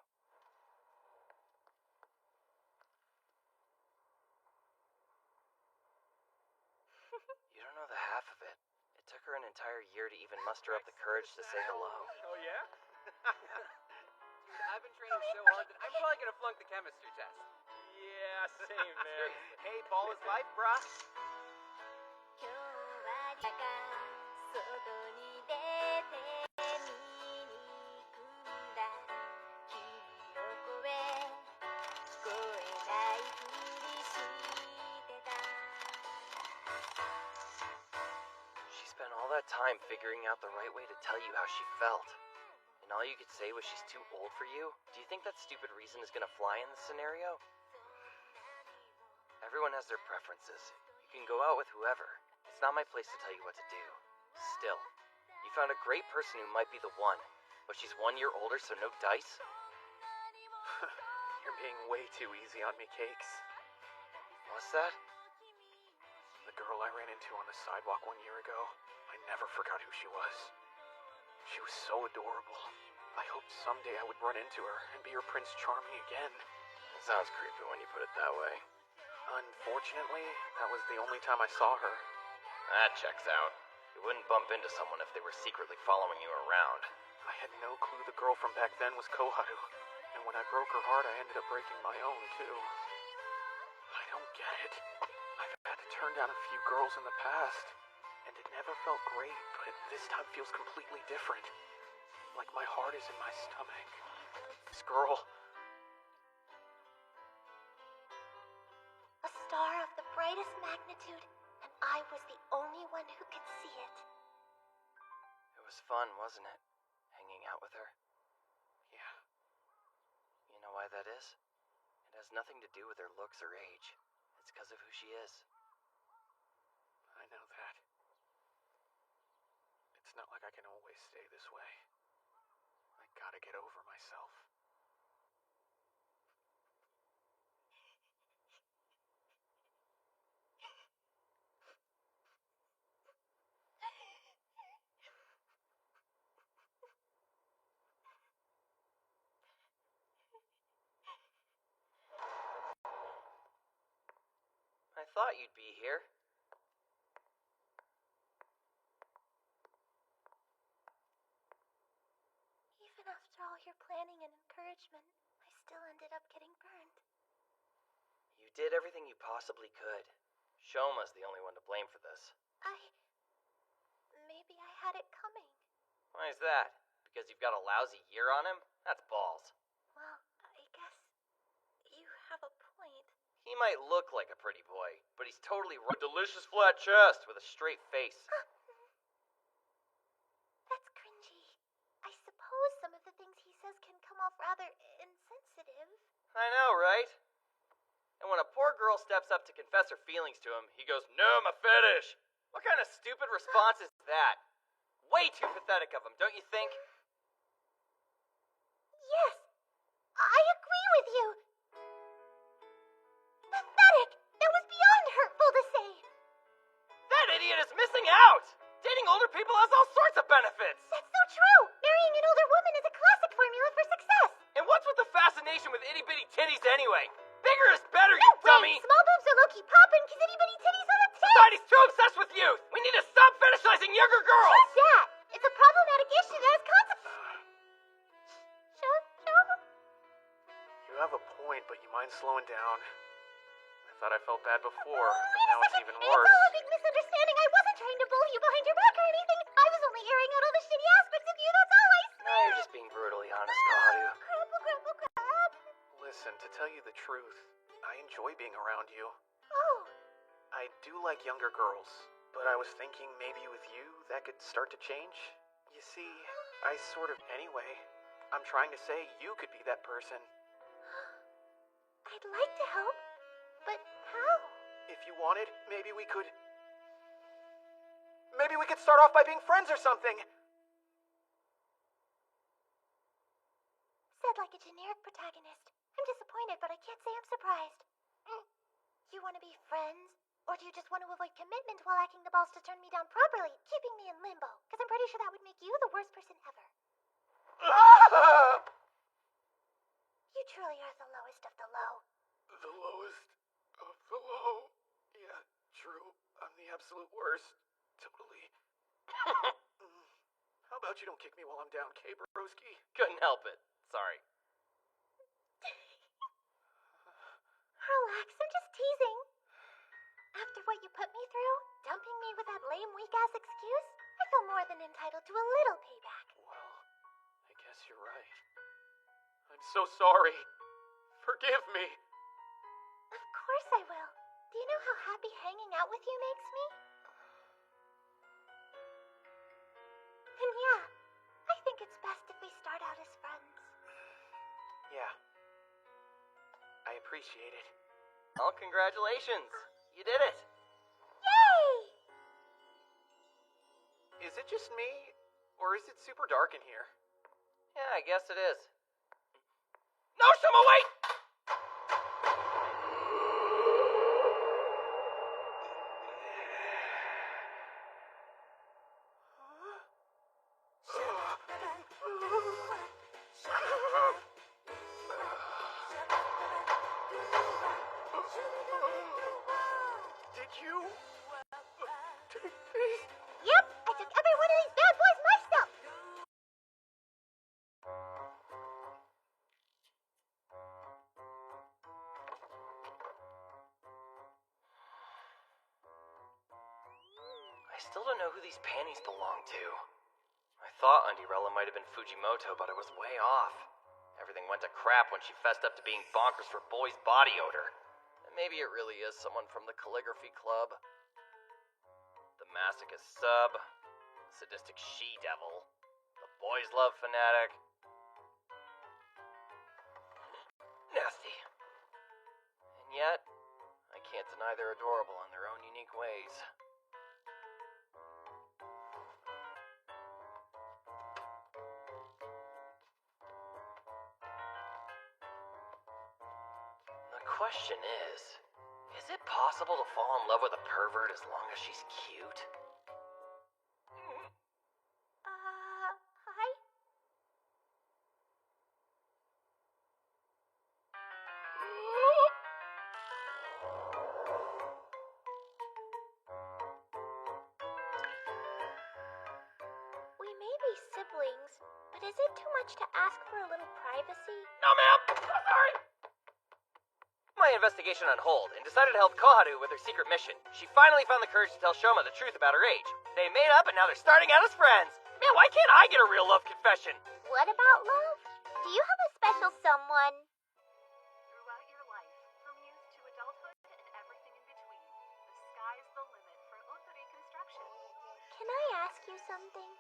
You don't know the half of it. It took her an entire year to even muster up the courage to say hello. Oh, yeah? Dude, I've been training so hard that I'm probably gonna flunk the chemistry test. Yeah, same, man. Hey, ball is life, bruh. 今日はだが外に出て見に行くんだ君を越え聞こえないふりしてた She spent all that time figuring out the right way to tell you how she felt. And all you could say was she's too old for you? Do you think that stupid reason is gonna fly in this scenario? Everyone has their preferences. You can go out with whoever. It's not my place to tell you what to do. Still, you found a great person who might be the one, but she's 1 year older, so no dice? You're being way too easy on me, Cakes. What's that? The girl I ran into on the sidewalk 1 year ago, I never forgot who she was. She was so adorable. I hoped someday I would run into her and be her Prince Charming again. It sounds creepy when you put it that way. Unfortunately, that was the only time I saw her. That checks out. You wouldn't bump into someone if they were secretly following you around. I had no clue the girl from back then was Koharu. And when I broke her heart, I ended up breaking my own, too. I don't get it. I've had to turn down a few girls in the past, and it never felt great, but this time feels completely different. Like my heart is in my stomach. This girl... A star of the brightest magnitude, and I was the only one who could see it. It was fun, wasn't it? Hanging out with her. Yeah. You know why that is? It has nothing to do with her looks or age. It's because of who she is. I know that. It's not like I can always stay this way. I gotta get over myself. thought you'd be here. Even after all your planning and encouragement, I still ended up getting burned. You did everything you possibly could. Shoma's the only one to blame for this. Maybe I had it coming. Why is that? Because you've got a lousy year on him? That's balls. Well, I guess you have a point. He might look like a pretty boy, but he's totally delicious flat chest with a straight face. That's cringy. I suppose some of the things he says can come off rather insensitive. I know, right? And when a poor girl steps up to confess her feelings to him, he goes, "No, my fetish." What kind of stupid response is that? Way too pathetic of him, don't you think? Yes, I agree with you. Pathetic! That was beyond hurtful to say. That idiot is missing out! Dating older people has all sorts of benefits! That's so true! Marrying an older woman is a classic formula for success. And what's with the fascination with itty-bitty titties anyway? Bigger is better, No you dummy! way! Small boobs are low-key poppin' because itty-bitty titties on a tip! Society's too obsessed with youth! We need to stop fetishizing younger girls! Just that! It's a problematic issue that has consequences. You have a point, but you mind slowing down? I thought I felt bad before, but Wait a now it's second. even It's worse. all a big misunderstanding. I wasn't trying to bully you behind your back or anything. I was only airing out all the shitty aspects of you. That's all I said. Now you're just being brutally honest, Kaharu. Crap. Listen, to tell you the truth, I enjoy being around you. Oh, I do like younger girls, but I was thinking maybe with you that could start to change. You see, I sort of... Anyway, I'm trying to say you could be that person. I'd like to help, but how? If you wanted, maybe we could start off by being friends or something. Said like a generic protagonist. I'm disappointed, but I can't say I'm surprised. You want to be friends? Or do you just want to avoid commitment while lacking the balls to turn me down properly, keeping me in limbo? Because I'm pretty sure that would make you the worst person ever. You truly are the lowest of the low. The lowest of the low. Yeah, true. I'm the absolute worst. Totally. How about you don't kick me while I'm down, K. Broski? Couldn't help it. Sorry. Relax, I'm just teasing. After what you put me through, dumping me with that lame, weak-ass excuse, I feel more than entitled to a little payback. Well, I guess you're right. I'm so sorry. Forgive me. Of course I will. Do you know how happy hanging out with you makes me? And yeah, I think it's best if we start out as friends. Yeah. I appreciate it. Well, congratulations. You did it. Yay! Is it just me, or is it super dark in here? Yeah, I guess it is. No, Shoma, wait! Did you take these? Yep, I took every one of these bad boys myself. I still don't know who these panties belong to. I thought Undurella might have been Fujimoto, but I was way off. Everything went to crap when she fessed up to being bonkers for boys' body odor. And maybe it really is someone from the Calligraphy Club. The masochist sub, the sadistic she-devil, the boys' love fanatic. Nasty. And yet, I can't deny they're adorable in their own unique ways. The question is it possible to fall in love with a pervert as long as she's cute? Hi? be siblings, but is it too much to ask for a little privacy? No, ma'am! So sorry! My investigation on hold and decided to help Koharu with her secret mission. She finally found the courage to tell Shoma the truth about her age. They made up and now they're starting out as friends. Man, why can't I get a real love confession? What about love? Do you have a special someone? Throughout your life, from youth to adulthood and everything in between, the sky's the limit for Otori Construction. Can I ask you something?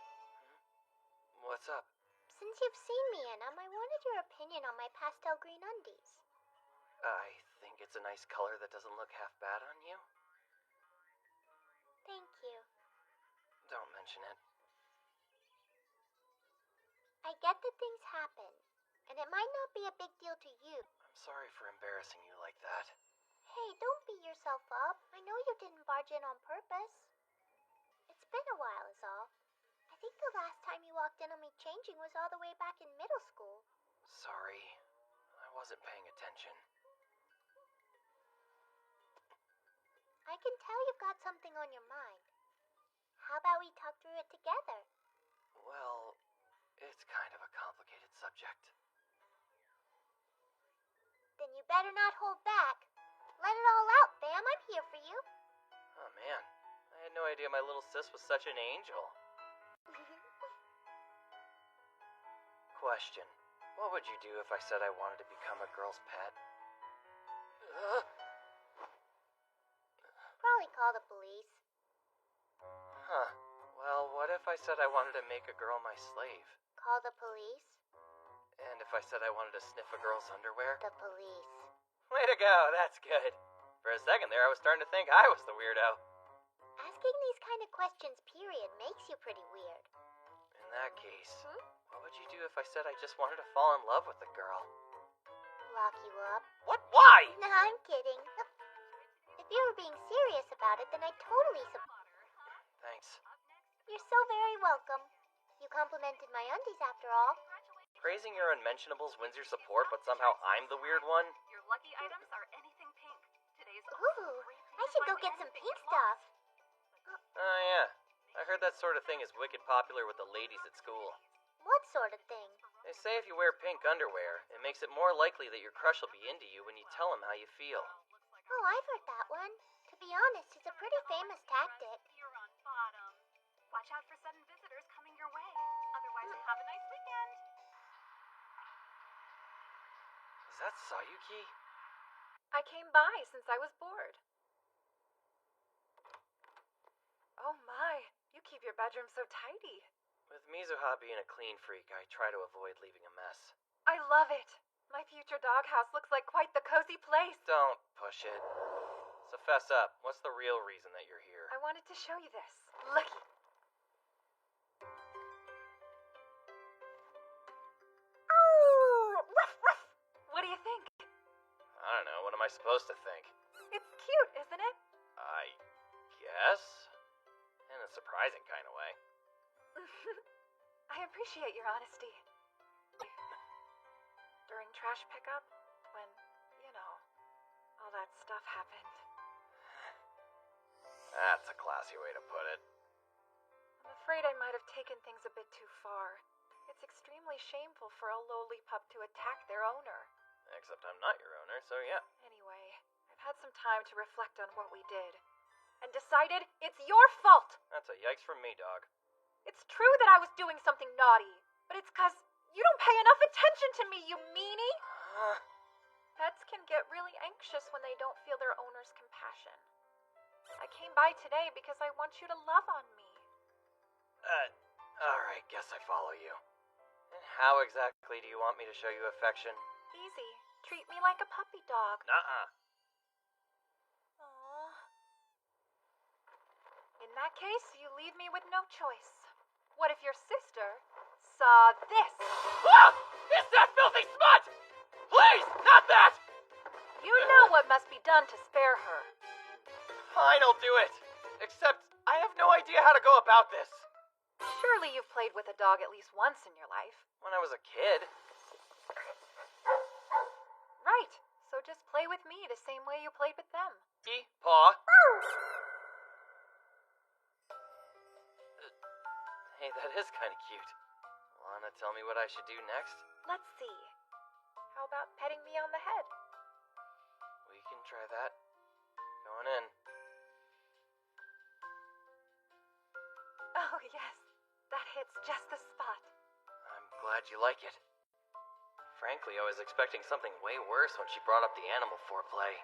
What's up? Since you've seen me in 'em, I wanted your opinion on my pastel green undies. I think it's a nice color that doesn't look half bad on you. Thank you. Don't mention it. I get that things happen, and it might not be a big deal to you. I'm sorry for embarrassing you like that. Hey, don't beat yourself up. I know you didn't barge in on purpose. It's been a while is all. I think the last time you walked in on me changing was all the way back in middle school. Sorry. I wasn't paying attention. I can tell you've got something on your mind. How about we talk through it together? Well, it's kind of a complicated subject. Then you better not hold back. Let it all out, Bam. I'm here for you. Oh man, I had no idea my little sis was such an angel. Question. What would you do if I said I wanted to become a girl's pet? Probably call the police. Huh. Well, what if I said I wanted to make a girl my slave? Call the police? And if I said I wanted to sniff a girl's underwear? The police. Way to go, that's good. For a second there, I was starting to think I was the weirdo. Asking these kind of questions, period, makes you pretty weird. In that case, what would you do if I said I just wanted to fall in love with a girl? Lock you up. What? Why? Nah, I'm kidding. If you were being serious about it, then I totally support. Thanks. You're so very welcome. You complimented my undies after all. Praising your unmentionables wins your support, but somehow I'm the weird one? Your lucky items are anything pink. Today's Ooh, I should go get some pink stuff. Oh yeah. I heard that sort of thing is wicked popular with the ladies at school. What sort of thing? They say if you wear pink underwear, it makes it more likely that your crush will be into you when you tell him how you feel. Oh, I've heard that one. To be honest, it's a pretty famous tactic. You're on bottom. Watch out for sudden visitors coming your way. Otherwise, have a nice weekend. Is that Sayuki? I came by since I was bored. Oh my, you keep your bedroom so tidy. With Mizuha being a clean freak, I try to avoid leaving a mess. I love it. My future doghouse looks like quite the cozy place. Don't push it. So fess up, what's the real reason that you're here? I wanted to show you this. Looky. Oh, ruff, ruff. What do you think? I don't know, what am I supposed to think? It's cute, isn't it? I guess? In a surprising kind of way. I appreciate your honesty. During trash pickup, when, all that stuff happened. That's a classy way to put it. I'm afraid I might have taken things a bit too far. It's extremely shameful for a lowly pup to attack their owner. Except I'm not your owner, so yeah. Anyway, I've had some time to reflect on what we did, and decided it's your fault! That's a yikes from me, dog. It's true that I was doing something naughty, but it's 'cause you don't pay enough attention to me, you meanie! Pets can get really anxious when they don't feel their owner's compassion. I came by today because I want you to love on me. Alright, guess I follow you. And how exactly do you want me to show you affection? Easy. Treat me like a puppy dog. Nuh-uh. Aww. In that case, you leave me with no choice. What if your sister saw this? Ah! It's that filthy smut! Please, not that! You know what must be done to spare her. Fine, I'll do it. Except, I have no idea how to go about this. Surely you've played with a dog at least once in your life. When I was a kid. Right. So just play with me the same way you played with them. Paw. Hey Hey, that is kind of cute. Wanna tell me what I should do next? Let's see. How about petting me on the head? We can try that. Going in. Oh, yes. That hits just the spot. I'm glad you like it. Frankly, I was expecting something way worse when she brought up the animal foreplay.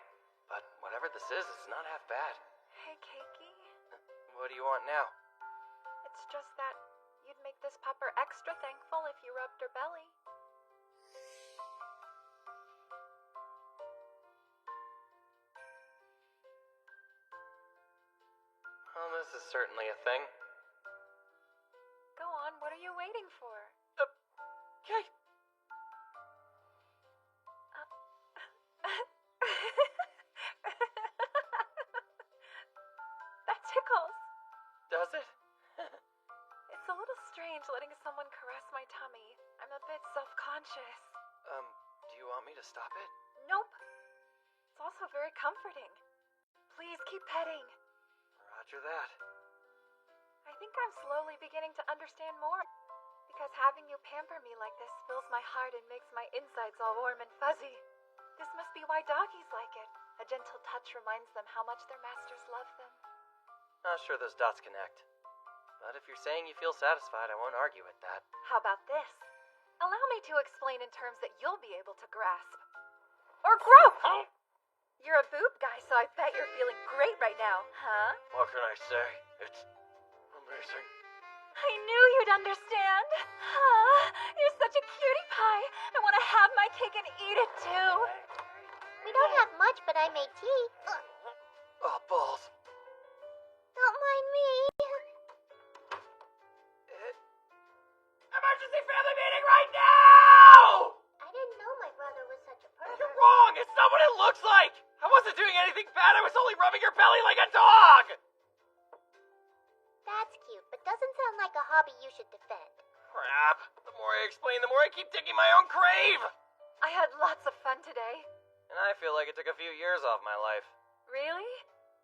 But whatever this is, it's not half bad. Hey, Keiki. What do you want now? It's just that you'd make this pupper extra thankful if you rubbed her belly. Well, this is certainly a thing. Go on, what are you waiting for? Okay. That tickles. Does it? It's a little strange letting someone caress my tummy. I'm a bit self-conscious. Do you want me to stop it? Nope. It's also very comforting. Please keep petting. Roger that. I think I'm slowly beginning to understand more. Because having you pamper me like this fills my heart and makes my insides all warm and fuzzy. This must be why doggies like it. A gentle touch reminds them how much their masters love them. Not sure those dots connect. But if you're saying you feel satisfied, I won't argue with that. How about this? Allow me to explain in terms that you'll be able to grasp. Or grope! You're a boob guy, so I bet you're feeling great right now, huh? What can I say? It's amazing. I knew you'd understand. You're such a cutie pie. I want to have my cake and eat it too. We don't have much, but I made tea. Oh, balls. Don't mind me. Emergency family meeting right now! I didn't know my brother was such a pervert. You're wrong! It's not what it looks like! I wasn't doing anything bad, I was only rubbing your belly like a dog! That's cute, but doesn't sound like a hobby you should defend. Crap. The more I explain, the more I keep digging my own grave! I had lots of fun today. And I feel like it took a few years off my life. Really?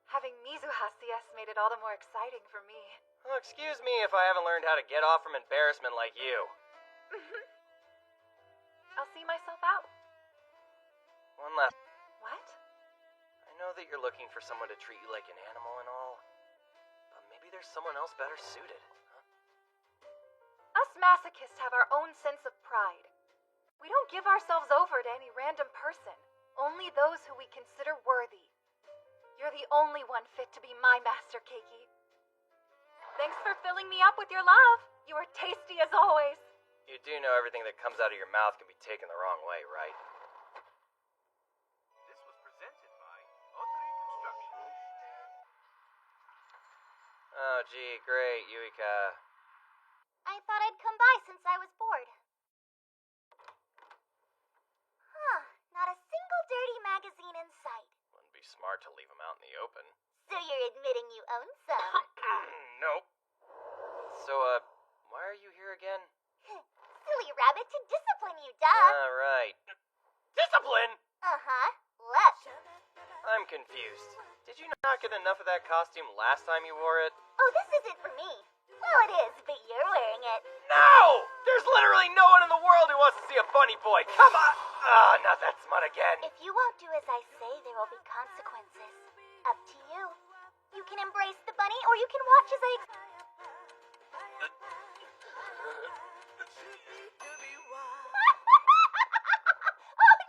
Having Mizuha CS made it all the more exciting for me. Well, excuse me if I haven't learned how to get off from embarrassment like you. I'll see myself out. One last... What? I know that you're looking for someone to treat you like an animal and all, but maybe there's someone else better suited, huh? Us masochists have our own sense of pride. We don't give ourselves over to any random person, only those who we consider worthy. You're the only one fit to be my master, Keiki. Thanks for filling me up with your love. You are tasty as always. You do know everything that comes out of your mouth can be taken the wrong way, right? This was presented by Otori Construction. Oh, gee, great, Yuika. I thought I'd come by since I was bored. Huh, not a single dirty magazine in sight. Wouldn't be smart to leave them out in the open. So you're admitting you own some? Nope. So, why are you here again? Silly rabbit, to discipline you, duh. Right. Discipline? Uh-huh. Left. I'm confused. Did you not get enough of that costume last time you wore it? Oh, this isn't for me. Well, it is, but you're wearing it. No! There's literally no one in the world who wants to see a bunny boy. Come on! Ah, not that smut again. If you won't do as I say, there will be consequences. Up to you. You can embrace the bunny, or you can watch as I... Oh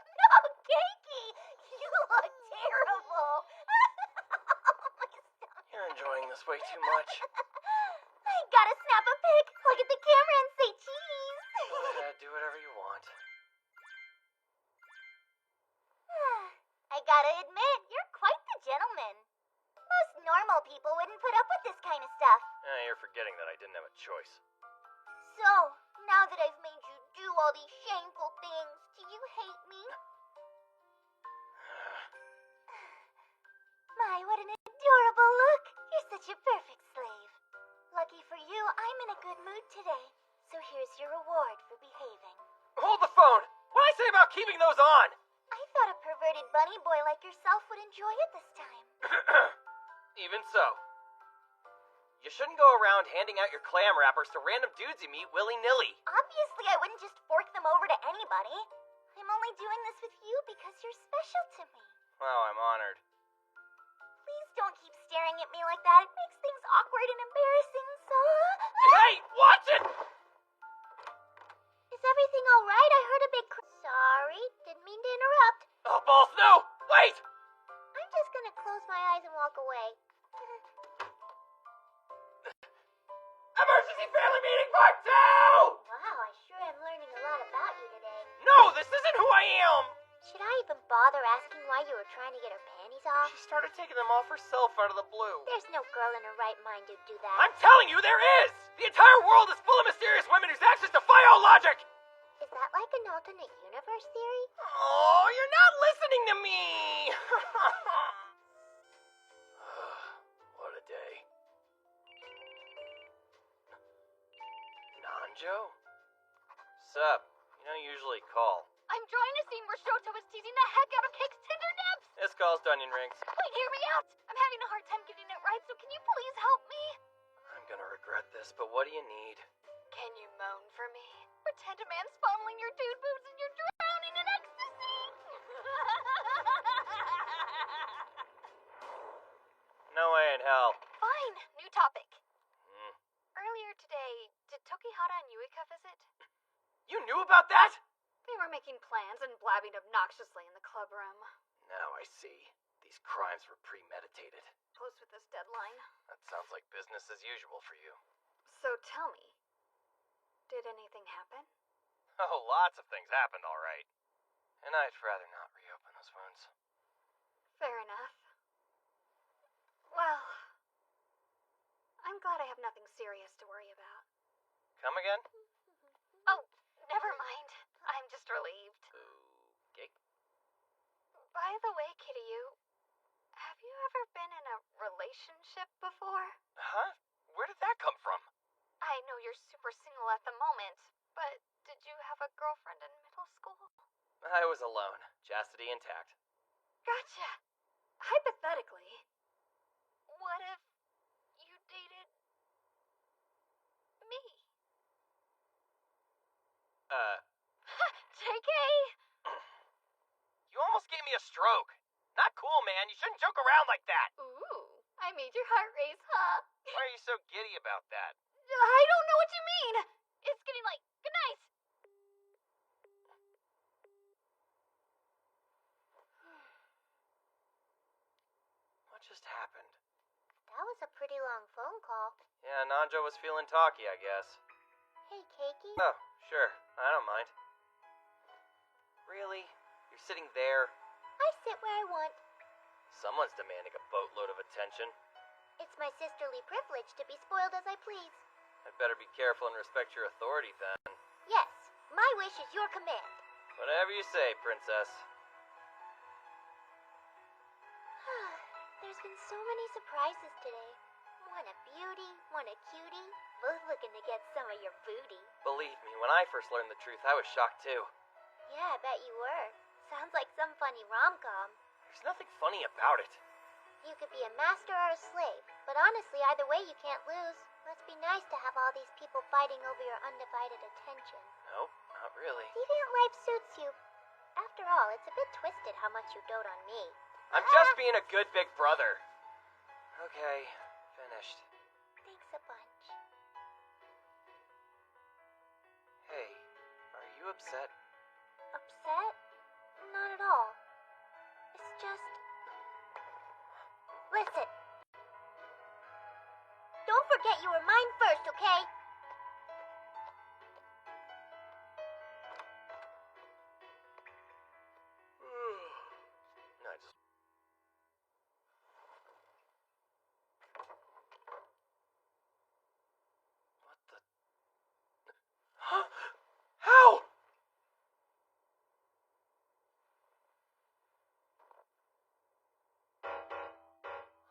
no, Keiki! You look terrible! My stomach. You're enjoying this way too much. I gotta snap a pic, look at the camera and say cheese! Go ahead, do whatever you want. I gotta admit, you're quite the gentleman. Most normal people wouldn't put up with this kind of stuff. You're forgetting that I didn't have a choice. So, now that I've made you do all these shameful things, do you hate me? My, what an adorable look. You're such a perfect slave. Lucky for you, I'm in a good mood today. So here's your reward for behaving. Hold the phone! What'd I say about keeping those on? I thought a perverted bunny boy like yourself would enjoy it this time. Even so. You shouldn't go around handing out your clam wrappers to random dudes you meet willy-nilly. Obviously, I wouldn't just fork them over to anybody. I'm only doing this with you because you're special to me. Well, I'm honored. Please don't keep staring at me like that. It makes things awkward and embarrassing, so... Hey, watch it! Is everything alright? I heard a big Sorry, didn't mean to interrupt. Oh, balls, no! Wait! I'm just gonna close my eyes and walk away. Emergency family meeting part 2! Wow, I sure am learning a lot about you today. No, this isn't who I am! Should I even bother asking why you were trying to get her panties off? She started taking them off herself out of the blue. There's no girl in her right mind who'd do that. I'm telling you, there is! The entire world is full of mysterious women whose actions defy all logic! Is that like an alternate universe theory? Oh, you're not listening to me! What a day. Nanjo? Sup? You don't usually call. I'm drawing a scene where Shoto is teasing the heck out of Cake's Tinder nips! This call's Onion Rings. Wait, hear me out! I'm having a hard time getting it right, so can you please help me? I'm gonna regret this, but what do you need? Can you moan for me? Pretend a man's fondling your dude boobs and you're drowning in ecstasy! No way in hell. Fine, new topic. Earlier today, did Tokihara and Yuika visit? You knew about that? They were making plans and blabbing obnoxiously in the club room. Now I see. These crimes were premeditated. Close with this deadline. That sounds like business as usual for you. So tell me, did anything happen? Oh, lots of things happened, all right. And I'd rather not reopen those wounds. Fair enough. Well, I'm glad I have nothing serious to worry about. Come again? Oh, never mind. I'm just relieved. Okay. By the way, Kiryu, have you ever been in a relationship before? Huh? Where did that come from? I know you're super single at the moment, but did you have a girlfriend in middle school? I was alone. Chastity intact. Gotcha. Hypothetically, what if you dated me? JK! You almost gave me a stroke. Not cool, man. You shouldn't joke around like that. Ooh, I made your heart race, huh? Why are you so giddy about that? I don't know what you mean. It's getting like, good night. What just happened? That was a pretty long phone call. Yeah, Nanjo was feeling talky, I guess. Hey, Keiki. Oh, sure. I don't mind. Really? You're sitting there? I sit where I want. Someone's demanding a boatload of attention. It's my sisterly privilege to be spoiled as I please. I'd better be careful and respect your authority then. Yes, my wish is your command. Whatever you say, princess. There's been so many surprises today. One a beauty, one a cutie, both looking to get some of your booty. Believe me, when I first learned the truth, I was shocked too. Yeah, I bet you were. Sounds like some funny rom-com. There's nothing funny about it. You could be a master or a slave, but honestly, either way you can't lose. Must be nice to have all these people fighting over your undivided attention. Nope, not really. Deviant life suits you. After all, it's a bit twisted how much you dote on me. I'm just being a good big brother. Okay, finished. Thanks a bunch. Hey, are you upset? Upset? Not at all. It's just... Listen. Don't forget you were mine first, okay? I just... What the... Huh? How?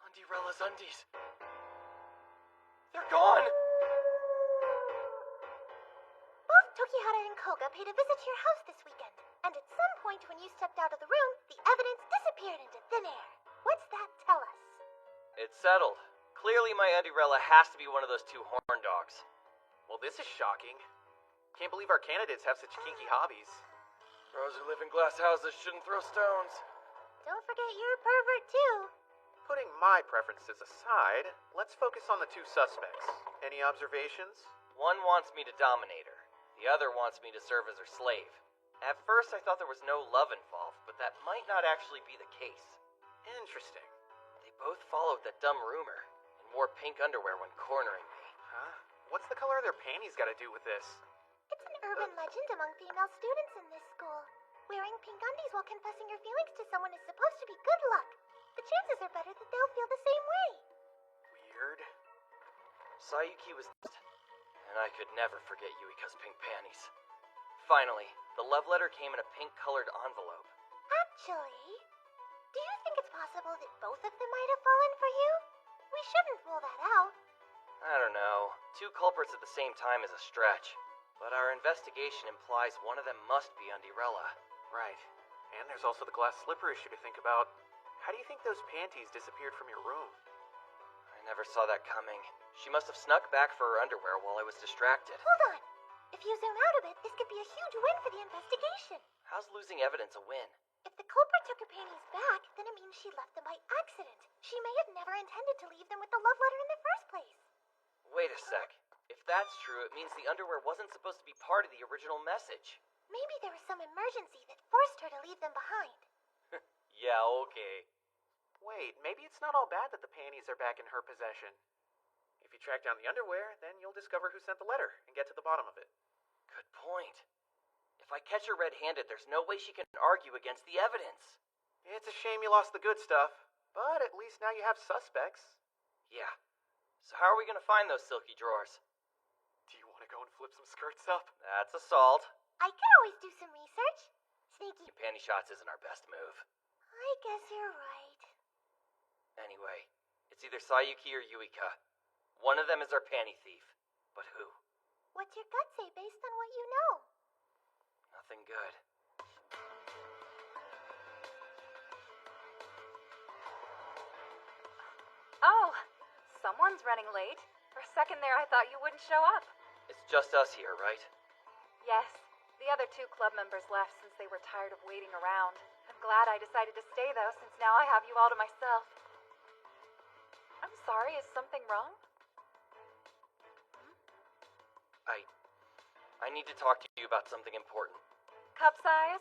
Undirella's undies. They're gone! Both Tokihara and Koga paid a visit to your house this weekend. And at some point when you stepped out of the room, the evidence disappeared into thin air. What's that tell us? It's settled. Clearly my Undurella has to be one of those two horn dogs. Well, this is shocking. Can't believe our candidates have such kinky hobbies. Those who live in glass houses shouldn't throw stones. Don't forget you're a pervert too. Putting my preferences aside, let's focus on the two suspects. Any observations? One wants me to dominate her. The other wants me to serve as her slave. At first I thought there was no love involved, but that might not actually be the case. Interesting. They both followed that dumb rumor and wore pink underwear when cornering me. Huh? What's the color of their panties got to do with this? It's an urban legend among female students in this school. Wearing pink undies while confessing your feelings to someone is supposed to be good luck. The chances are better that they'll feel the same way. Weird. Sayuki was and I could never forget Yuika's pink panties. Finally, the love letter came in a pink-colored envelope. Actually, do you think it's possible that both of them might have fallen for you? We shouldn't rule that out. I don't know. Two culprits at the same time is a stretch. But our investigation implies one of them must be Undurella. Right. And there's also the glass slipper issue to think about. How do you think those panties disappeared from your room? I never saw that coming. She must have snuck back for her underwear while I was distracted. Hold on. If you zoom out a bit, this could be a huge win for the investigation. How's losing evidence a win? If the culprit took her panties back, then it means she left them by accident. She may have never intended to leave them with the love letter in the first place. Wait a sec. If that's true, it means the underwear wasn't supposed to be part of the original message. Maybe there was some emergency that forced her to leave them behind. Yeah, okay. Wait, maybe it's not all bad that the panties are back in her possession. If you track down the underwear, then you'll discover who sent the letter and get to the bottom of it. Good point. If I catch her red-handed, there's no way she can argue against the evidence. It's a shame you lost the good stuff, but at least now you have suspects. Yeah. So how are we gonna find those silky drawers? Do you want to go and flip some skirts up? That's assault. I could always do some research. Sneaky. Panty shots isn't our best move. I guess you're right. Anyway, it's either Sayuki or Yuika. One of them is our panty thief. But who? What's your gut say based on what you know? Nothing good. Oh, someone's running late. For a second there, I thought you wouldn't show up. It's just us here, right? Yes. The other two club members left since they were tired of waiting around. I'm glad I decided to stay, though, since now I have you all to myself. I'm sorry, is something wrong? I need to talk to you about something important. Cup size?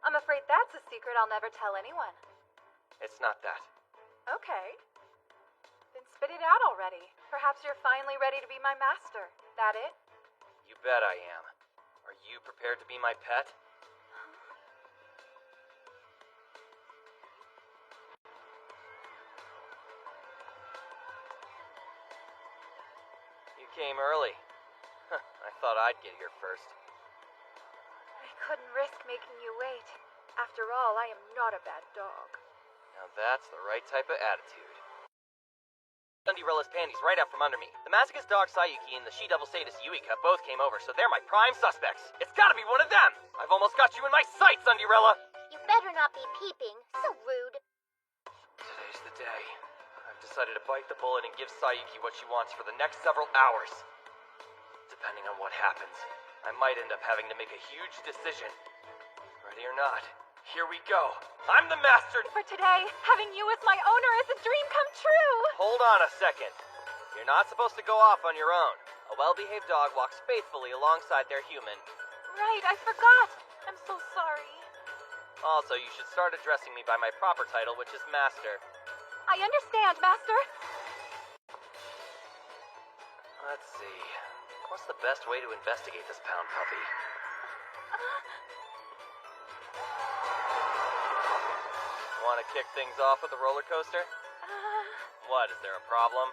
I'm afraid that's a secret I'll never tell anyone. It's not that. Okay. Then spit it out already. Perhaps you're finally ready to be my master. That it? You bet I am. Are you prepared to be my pet? You came early. I thought I'd get here first. I couldn't risk making you wait. After all, I am not a bad dog. Now that's the right type of attitude. Undurella's panties right out from under me. The masochist dog Sayuki and the she-devil sadist Yuika both came over, so they're my prime suspects. It's gotta be one of them! I've almost got you in my sights, Undurella! You better not be peeping. So rude. Today's the day. I've decided to bite the bullet and give Sayuki what she wants for the next several hours. Depending on what happens, I might end up having to make a huge decision. Ready or not, here we go. I'm the master! For today, having you as my owner is a dream come true! Hold on a second. You're not supposed to go off on your own. A well-behaved dog walks faithfully alongside their human. Right, I forgot. I'm so sorry. Also, you should start addressing me by my proper title, which is Master. I understand, Master. Let's see. What's the best way to investigate this pound puppy? Want to kick things off with a roller coaster? What, is there a problem?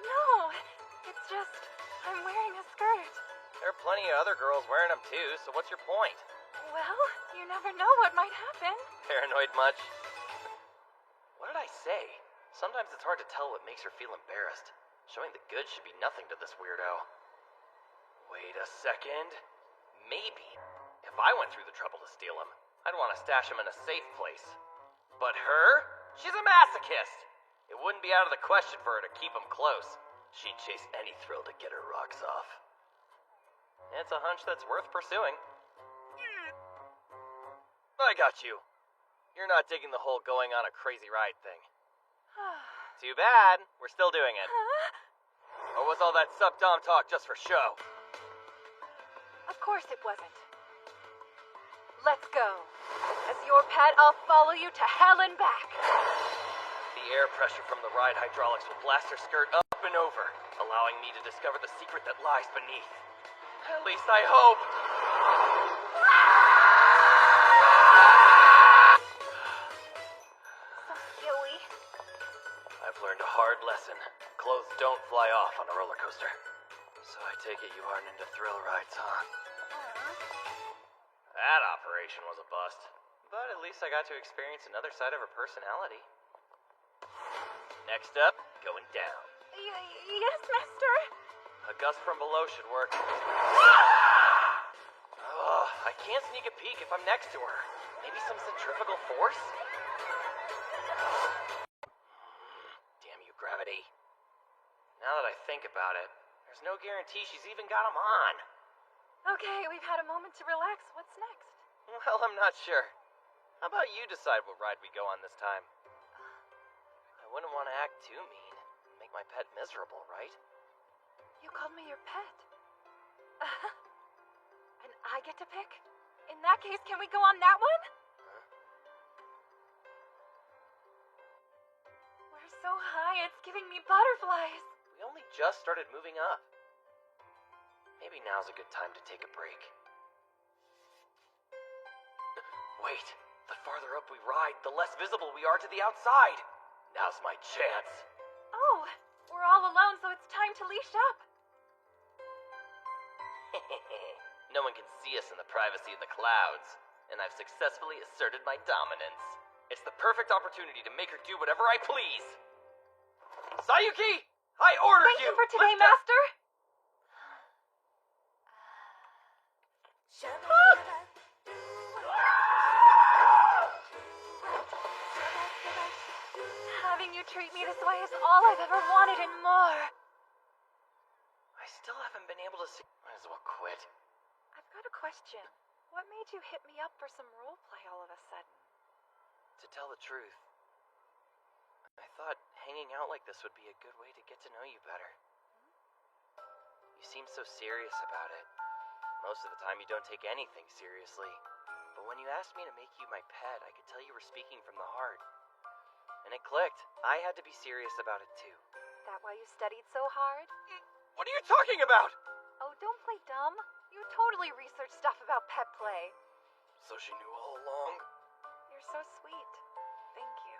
No, it's just, I'm wearing a skirt. There are plenty of other girls wearing them too, so what's your point? Well, you never know what might happen. Paranoid much? What did I say? Sometimes it's hard to tell what makes her feel embarrassed. Showing the goods should be nothing to this weirdo. Wait a second. Maybe, if I went through the trouble to steal him, I'd want to stash him in a safe place. But her? She's a masochist! It wouldn't be out of the question for her to keep him close. She'd chase any thrill to get her rocks off. It's a hunch that's worth pursuing. I got you. You're not digging the whole going on a crazy ride thing. Too bad. We're still doing it. Or was all that sub-dom talk just for show? Of course it wasn't. Let's go. As your pet, I'll follow you to hell and back. The air pressure from the ride hydraulics will blast her skirt up and over, allowing me to discover the secret that lies beneath. At least I hope. So silly. I've learned a hard lesson. Clothes don't fly off on a roller coaster. So I take it you aren't into thrill rides, huh? That operation was a bust. But at least I got to experience another side of her personality. Next up, going down. Yes, master. A gust from below should work. I can't sneak a peek if I'm next to her. Maybe some centrifugal force? Damn you, gravity. Now that I think about it, there's no guarantee she's even got them on. Okay, we've had a moment to relax. What's next? Well, I'm not sure. How about you decide what ride we go on this time? I wouldn't want to act too mean. Make my pet miserable, right? You called me your pet. And I get to pick? In that case, can we go on that one? Huh? We're so high, it's giving me butterflies. We only just started moving up. Maybe now's a good time to take a break. Wait, the farther up we ride, the less visible we are to the outside. Now's my chance. Oh, we're all alone, so it's time to leash up. No one can see us in the privacy of the clouds, and I've successfully asserted my dominance. It's the perfect opportunity to make her do whatever I please. Sayuki! I ordered Thank you for today, Lift up. Master. Having you treat me this way is all I've ever wanted and more. I still haven't been able to see. Might as well quit. I've got a question. What made you hit me up for some roleplay all of a sudden? To tell the truth, I thought hanging out like this would be a good way to get to know you better. You seem so serious about it. Most of the time you don't take anything seriously. But when you asked me to make you my pet, I could tell you were speaking from the heart. And it clicked. I had to be serious about it too. That why you studied so hard? What are you talking about? Oh, don't play dumb. You totally researched stuff about pet play. So she knew all along? You're so sweet. Thank you.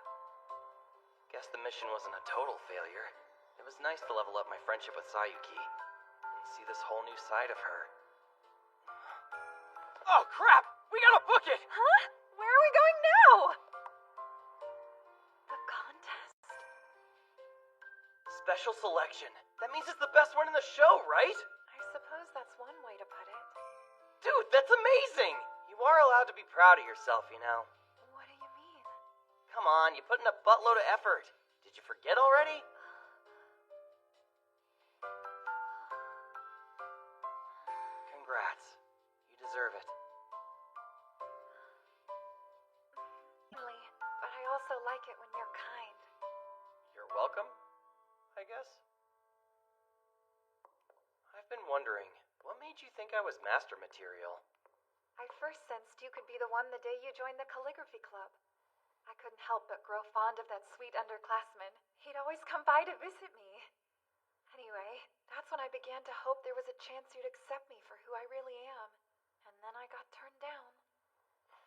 Guess the mission wasn't a total failure. It was nice to level up my friendship with Sayuki and see this whole new side of her. Oh crap! We gotta book it! Huh? Where are we going now? The contest? Special selection. That means it's the best one in the show, right? I suppose that's one way to put it. Dude, that's amazing! You are allowed to be proud of yourself, you know. What do you mean? Come on, you put in a buttload of effort. Did you forget already? Congrats. You deserve it. Really, but I also like it when you're kind. You're welcome, I guess. I've been wondering, what made you think I was master material? I first sensed you could be the one the day you joined the calligraphy club. I couldn't help but grow fond of that sweet underclassman. He'd always come by to visit me. Anyway, that's when I began to hope there was a chance you'd accept me for who I really am. And then I got turned down.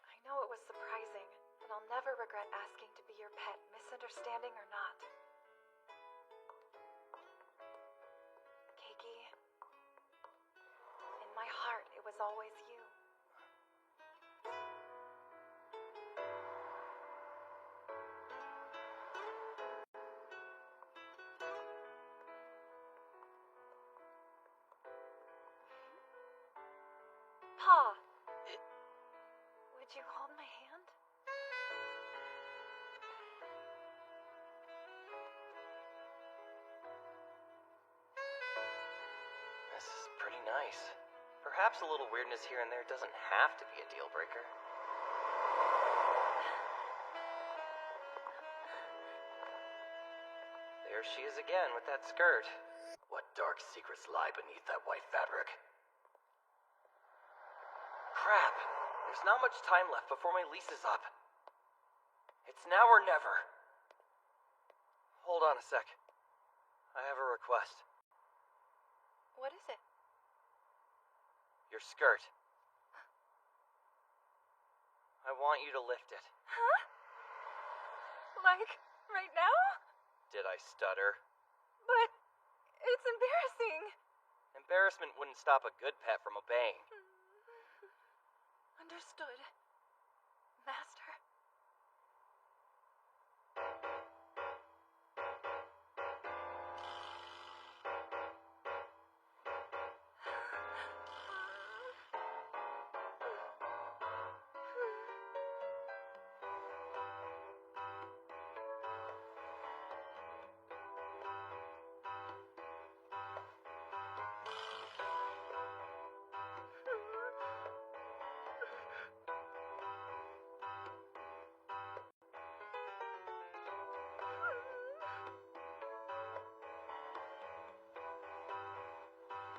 I know it was surprising, and I'll never regret asking to be your pet, misunderstanding or not. Keiki, in my heart, it was always you. Pa, would you hold my hand? nice. Perhaps a little weirdness here and there doesn't have to be a deal breaker. There she is again with that skirt. What dark secrets lie beneath that white fabric? Crap! There's not much time left before my lease is up. It's now or never. Hold on a sec. I have a request. What is it? Your skirt. I want you to lift it. Huh? Like, right now? Did I stutter? But it's embarrassing. Embarrassment wouldn't stop a good pet from obeying. Understood. Master.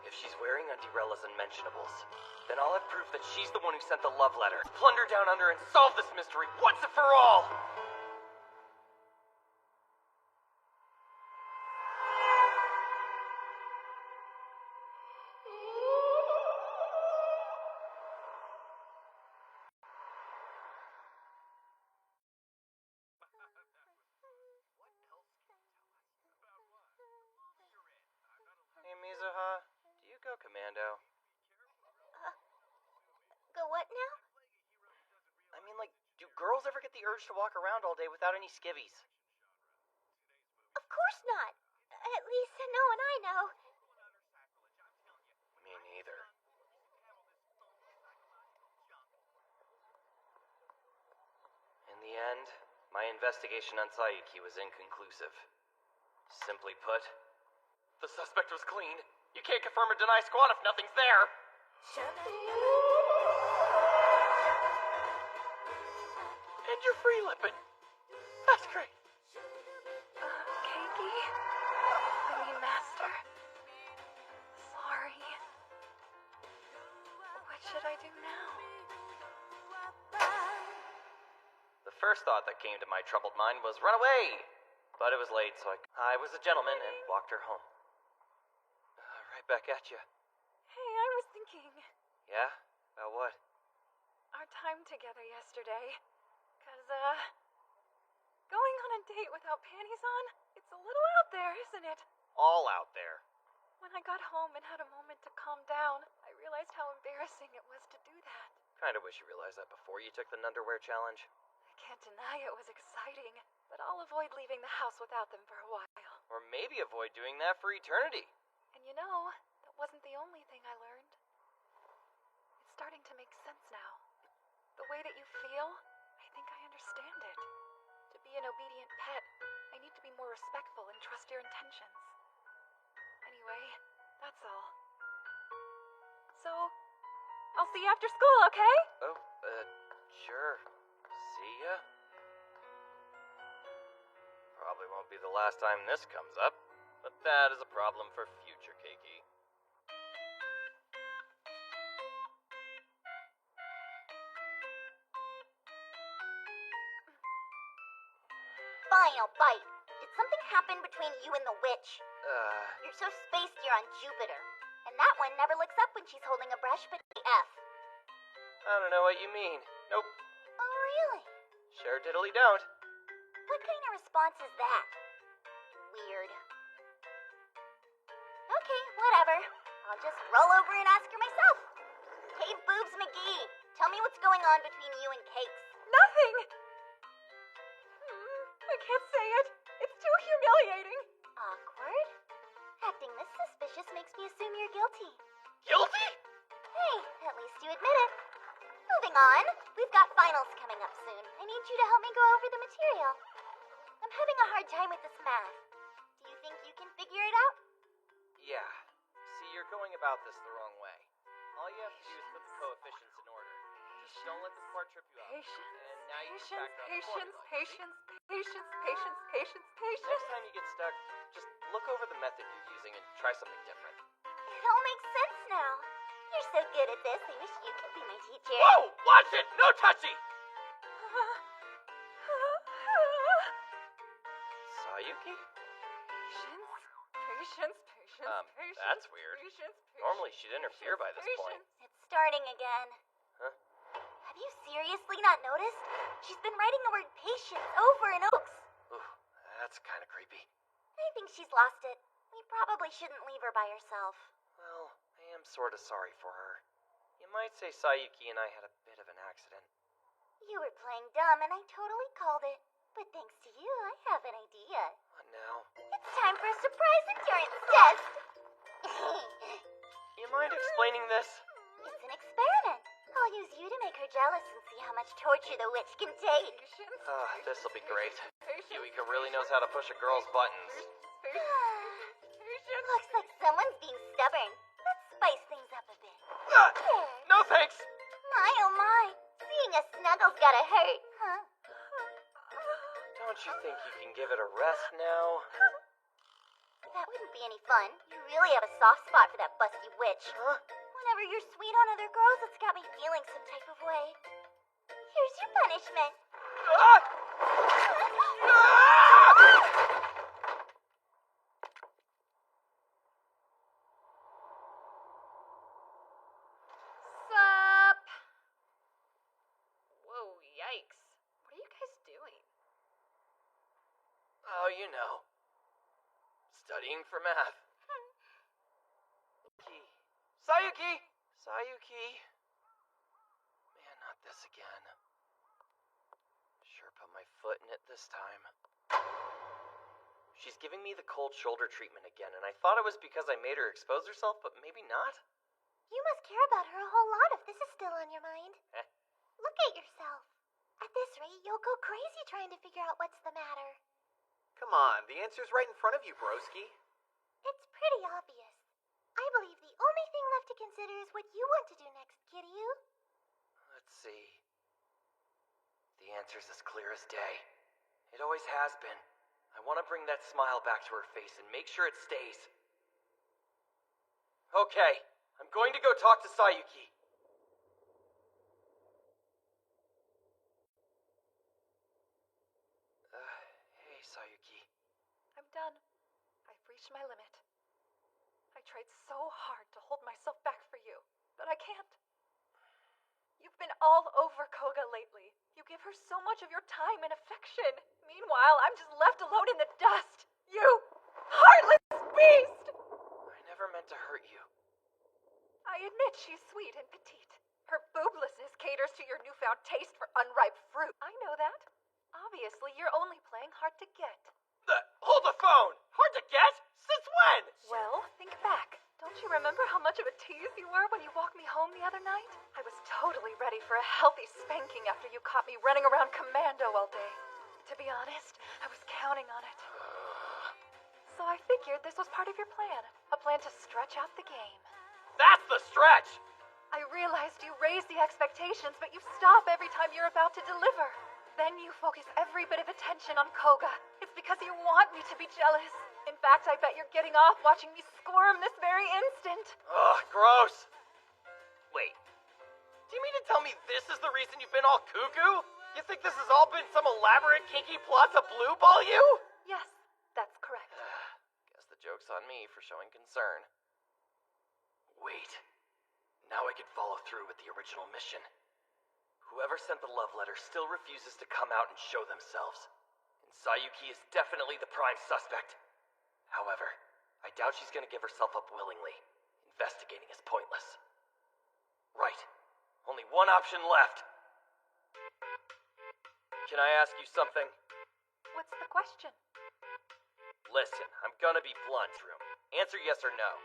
If she's wearing Undirella's unmentionables, then I'll have proof that she's the one who sent the love letter. Plunder down under and solve this mystery once and for all! Hey, Mizuha, do you go commando? Go what now? I mean, like, do girls ever get the urge to walk around all day without any skivvies? Of course not. At least no one I know. Me neither. In the end, my investigation on Sayuki was inconclusive. Simply put, the suspect was clean. You can't confirm or deny squat if nothing's there. And you're free, Lippin. That's great. Keiki? I mean, Master. Sorry. What should I do now? The first thought that came to my troubled mind was run away. But it was late, so I was a gentleman and walked her home. Right back at you. Hey, I was thinking. Yeah? About what? Our time together yesterday. 'Cause, going on a date without panties on, it's a little out there, isn't it? All out there. When I got home and had a moment to calm down, I realized how embarrassing it was to do that. Kinda wish you realized that before you took the Nunderwear challenge. I can't deny it was exciting, but I'll avoid leaving the house without them for a while. Or maybe avoid doing that for eternity. And you know, that wasn't the only thing I learned. It's starting to make sense now. The way that you feel, I think I understand it. To be an obedient pet, I need to be more respectful and trust your intentions. Anyway, that's all. So, I'll see you after school, okay? Oh, sure. See ya. Probably won't be the last time this comes up, but that is a problem for future Keiki. Final bite. Did something happen between you and the witch? You're so spaced you're on Jupiter. And that one never looks up when she's holding a brush but F. I don't know what you mean. Nope. Oh, really? Sure diddly don't. What kind of response is that? Weird. Okay, whatever. I'll just roll over and ask her myself. Hey, Boobs McGee, tell me what's going on between you and Cakes. Nothing! I can't say it. It's too humiliating. Awkward. Acting this suspicious makes me assume you're guilty. Guilty? Hey, at least you admit it. Moving on, we've got finals coming up soon. I need you to help me go over the material. I'm having a hard time with this math. Do you think you can figure it out? Yeah. See, you're going about this the wrong way. All you have to do is put the coefficients in order. Just don't let this part trip you up. And now you can factor out the formula. Next time you get stuck, just look over the method you're using and try something different. It all makes sense now. You're so good at this, I wish you could be my teacher. Whoa! Watch it! No touchy! Sayuki? That's weird. Normally she'd interfere by this point. It's starting again. Huh? Have you seriously not noticed? She's been writing the word patience over and over. Ooh, that's kind of creepy. I think she's lost it. We probably shouldn't leave her by herself. Well, I am sort of sorry for her. You might say Sayuki and I had a bit of an accident. You were playing dumb and I totally called it. But thanks to you, I have an idea. What now? It's time for a surprise endurance test! You mind explaining this? It's an experiment. I'll use you to make her jealous and see how much torture the witch can take. This'll be great. Yuika really knows how to push a girl's buttons. Looks like someone's being stubborn. Let's spice things up a bit. No thanks! My oh my. Seeing a snuggle's gotta hurt, huh? Don't you think you can give it a rest now? That wouldn't be any fun. You really have a soft spot for that busty witch. Huh? Whenever you're sweet on other girls, it's got me feeling some type of way. Here's your punishment. Sup? Whoa, yikes. What are you guys doing? Oh, you know. Studying for math. Sayuki! Sayuki! Man, not this again. Sure put my foot in it this time. She's giving me the cold shoulder treatment again, and I thought it was because I made her expose herself, but maybe not? You must care about her a whole lot if this is still on your mind. Look at yourself. At this rate, you'll go crazy trying to figure out what's the matter. Come on, the answer's right in front of you, broski. It's pretty obvious. I believe the only thing left to consider is what you want to do next, Kiryu. Let's see. The answer's as clear as day. It always has been. I want to bring that smile back to her face and make sure it stays. Okay, I'm going to go talk to Sayuki. Hey, Sayuki. I'm done. I've reached my limit. I tried so hard to hold myself back for you, but I can't. You've been all over Koga lately. You give her so much of your time and affection. Meanwhile, I'm just left alone in the dust. You heartless beast! I never meant to hurt you. I admit she's sweet and petite. Her booblessness caters to your newfound taste for unripe fruit. I know that. Obviously, you're only playing hard to get. Hold the phone! Hard to get? Since when? Well, think back. Don't you remember how much of a tease you were when you walked me home the other night? I was totally ready for a healthy spanking after you caught me running around commando all day. To be honest, I was counting on it. So I figured this was part of your plan. A plan to stretch out the game. That's the stretch! I realized you raise the expectations, but you stop every time you're about to deliver. Then you focus every bit of attention on Koga. It's because you want me to be jealous. In fact, I bet you're getting off watching me squirm this very instant. Ugh, gross. Wait, do you mean to tell me this is the reason you've been all cuckoo? You think this has all been some elaborate kinky plot to blue ball you? Yes, that's correct. Guess the joke's on me for showing concern. Wait, now I can follow through with the original mission. Whoever sent the love letter still refuses to come out and show themselves. And Sayuki is definitely the prime suspect. However, I doubt she's gonna give herself up willingly. Investigating is pointless. Right. Only one option left. Can I ask you something? What's the question? Listen, I'm gonna be blunt, Room. Answer yes or no.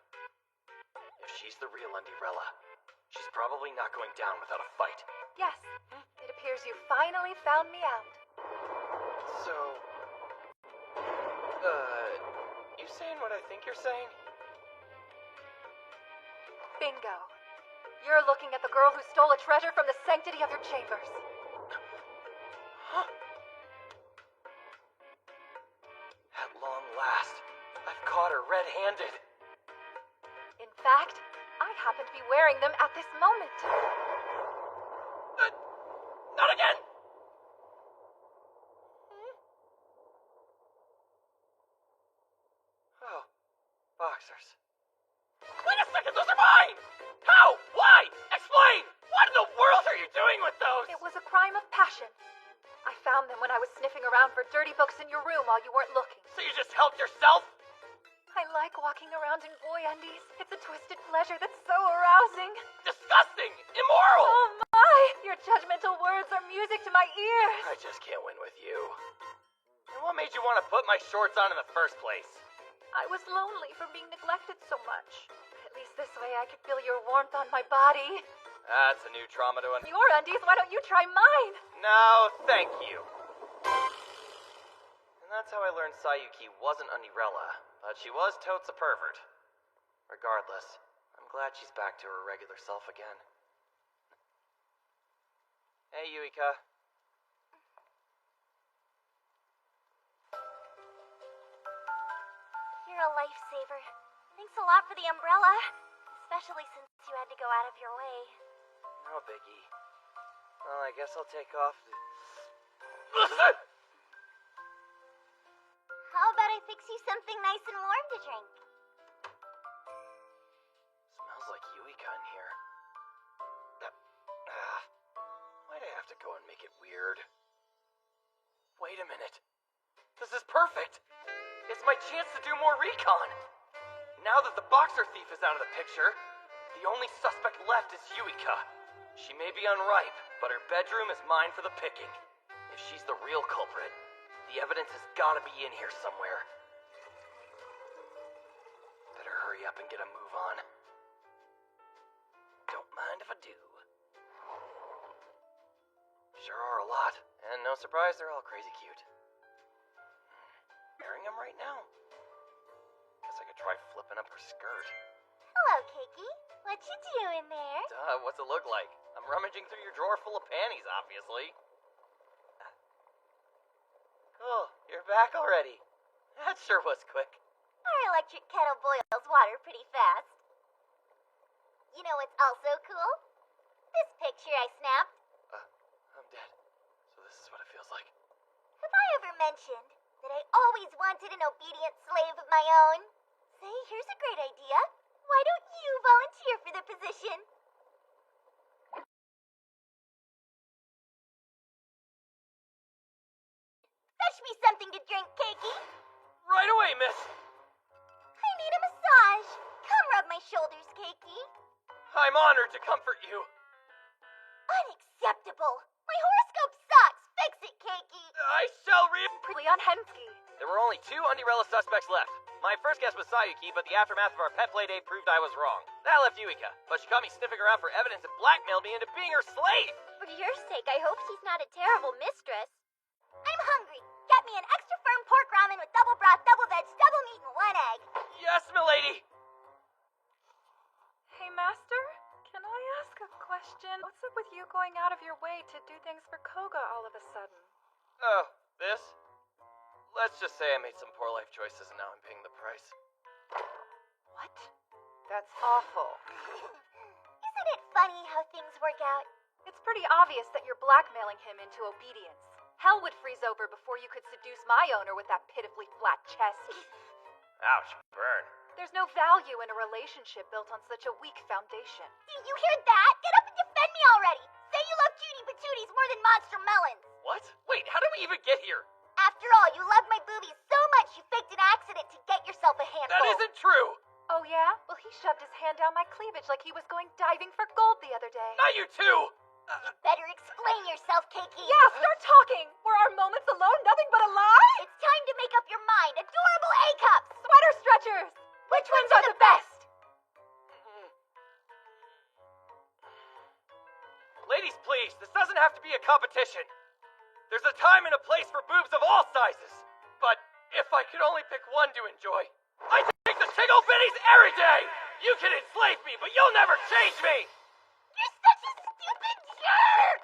If she's the real Undirella, she's probably not going down without a fight. Yes. It appears you finally found me out. So, you saying what I think you're saying? Bingo. You're looking at the girl who stole a treasure from the sanctity of your chambers. At long last, I've caught her red-handed. In fact, I happen to be wearing them at this moment. Not again! Oh, boxers. Wait a second, those are mine! How? Why? Explain! What in the world are you doing with those? It was a crime of passion. I found them when I was sniffing around for dirty books in your room while you weren't looking. So you just helped yourself? I like walking around in boy undies. It's a twisted pleasure that's so arousing. Disgusting! Immoral! Oh my! Your judgmental words are music to my ears. I just can't win with you. And what made you want to put my shorts on in the first place? I was lonely from being neglected so much. At least this way I could feel your warmth on my body. That's a new trauma to Your undies, why don't you try mine? No, thank you. And that's how I learned Sayuki wasn't Unirella, but she was totes a pervert. Regardless, I'm glad she's back to her regular self again. Hey, Yuika. You're a lifesaver. Thanks a lot for the umbrella. Especially since you had to go out of your way. No biggie. Well, I guess I'll take off. How about I fix you something nice and warm to drink? Smells like Yuika in here. Why'd I have to go and make it weird? Wait a minute. This is perfect. It's my chance to do more recon. Now that the boxer thief is out of the picture, the only suspect left is Yuika. She may be unripe, but her bedroom is mine for the picking. If she's the real culprit, the evidence has gotta be in here somewhere. Better hurry up and get a move on. Don't mind if I do. Sure are a lot, and no surprise they're all crazy cute. Wearing them right now? Guess I could try flipping up her skirt. Hello, Keiki. What you doing there? What's it look like? I'm rummaging through your drawer full of panties, obviously. Cool, you're back already. That sure was quick. Our electric kettle boils water pretty fast. You know what's also cool? This picture I snapped. I'm dead. So this is what it feels like. Have I ever mentioned that I always wanted an obedient slave of my own? Say, here's a great idea. Why don't you volunteer for the position? Fetch me something to drink, Keiki. Right away, miss. I need a massage. Come rub my shoulders, Keiki. I'm honored to comfort you. Unacceptable. My horoscope sucks. Fix it, Keiki. I shall Leon Hensky. There were only 2 Unirella suspects left. My first guess was Sayuki, but the aftermath of our pet play date proved I was wrong. That left Yuika, but she caught me sniffing around for evidence and blackmailed me into being her slave. For your sake, I hope she's not a terrible mistress. I'm hungry. Get me an extra firm pork ramen with double broth, double veg, double meat, and 1 egg. Yes, milady. Hey, Master? Can I ask a question? What's up with you going out of your way to do things for Koga all of a sudden? Oh, this? Let's just say I made some poor life choices and now I'm paying the price. What? That's awful. Isn't it funny how things work out? It's pretty obvious that you're blackmailing him into obedience. Hell would freeze over before you could seduce my owner with that pitifully flat chest. Ouch, burn. There's no value in a relationship built on such a weak foundation. Did you hear that? Get up and defend me already! Say you love cutie patooties more than monster melons! What? Wait, how did we even get here? After all, you love my boobies so much you faked an accident to get yourself a handful. That isn't true! Oh yeah? Well, he shoved his hand down my cleavage like he was going diving for gold the other day. Not you too! You better explain yourself, Keiki. Yeah, start talking! Were our moments alone nothing but a lie? It's time to make up your mind. Adorable A-cups! Sweater stretchers! Which ones are the best? Ladies, please, this doesn't have to be a competition. There's a time and a place for boobs of all sizes. But if I could only pick one to enjoy, I'd take the Tickle Bitties every day! You can enslave me, but you'll never change me! You're such a stupid jerk!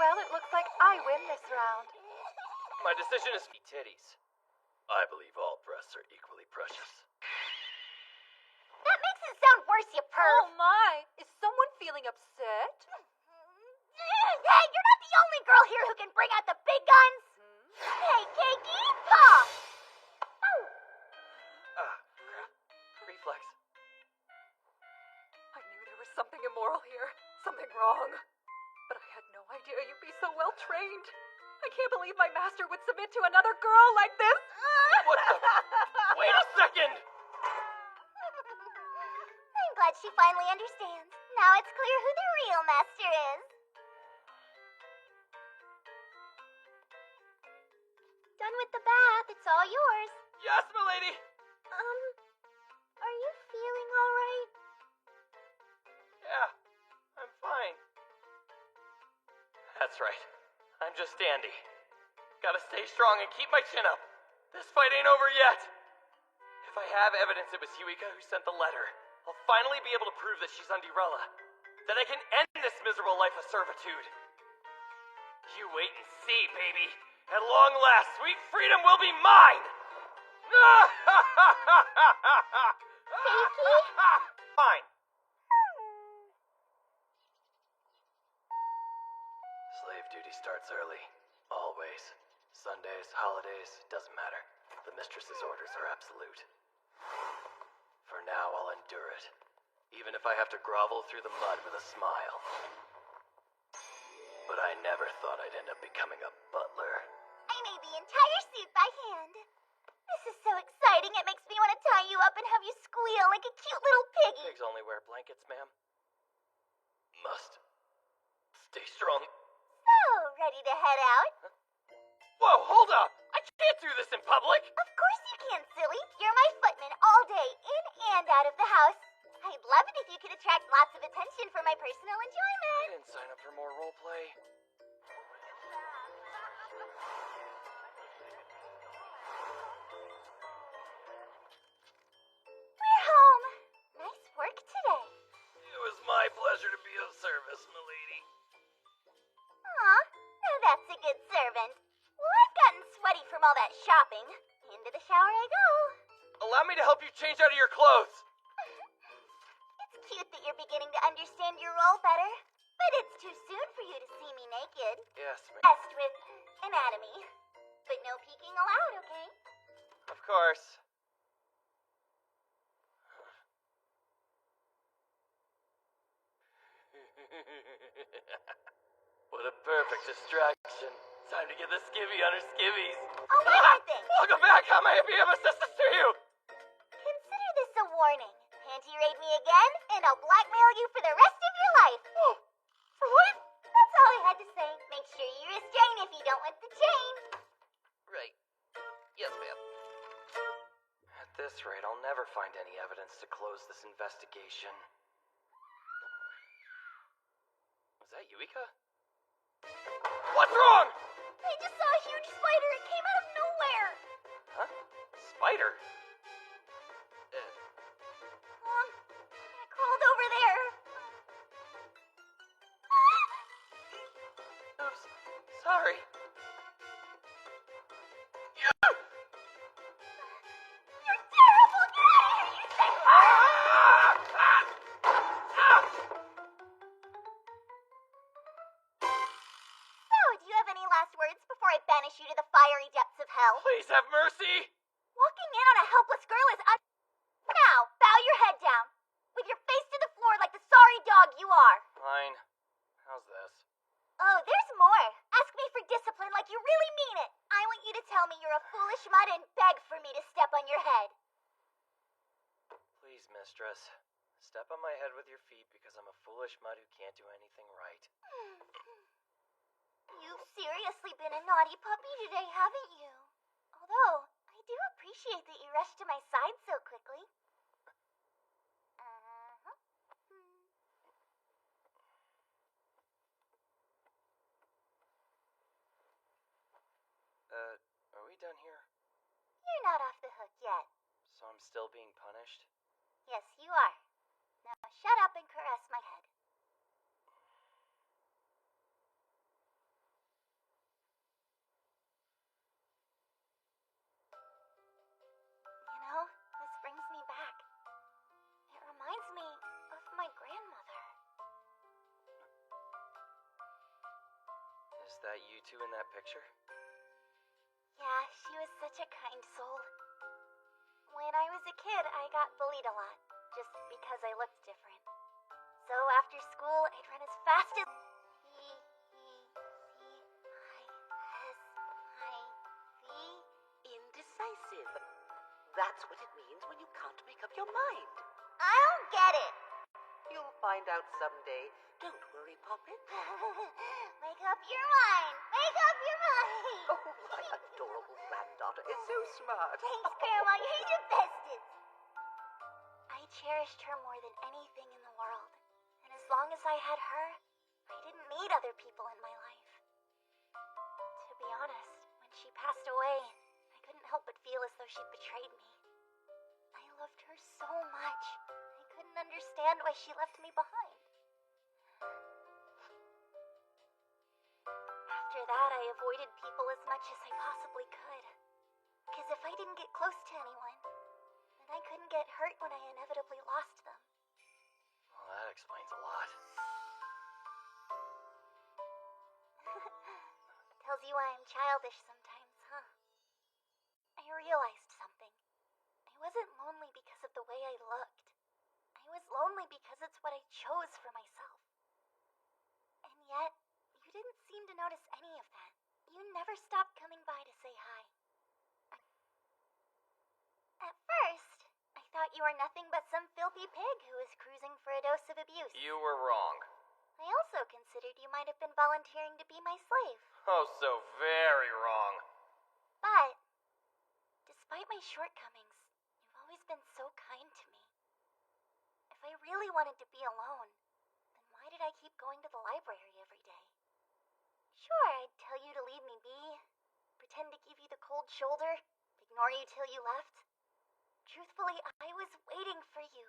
Well, it looks like I win this round. My decision is titties. I believe all breasts are equally precious. That makes it sound worse, you perv. Oh my! Is someone feeling upset? Hey, you're not the only girl here who can bring out the big guns. Hey, Keiki, paw! Crap. Reflex. I knew there was something immoral here. Something wrong. But I had no idea you'd be so well trained. I can't believe my master would submit to another girl like this. What the? Wait a second! I'm glad she finally understands. Now it's clear who the real master is. Done with the bath. It's all yours. Yes, milady! Are you feeling alright? Yeah, I'm fine. That's right. I'm just Andy. Gotta stay strong and keep my chin up. This fight ain't over yet. If I have evidence it was Yuika who sent the letter, I'll finally be able to prove that she's Undurella. Then I can end this miserable life of servitude. You wait and see, baby. At long last, sweet freedom will be mine! Fine. Slave duty starts early. Always. Sundays, holidays, doesn't matter. The mistress's orders are absolute. For now, I'll endure it. Even if I have to grovel through the mud with a smile. But I never thought I'd end up becoming a butler. I made the entire suit by hand. This is so exciting, it makes me want to tie you up and have you squeal like a cute little piggy. Pigs only wear blankets, ma'am. Must stay strong. So, ready to head out? Whoa, hold up! I can't do this in public! Of course you can, silly. You're my footman all day, in and out of the house. I'd love it if you could attract lots of attention for my personal I enjoyment. didn't sign up for more roleplay. We're home. Nice work today. It was my pleasure to be of service, milady. Aw, now that's a good servant. Well, I've gotten sweaty from all that shopping. Into the shower I go. Allow me to help you change out of your clothes. It's cute that you're beginning to understand your role better. But it's too soon for you to see me naked. Yes, ma'am. Best with anatomy. But no peeking allowed, okay? Of course. What a perfect distraction. Time to get the skivvy on her skivvies. Oh, one more thing. Welcome back. How may I be of assistance to you? Consider this a warning. Anti-raid me again, and I'll blackmail you for the rest of your life. Oh, for what? That's all I had to say. Make sure you restrain if you don't want the chain. Right. Yes, ma'am. At this rate, I'll never find any evidence to close this investigation. Was that Yuika? What's wrong? I just saw a huge spider. It came out of nowhere. Huh? Spider? I crawled over there. Oops. Sorry. You're terrible. Get out of here, you sick So, do you have any last words before I banish you to the fiery depths of hell? Please have mercy. Walking in on a helpless girl is Now, bow your head down. With your face to the floor like the sorry dog you are. Fine. How's this? Oh, there's more. Ask me for discipline like you really mean it. I want you to tell me you're a foolish mutt and beg for me to step on your head. Please, mistress. Step on my head with your feet because I'm a foolish mud who can't do anything right. You've seriously been a naughty puppy today, haven't you? Although, I do appreciate that you rushed to my side so quickly. Are we done here? You're not off the hook yet. So I'm still being punished? Yes, you are. Now shut up and caress my head. You know, this brings me back. It reminds me of my grandmother. Is that you two in that picture? Yeah, she was such a kind soul. When I was a kid, I got bullied a lot, just because I looked different. So after school, I'd run as fast as... Indecisive. That's what it means when you can't make up your mind. I don't get it. You'll find out someday. Don't worry, Poppet. Make up your mind. Make up your mind. Oh, my adorable granddaughter is so smart. Thanks, Grandma. You're the bestest. I cherished her more than anything in the world. And as long as I had her, I didn't need other people in my life. To be honest, when she passed away, I couldn't help but feel as though she'd betrayed me. I loved her so much. I couldn't understand why she left me behind. After that, I avoided people as much as I possibly could. Because if I didn't get close to anyone, then I couldn't get hurt when I inevitably lost them. Well, that explains a lot. Tells you why I'm childish sometimes, huh? I realized something. I wasn't lonely because of the way I looked. I was lonely because it's what I chose for myself. And yet, you didn't seem to notice any of that. You never stopped coming by to say hi. At first, I thought you were nothing but some filthy pig who was cruising for a dose of abuse. You were wrong. I also considered you might have been volunteering to be my slave. Oh, so very wrong. But, despite my shortcomings, you've always been so kind to me. If I really wanted to be alone, then why did I keep going to the library every day? Sure, I'd tell you to leave me be, pretend to give you the cold shoulder, ignore you till you left. Truthfully, I was waiting for you,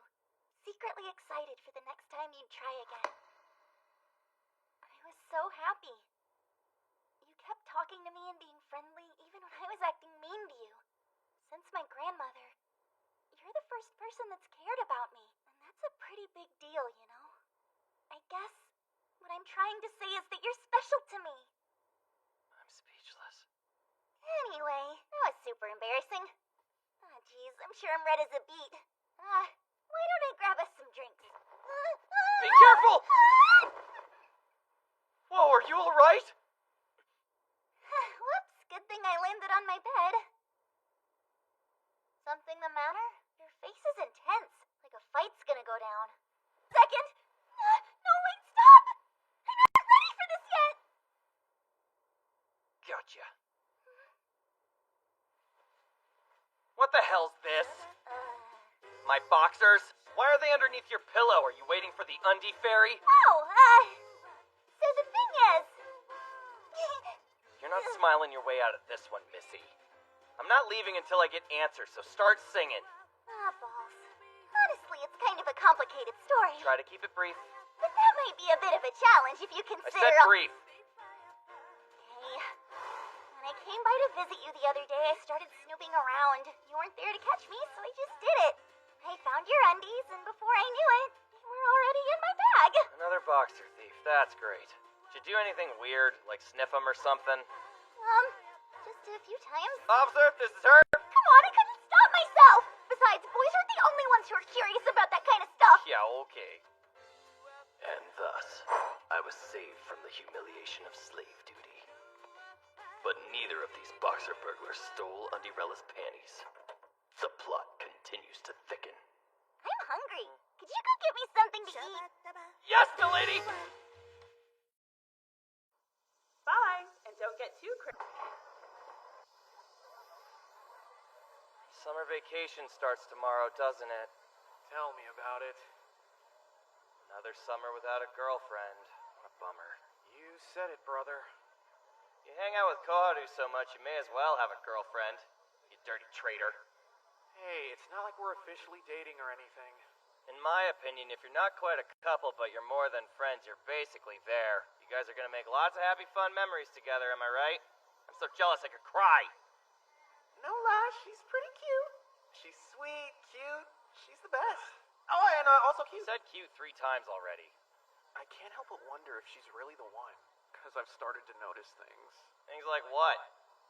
secretly excited for the next time you'd try again. I was so happy. You kept talking to me and being friendly even when I was acting mean to you. Since my grandmother, you're the first person that's cared about me, and that's a pretty big deal, you know? I guess what I'm trying to say is that you're special to me. I'm speechless. Anyway, that was super embarrassing. Ah, geez, I'm sure I'm red as a beet. Why don't I grab us some drinks? Be careful! Whoa, are you alright? Whoops, good thing I landed on my bed. Something the matter? Your face is intense, like a fight's gonna go down. Second! No, wait, stop! I'm not ready for this yet! Gotcha. What the hell's this? My boxers? Why are they underneath your pillow? Are you waiting for the undie fairy? Oh, so the thing is... You're not smiling your way out of this one, Missy. I'm not leaving until I get answers, so start singing. Balls. Honestly, it's kind of a complicated story. Try to keep it brief. But that might be a bit of a challenge if you I consider... said brief. Okay. When I came by to visit you the other day, I started snooping around. You weren't there to catch me, so I just did it. I found your undies, and before I knew it, they were already in my bag. Another boxer thief. That's great. Did you do anything weird, like sniff them or something? Just a few times. Officer, this is her. Come on, I couldn't stop myself. Besides, boys aren't the only ones who are curious about that kind of stuff. Yeah, okay. And thus, I was saved from the humiliation of slave duty. But neither of these boxer burglars stole Undirella's panties. The plot continues to thicken. I'm hungry. Could you go get me something to eat? Yes, milady! Bye, and don't get too crazy. Summer vacation starts tomorrow, doesn't it? Tell me about it. Another summer without a girlfriend. What a bummer. You said it, brother. You hang out with Koharu so much, you may as well have a girlfriend. You dirty traitor. Hey, it's not like we're officially dating or anything. In my opinion, if you're not quite a couple, but you're more than friends, you're basically there. You guys are gonna make lots of happy, fun memories together, am I right? I'm so jealous I could cry. No lie, she's pretty cute. She's sweet, cute. She's the best. Oh, and also You cute. said cute 3 times already. I can't help but wonder if she's really the one. Because I've started to notice things. Things like what?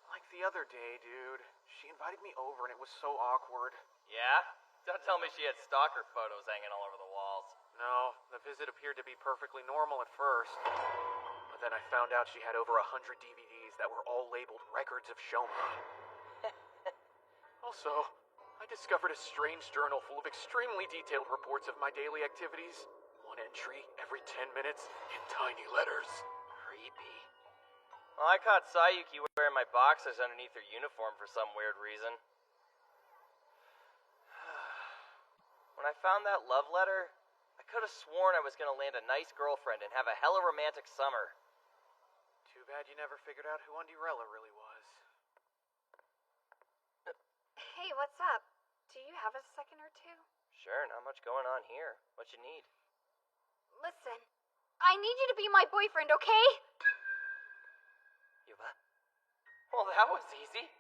Like the other day, dude. She invited me over and it was so awkward. Yeah? Don't tell me she had stalker photos hanging all over the walls. No, the visit appeared to be perfectly normal at first. But then I found out she had over 100 DVDs that were all labeled Records of Shoma. Also, I discovered a strange journal full of extremely detailed reports of my daily activities. One entry every 10 minutes in tiny letters. Creepy. Well, I caught Sayuki wearing my boxers underneath her uniform for some weird reason. When I found that love letter, I could have sworn I was gonna land a nice girlfriend and have a hella romantic summer. Too bad you never figured out who Undurella really was. Hey, what's up? Do you have a second or two? Sure, not much going on here. What you need? Listen, I need you to be my boyfriend, okay? Yuba? Well, that was easy.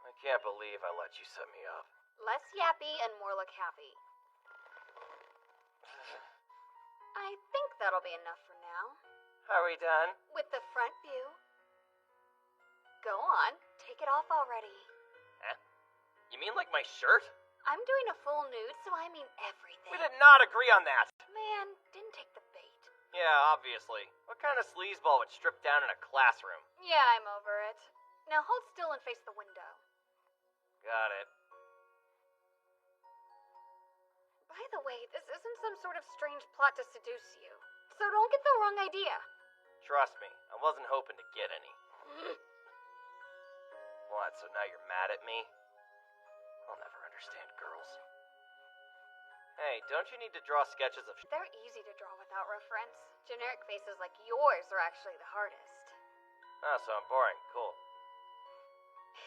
I can't believe I let you set me up. Less yappy and more look happy. I think that'll be enough for now. Are we done? With the front view. Go on, take it off already. Huh? You mean like my shirt? I'm doing a full nude, so I mean everything. We did not agree on that. Man, didn't take the bait. Yeah, obviously. What kind of sleazeball would strip down in a classroom? Yeah, I'm over it. Now hold still and face the window. Got it. By the way, this isn't some sort of strange plot to seduce you. So don't get the wrong idea. Trust me, I wasn't hoping to get any. What, so now you're mad at me? I'll never understand girls. Hey, don't you need to draw sketches of They're easy to draw without reference. Generic faces like yours are actually the hardest. Oh, so I'm boring. Cool.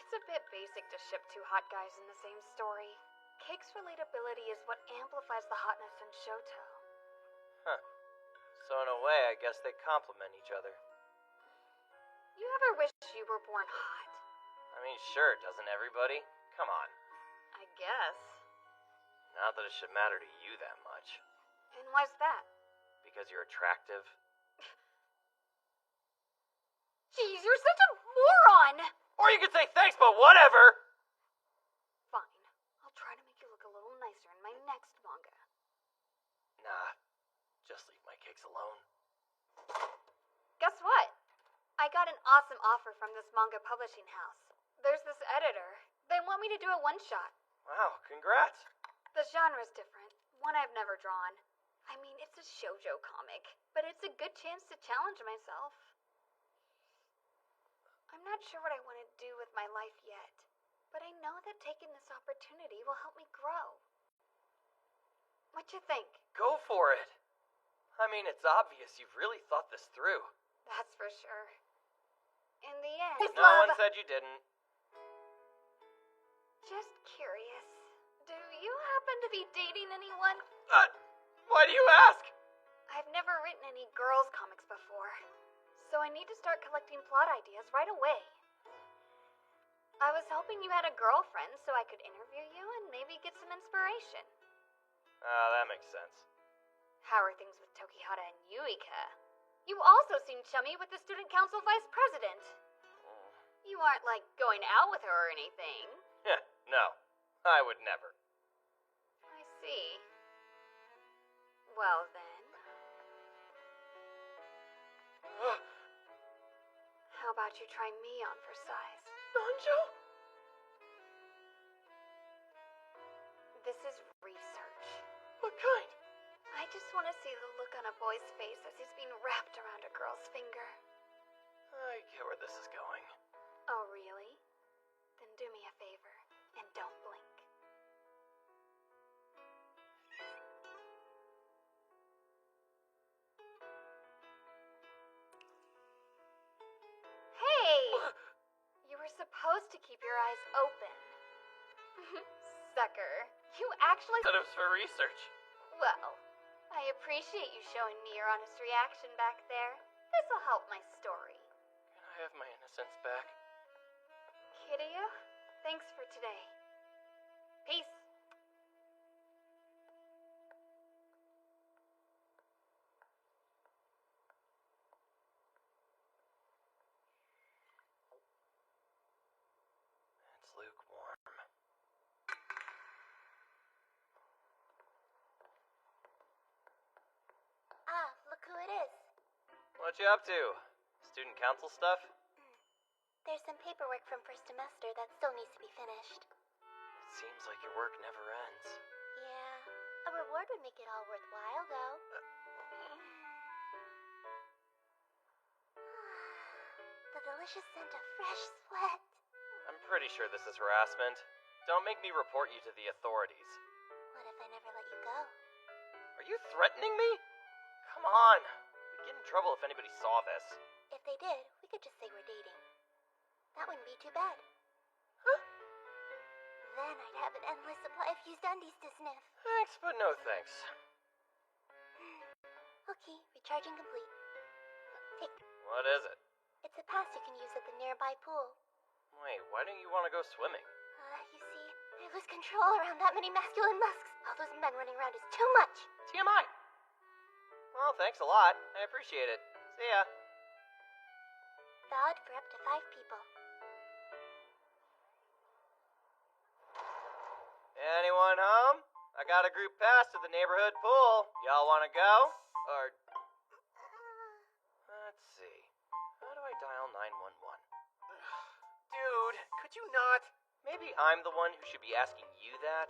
It's a bit basic to ship two hot guys in the same story. Cake's relatability is what amplifies the hotness in Shoto. Huh. So in a way, I guess they complement each other. You ever wish you were born hot? I mean, sure, doesn't everybody? Come on. I guess. Not that it should matter to you that much. And why's that? Because you're attractive. Jeez, you're such a moron! Or you could say thanks, but whatever! Fine. I'll try to make you look a little nicer in my next manga. Nah, just leave my cakes alone. Guess what? I got an awesome offer from this manga publishing house. There's this editor. They want me to do a one-shot. Wow, congrats. The genre's different. One I've never drawn. I mean, it's a shoujo comic, but it's a good chance to challenge myself. I'm not sure what I want to do with my life yet, but I know that taking this opportunity will help me grow. What you think? Go for it. I mean, it's obvious you've really thought this through. That's for sure. In the end, No one said you didn't. Just curious. Do you happen to be dating anyone? Why do you ask? I've never written any girls' comics before, so I need to start collecting plot ideas right away. I was hoping you had a girlfriend so I could interview you and maybe get some inspiration. That makes sense. How are things with Tokihara and Yuika? You also seem chummy with the student council vice president. You aren't, like, going out with her or anything. No, I would never. I see. Well, then. How about you try me on for size? Nanjo? This is research. What kind? I just want to see the look on a boy's face as he's being wrapped around a girl's finger. I get where this is going. Oh, really? Then do me a favor and don't blink. Hey! You were supposed to keep your eyes open. Sucker. You actually. Thought it was for research. Well, I appreciate you showing me your honest reaction back there. This'll help my story. Can I have my innocence back? Kiryu, thanks for today. Peace. It's lukewarm. Ah, look who it is. What you up to? Student council stuff? There's some paperwork from first semester that still needs to be finished. It seems like your work never ends. Yeah, a reward would make it all worthwhile, though. The delicious scent of fresh sweat. I'm pretty sure this is harassment. Don't make me report you to the authorities. What if I never let you go? Are you threatening me? Come on. We'd get in trouble if anybody saw this. If they did, we could just say we're dating. That wouldn't be too bad. Then I'd have an endless supply of used undies to sniff. Thanks, but no thanks. Okay, recharging complete. Take. What is it? It's a pass you can use at the nearby pool. Wait, why don't you want to go swimming? You see, I lose control around that many masculine musks. All those men running around is too much. TMI. Well, thanks a lot. I appreciate it. See ya. Valid for up to 5 people. Anyone home? I got a group pass to the neighborhood pool. Y'all want to go? Or... Let's see. How do I dial 911? Dude, could you not? Maybe I'm the one who should be asking you that?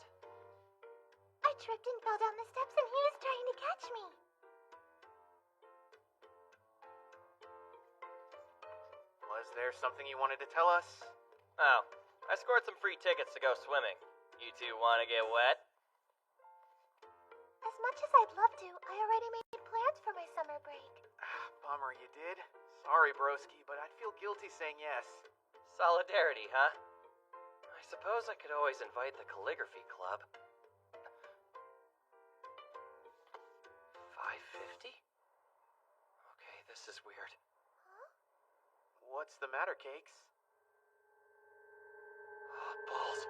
I tripped and fell down the steps and he was trying to catch me. Was there something you wanted to tell us? Oh, I scored some free tickets to go swimming. You two want to get wet? As much as I'd love to, I already made plans for my summer break. Bummer you did. Sorry, broski, but I'd feel guilty saying yes. Solidarity, huh? I suppose I could always invite the calligraphy club. 550? Okay, this is weird. What's the matter, Cakes? Oh, balls.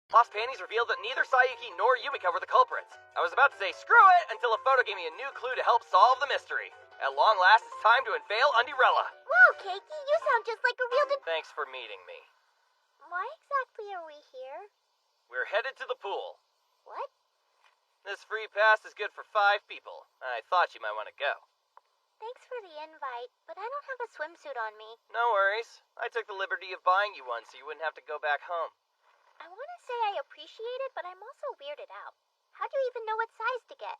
Lost Panties revealed that neither Sayuki nor Yumika were the culprits. I was about to say screw it until a photo gave me a new clue to help solve the mystery. At long last, it's time to unveil Undirella. Wow, Keiki, you sound just like a real Thanks for meeting me. Why exactly are we here? We're headed to the pool. What? This free pass is good for 5 people. I thought you might want to go. Thanks for the invite, but I don't have a swimsuit on me. No worries. I took the liberty of buying you one so you wouldn't have to go back home. I want to say I appreciate it, but I'm also weirded out. How'd you even know what size to get?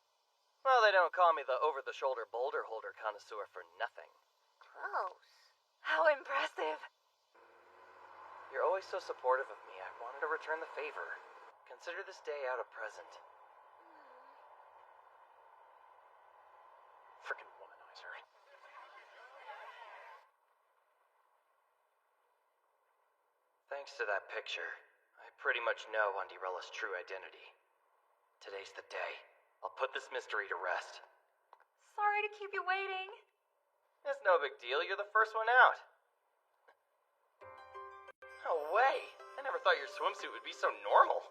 Well, they don't call me the over-the-shoulder boulder holder connoisseur for nothing. Gross. How impressive. You're always so supportive of me. I wanted to return the favor. Consider this day out a present. Frickin' womanizer. Thanks to that picture, I pretty much know Andirella's true identity. Today's the day. I'll put this mystery to rest. Sorry to keep you waiting. It's no big deal. You're the first one out. No way. I never thought your swimsuit would be so normal.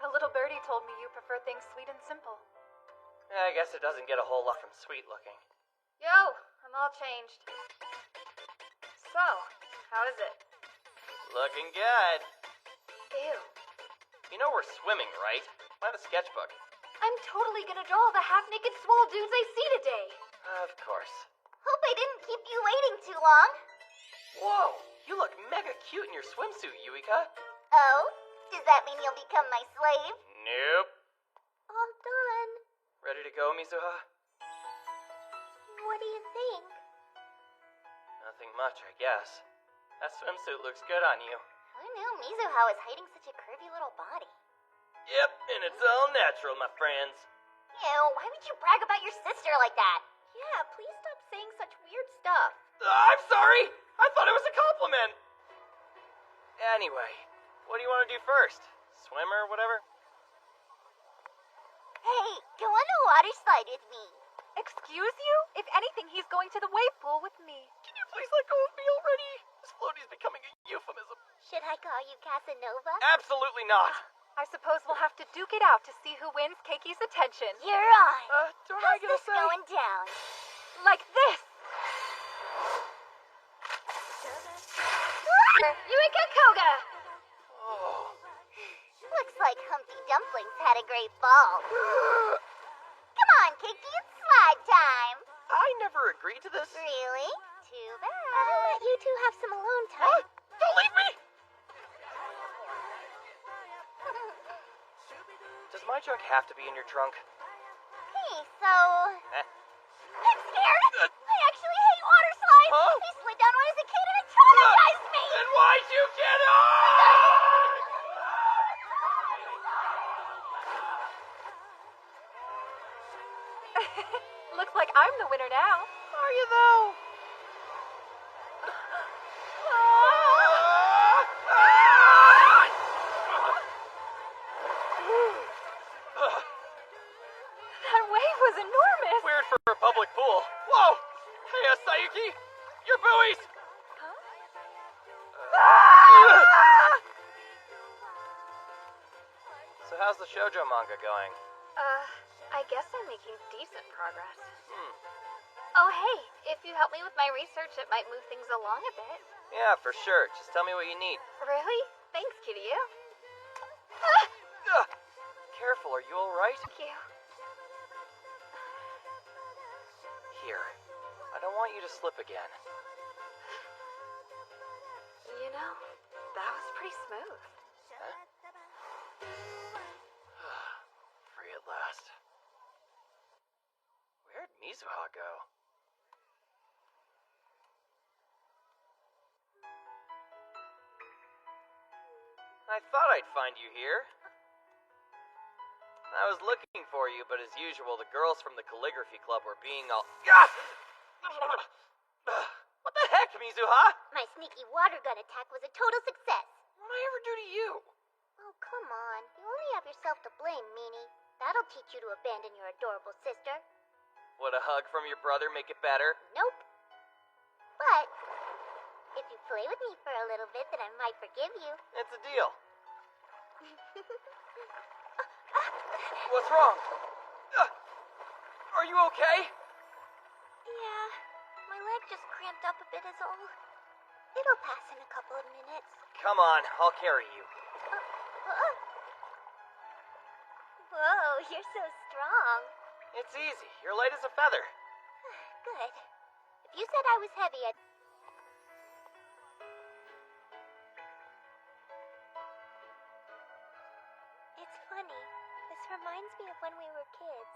A little birdie told me you prefer things sweet and simple. Yeah, I guess it doesn't get a whole lot from sweet looking. Yo, I'm all changed. So, how is it? Looking good. Ew. You know we're swimming, right? Find a sketchbook. I'm totally gonna draw the half-naked swole dudes I see today. Of course. Hope I didn't keep you waiting too long. Whoa, you look mega cute in your swimsuit, Yuika. Oh? Does that mean you'll become my slave? Nope. All done. Ready to go, Mizuha? What do you think? Nothing much, I guess. That swimsuit looks good on you. Who knew Mizuha was hiding such a curvy little body? Yep, and it's all natural, my friends. Ew, why would you brag about your sister like that? Yeah, please stop saying such weird stuff. I'm sorry! I thought it was a compliment! Anyway, what do you want to do first? Swim or whatever? Hey, go on the water slide with me. Excuse you? If anything, he's going to the wave pool with me. Can you please let go of me already? This floaty's becoming a euphemism. Should I call you Casanova? Absolutely not! I suppose we'll have to duke it out to see who wins Keiki's attention. You're on. Don't How's I get a this say? going down? Like this! Yuika Koga! Oh. Looks like Humpty Dumplings had a great fall. Come on, Keiki, it's slide time. I never agreed to this. Really? Too bad. I'll let you two have some alone time. Don't leave me! Does my junk have to be in your trunk? Hey, so... Eh? I'm scared! I actually hate water slides! Huh? I slid down one as a kid and it traumatized me! Then why'd you get on? Looks like I'm the winner now. Are you though? That wave was enormous. Weird for a public pool. Whoa! Hey, Sayuki! Your buoys! So how's the shoujo manga going? I guess I'm making decent progress. Hmm. Oh, hey, if you help me with my research, it might move things along a bit. Yeah, for sure. Just tell me what you need. Really? Thanks, Kiryu. Careful, are you alright? Thank you. Here. I don't want you to slip again. You know, that was pretty smooth. Free at last. Where'd Mizuha go? I thought I'd find you here. I was looking for you, but as usual, the girls from the calligraphy club were being all... What the heck, Mizuha? My sneaky water gun attack was a total success. What'd I ever do to you? Oh, come on. You only have yourself to blame, meanie. That'll teach you to abandon your adorable sister. Would a hug from your brother make it better? Nope. But if you play with me for a little bit, then I might forgive you. It's a deal. What's wrong? Are you okay? Yeah, my leg just cramped up a bit is all. It'll pass in a couple of minutes. Come on, I'll carry you. Whoa, you're so strong. It's easy. You're light as a feather. Good. If you said I was heavy, I'd... It's funny. This reminds me of when we were kids.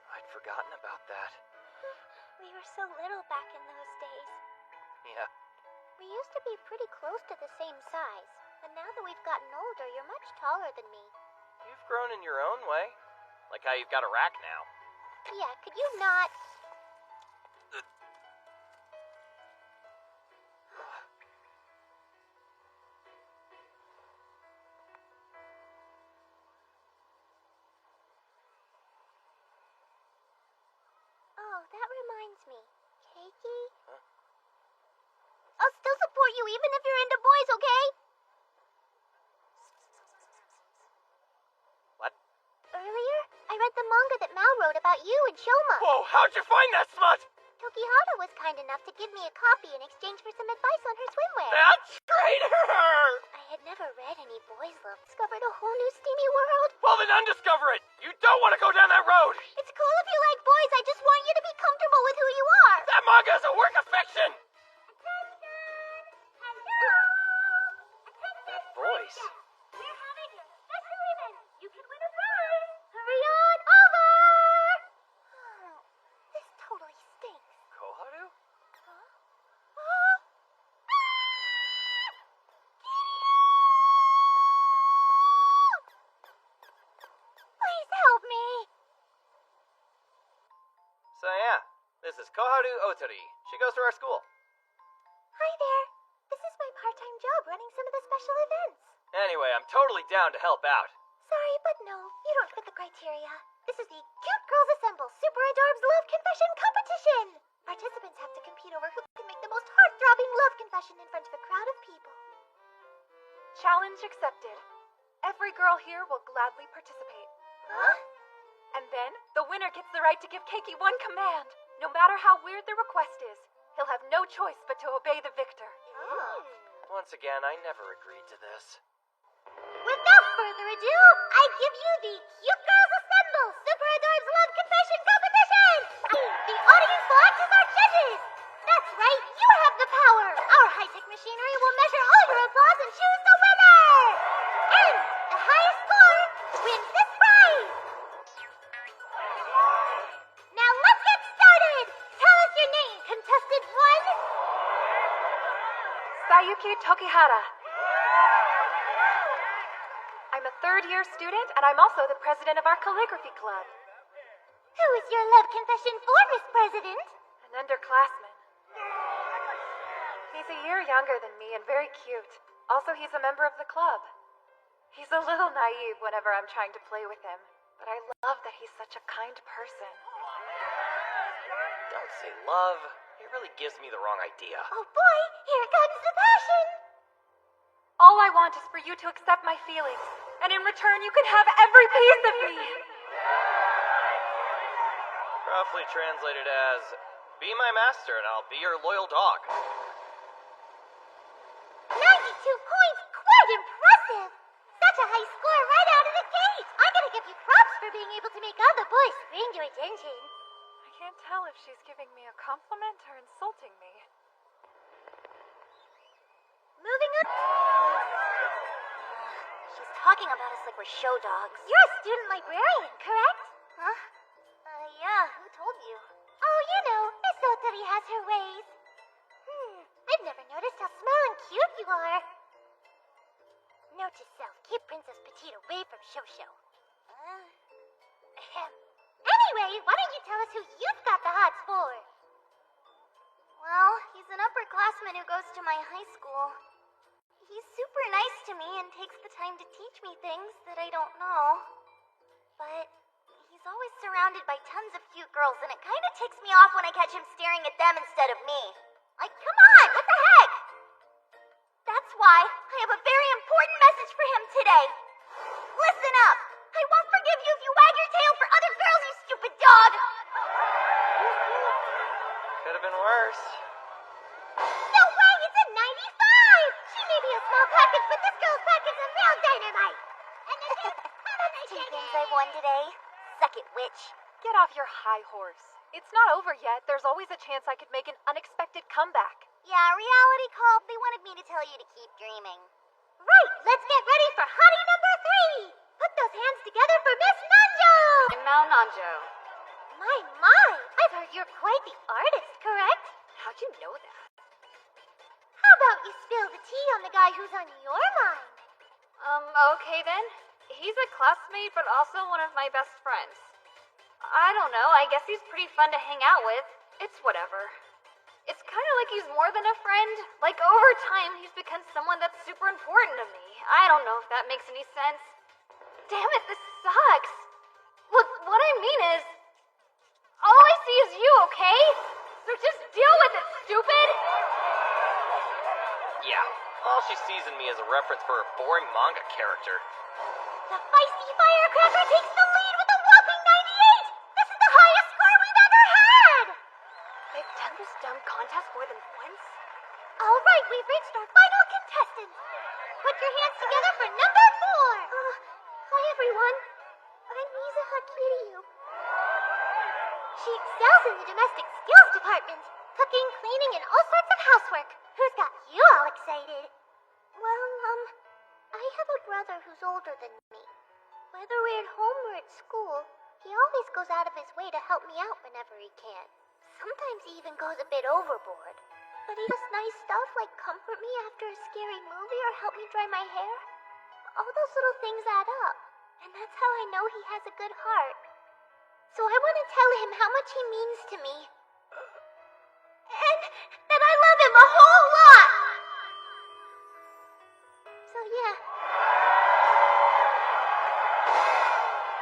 I'd forgotten about that. We were so little back in those days. Yeah. We used to be pretty close to the same size, but now that we've gotten older, you're much taller than me. You've grown in your own way. Like how you've got a rack now. Yeah, could you not? Oh, that reminds me. Keiki? Huh? I'll still support you even if you're into boys, okay? What? Earlier, I read the manga that Mal wrote about you and Shoma. Whoa, how'd you find that smut? Tokihata was kind enough to give me a copy in exchange for some advice on her swimwear. That traitor! I had never read any boys' love. Discovered a whole new steamy world. Well, then undiscover it. You don't want to go down that road. It's cool if you like boys. I just want you to be comfortable with who you are. That manga is a work of fiction. That voice. We're having a special event. You can win a prize. Hurry on over. Oh, this totally stinks. Koharu? Please help me. So yeah, this is Koharu Otori. She goes to our school. Hi there. This is my part-time job running some of the special events. Anyway, I'm totally down to help out. Sorry, but no, you don't fit the criteria. This is the Cute Girls Assemble Super Adorbs Love Confession Competition. Participants have to compete over who can make the most heart-throbbing love confession in front of a crowd of people. Challenge accepted. Every girl here will gladly participate. Huh? And then, the winner gets the right to give Keiki one command. No matter how weird the request is, he'll have no choice but to obey the victor. Oh. Once again, I never agreed to this. Without further ado, I give you the Cute Girls Assemble Super Adorbs Love Confession Competition! The audience will act as our judges! That's right, you have the power! Our high-tech machinery will measure all your applause and choose the winner! And the highest score wins this prize! Now let's get started! Tell us your name, contestant 1! Sayuki Tokihara. I'm a third-year student, and I'm also the president of our calligraphy club. Who is your love confession for, Miss President? An underclassman. He's a year younger than me and very cute. Also, he's a member of the club. He's a little naive whenever I'm trying to play with him, but I love that he's such a kind person. Don't say love. It really gives me the wrong idea. Oh boy, here comes the passion! All I want is for you to accept my feelings, and in return you can have every piece of me. Roughly translated as, be my master and I'll be your loyal dog. 92 points, quite impressive! Such a high score right out of the gate! I'm gonna give you props for being able to make other boys spring your attention. I can't tell if she's giving me a compliment or insulting me. Moving on. She's talking about us like we're show dogs. You're a student librarian, correct? Huh? Yeah, who told you? Oh, you know, Miss Otori has her ways. I've never noticed how small and cute you are. Note to self, keep Princess Petite away from Shosho. Anyway, why don't you tell us who you've got the hots for? Well, he's an upperclassman who goes to my high school. He's super nice to me and takes the time to teach me things that I don't know. But he's always surrounded by tons of cute girls, and it kind of ticks me off when I catch him staring at them instead of me. Like, come on, what the heck? That's why I have a very important message for him today. Listen up. I won't forgive you if you wag your tail for other girls, you stupid dog. Could have been worse. No way, it's a 95! She may be a small package, but this girl's pack is a real dynamite! And Two things I've won today. Suck it, witch. Get off your high horse. It's not over yet. There's always a chance I could make an unexpected comeback. Yeah, reality called. They wanted me to tell you to keep dreaming. Right, let's get ready for hottie number 3! Put those hands together for Miss Nanjo! I'm Mao Nanjo. My! I've heard you're quite the artist, correct? How'd you know that? How about you spill the tea on the guy who's on your mind? Okay then. He's a classmate, but also one of my best friends. I don't know, I guess he's pretty fun to hang out with. It's whatever. It's kind of like he's more than a friend. Like, over time, he's become someone that's super important to me. I don't know if that makes any sense. Damn it, this sucks. Look, what I mean is, all I see is you, okay? So just deal with it, stupid! Yeah, all she sees in me is a reference for a boring manga character. The feisty firecracker takes the lead with a whopping 98! This is the highest score we've ever had! They've done this dumb contest more than once? All right, we've reached our final contestant. Put your hands together for number 4. Hi, everyone. I'm Mizuha Kiryu. She excels in the domestic skills department, cooking, cleaning, and all sorts of housework. Who's got you all excited? Well, I have a brother who's older than me. Whether we're at home or at school, he always goes out of his way to help me out whenever he can. Sometimes he even goes a bit overboard. But he does nice stuff like comfort me after a scary movie or help me dry my hair. All those little things add up, and that's how I know he has a good heart. So I want to tell him how much he means to me. And that I love him a whole lot! So yeah.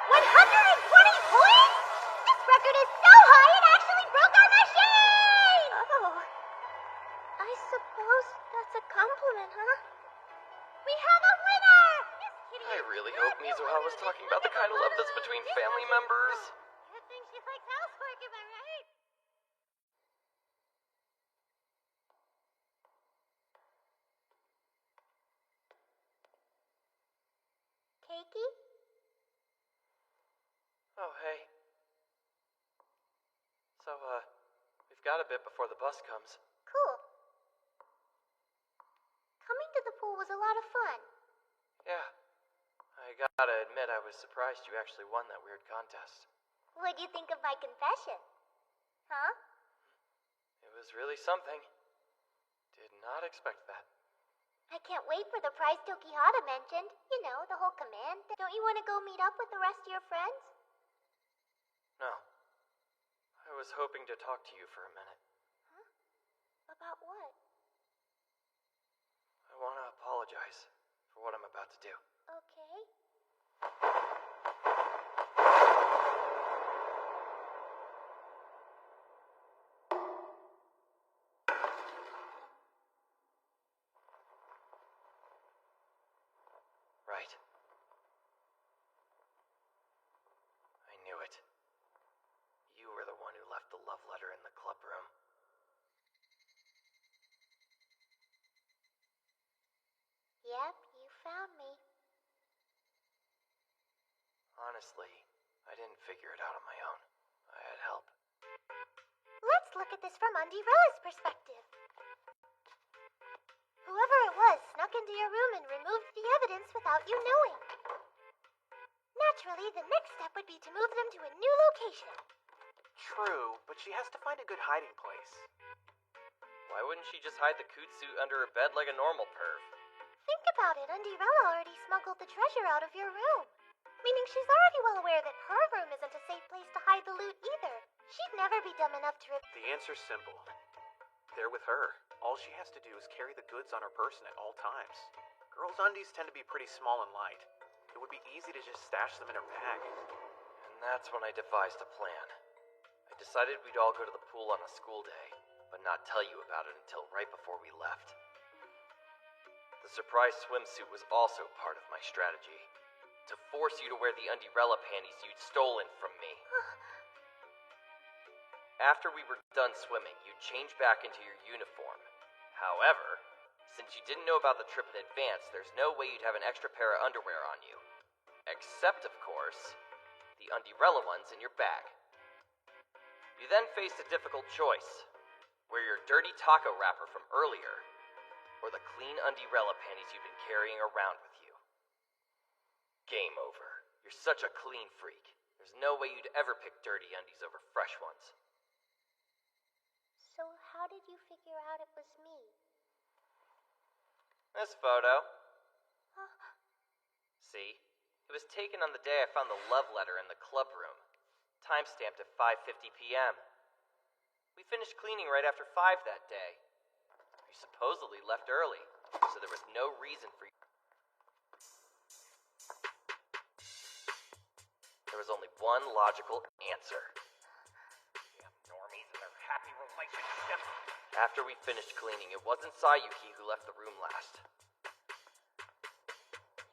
120 points? This record is so high it actually broke our machine! Oh. I suppose that's a compliment, huh? We have a winner! I really hope Mizuha was talking about the kind of love that's between family members. Good thing she likes housework, am I right? Keiki? Oh, hey. So, we've got a bit before the bus comes. Cool. Coming to the pool was a lot of fun. Yeah. I gotta admit, I was surprised you actually won that weird contest. What'd you think of my confession? Huh? It was really something. Did not expect that. I can't wait for the prize Tokihata mentioned. You know, the whole command. Don't you want to go meet up with the rest of your friends? No. I was hoping to talk to you for a minute. Huh? About what? I want to apologize for what I'm about to do. Okay. Right. I knew it. You were the one who left the love letter in the club room. Yep, you found me. Honestly, I didn't figure it out on my own. I had help. Let's look at this from Undirella's perspective. Whoever it was snuck into your room and removed the evidence without you knowing. Naturally, the next step would be to move them to a new location. True, but she has to find a good hiding place. Why wouldn't she just hide the coot suit under her bed like a normal perv? Think about it, Undirella already smuggled the treasure out of your room. Meaning she's already well aware that her room isn't a safe place to hide the loot either. She'd never be dumb enough to The answer's simple. They're with her. All she has to do is carry the goods on her person at all times. Girls' undies tend to be pretty small and light. It would be easy to just stash them in her bag. And that's when I devised a plan. I decided we'd all go to the pool on a school day, but not tell you about it until right before we left. The surprise swimsuit was also part of my strategy. To force you to wear the Undirella panties you'd stolen from me. After we were done swimming, you'd change back into your uniform. However, since you didn't know about the trip in advance, there's no way you'd have an extra pair of underwear on you. Except, of course, the Undirella ones in your bag. You then faced a difficult choice. Wear your dirty taco wrapper from earlier, or the clean Undirella panties you've been carrying around with you. Game over. You're such a clean freak. There's no way you'd ever pick dirty undies over fresh ones. So how did you figure out it was me? This photo. See? It was taken on the day I found the love letter in the club room. Timestamped at 5:50 p.m. We finished cleaning right after 5 that day. You supposedly left early, so there was no reason for you. There was only one logical answer. Damn normies and their happy relationship. After we finished cleaning, it wasn't Sayuki who left the room last.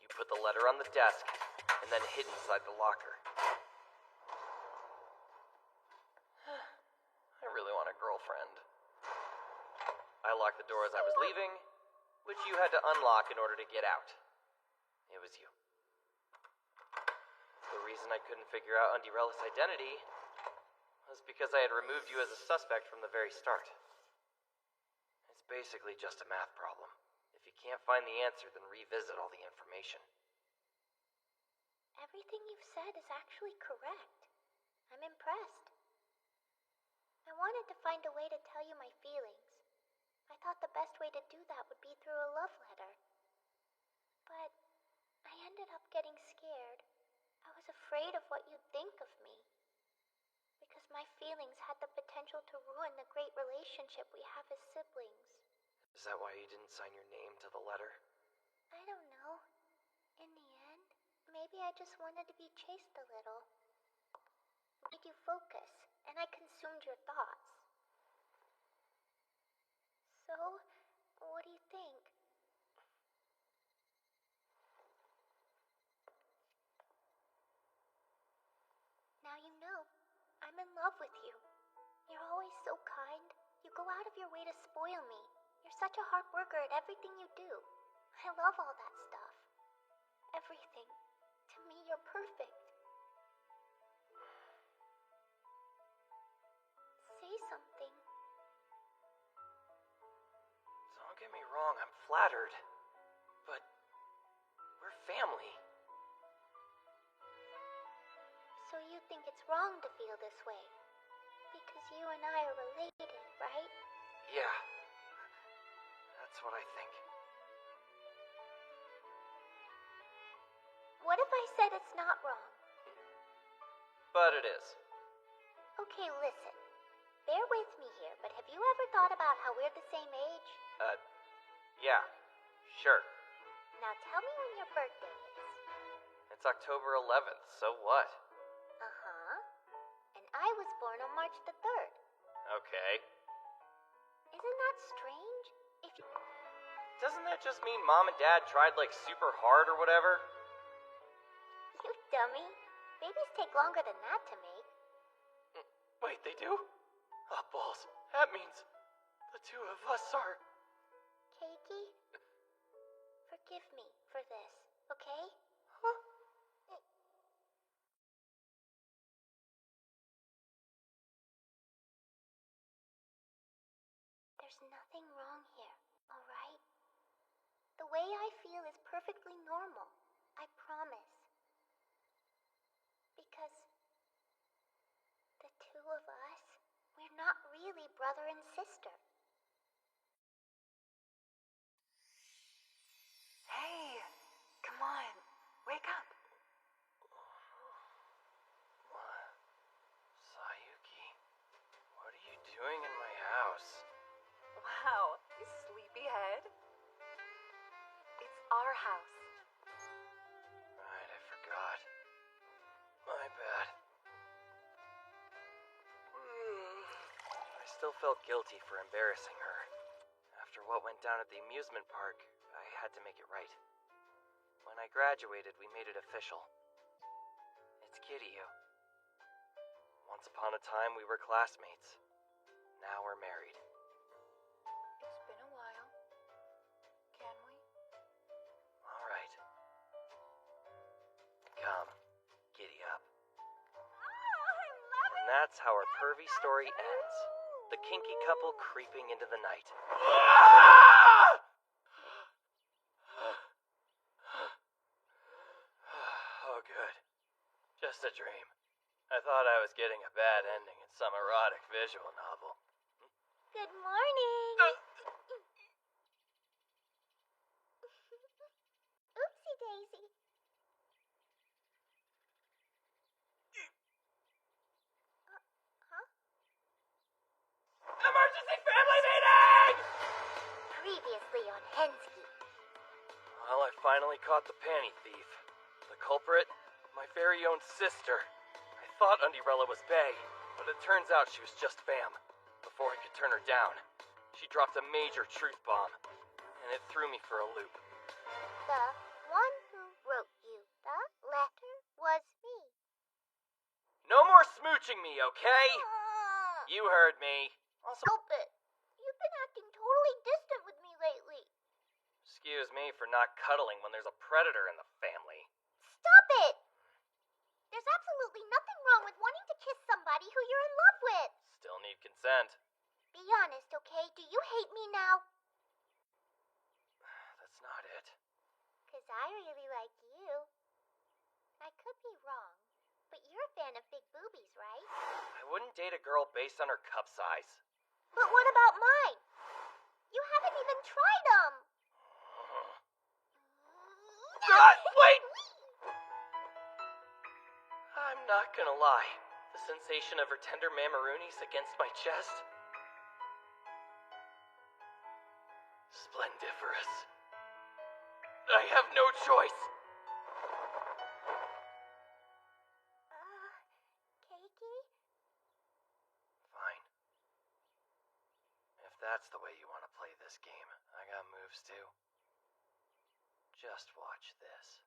You put the letter on the desk, and then hid inside the locker. I really want a girlfriend. I locked the door as I was leaving, which you had to unlock in order to get out. It was you. The reason I couldn't figure out Undirella's identity was because I had removed you as a suspect from the very start. It's basically just a math problem. If you can't find the answer, then revisit all the information. Everything you've said is actually correct. I'm impressed. I wanted to find a way to tell you my feelings. I thought the best way to do that would be through a love letter. But I ended up getting scared. I was afraid of what you'd think of me. Because my feelings had the potential to ruin the great relationship we have as siblings. Is that why you didn't sign your name to the letter? I don't know. In the end, maybe I just wanted to be chased a little. Made you focus, and I consumed your thoughts. So, what do you think? Now you know, I'm in love with you. You're always so kind. You go out of your way to spoil me. You're such a hard worker at everything you do. I love all that stuff. Everything. To me, you're perfect. Say something. Don't get me wrong, I'm flattered. But we're family. So you think it's wrong to feel this way? Because you and I are related, right? Yeah. That's what I think. What if I said it's not wrong? But it is. Okay, listen. Bear with me here, but have you ever thought about how we're the same age? Yeah. Sure. Now tell me when your birthday is. It's October 11th, so what? Uh-huh. And I was born on March the 3rd. Okay. Isn't that strange? Doesn't that just mean Mom and Dad tried like super hard or whatever? You dummy. Babies take longer than that to make. Wait, they do? Oh, balls. That means the two of us are... Keiki, forgive me for this, okay? Huh? There's nothing wrong here, alright? The way I feel is perfectly normal. I promise. Because the two of us, we're not really brother and sister. Hey, come on, wake up. Sayuki, what are you doing in my house? Wow, you sleepyhead. It's our house. Right, I forgot. My bad. I still felt guilty for embarrassing her. After what went down at the amusement park, I had to make it right. When I graduated, we made it official. It's Kiryu. Once upon a time, we were classmates. Now we're married. It's been a while. Can we? All right. Come, giddy up. And that's how our pervy story ends. The kinky couple creeping into the night. Oh, good. Just a dream. I thought I was getting a bad ending in some erotic visual novel. Good morning! Daisy. Huh? Emergency family meeting! Previously on Hensky. Well, I finally caught the panty thief. The culprit, my very own sister. I thought Undyrella was Bae, but it turns out she was just Bam. Before I could turn her down, she dropped a major truth bomb, and it threw me for a loop. The one who wrote you the letter was me. No more smooching me, okay? You heard me. Also, Stop it. You've been acting totally distant with me lately. excuse me for not cuddling when there's a predator in the family. Stop it! There's absolutely nothing wrong with wanting to kiss somebody who you're in love with. Still need consent. Be honest, okay? Do you hate me now? That's not it. 'Cause I really like you. I could be wrong, but you're a fan of big boobies, right? I wouldn't date a girl based on her cup size. But what about mine? You haven't even tried them. Wait! I'm not gonna lie. The sensation of her tender mammaroonies against my chest. Splendiferous. I have no choice. Cakey? Fine. If that's the way you want to play this game, I got moves too. Just watch this.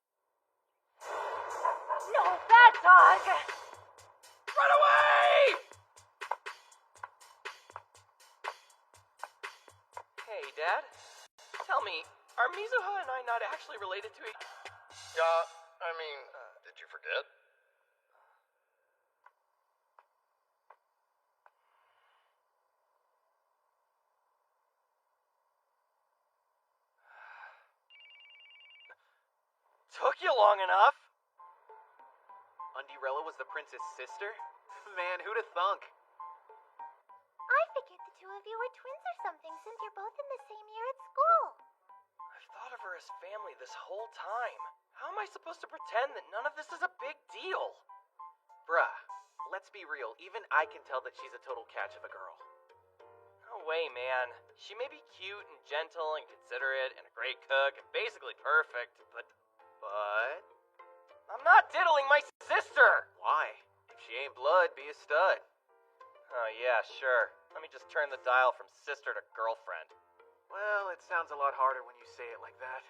No, bad dog! Run away! Hey, Dad. Tell me, are Mizuha and I not actually related to each... Yeah, I mean, did you forget? Took you long enough. Undyrella was the prince's sister? Man, who'da thunk? I figured the two of you were twins or something since you're both in the same year at school. I've thought of her as family this whole time. How am I supposed to pretend that none of this is a big deal? Bruh, let's be real. Even I can tell that she's a total catch of a girl. No way, man. She may be cute and gentle and considerate and a great cook and basically perfect, but... But? I'm not diddling my sister! Why? If she ain't blood, be a stud. Oh yeah, sure. Let me just turn the dial from sister to girlfriend. Well, it sounds a lot harder when you say it like that.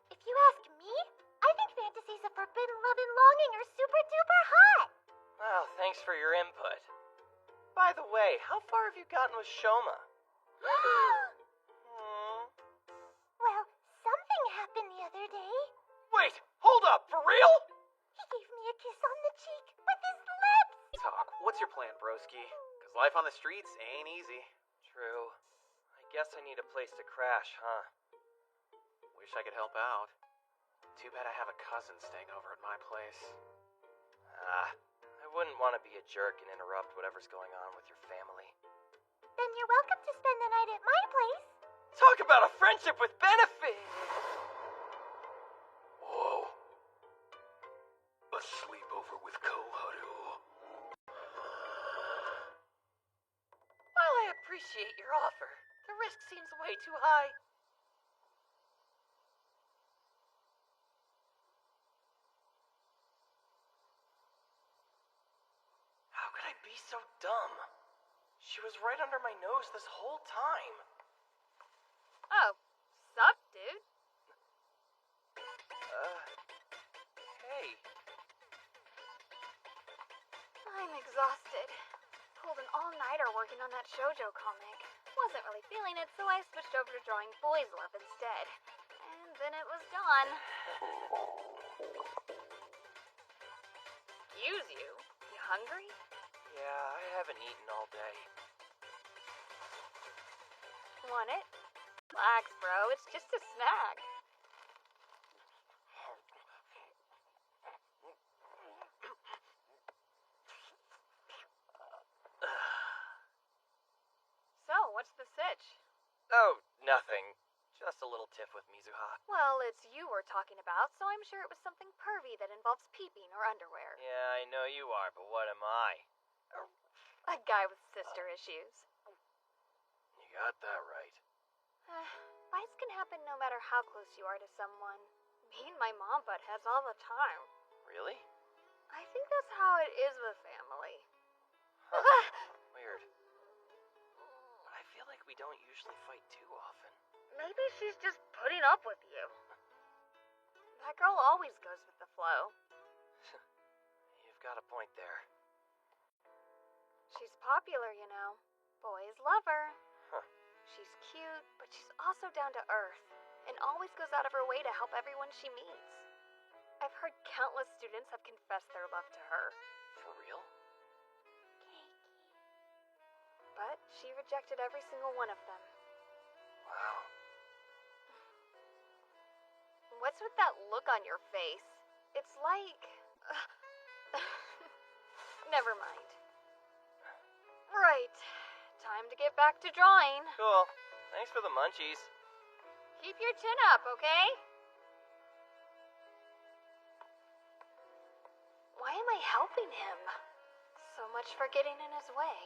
If you ask me, I think fantasies of forbidden love and longing are super duper hot. Well, thanks for your input. By the way, how far have you gotten with Shoma? Well, something happened the other day. Wait, hold up, for real? He gave me a kiss on the cheek with his lips. Talk, what's your plan, broski? 'Cause life on the streets ain't easy. True. I guess I need a place to crash, huh? Wish I could help out. Too bad I have a cousin staying over at my place. I wouldn't want to be a jerk and interrupt whatever's going on with your family. Then you're welcome to spend the night at my place. Talk about a friendship with benefits! Whoa. A sleepover with Koharu. While I appreciate your offer, the risk seems way too high. How could I be so dumb? She was right under my nose this whole time. Oh, sup, dude? Hey. I'm exhausted. Pulled an all-nighter working on that shoujo comic. Wasn't really feeling it, so I switched over to drawing boys' love instead. And then it was done. Excuse you? You hungry? Yeah, I haven't eaten all day. Want it? Relax, bro. It's just a snack. So, what's the sitch? Oh, nothing. Just a a little tiff with Mizuha. Well, it's you we're talking about, so I'm sure it was something pervy that involves peeping or underwear. Yeah, I know you are, but what am I? A guy with sister issues. You got that right. Fights can happen no matter how close you are to someone. Me and my mom butt heads all the time. Really? I think that's how it is with family. Weird. But I feel like we don't usually fight too often. Maybe she's just putting up with you. That girl always goes with the flow. You've got a point there. She's popular, you know. Boys love her. Huh. She's cute, but she's also down to earth, and always goes out of her way to help everyone she meets. I've heard countless students have confessed their love to her. For real? But she rejected every single one of them. Wow. What's with that look on your face? It's like... Never mind. Right. Time to get back to drawing. Cool. Thanks for the munchies. Keep your chin up, okay? Why am I helping him? So much for getting in his way.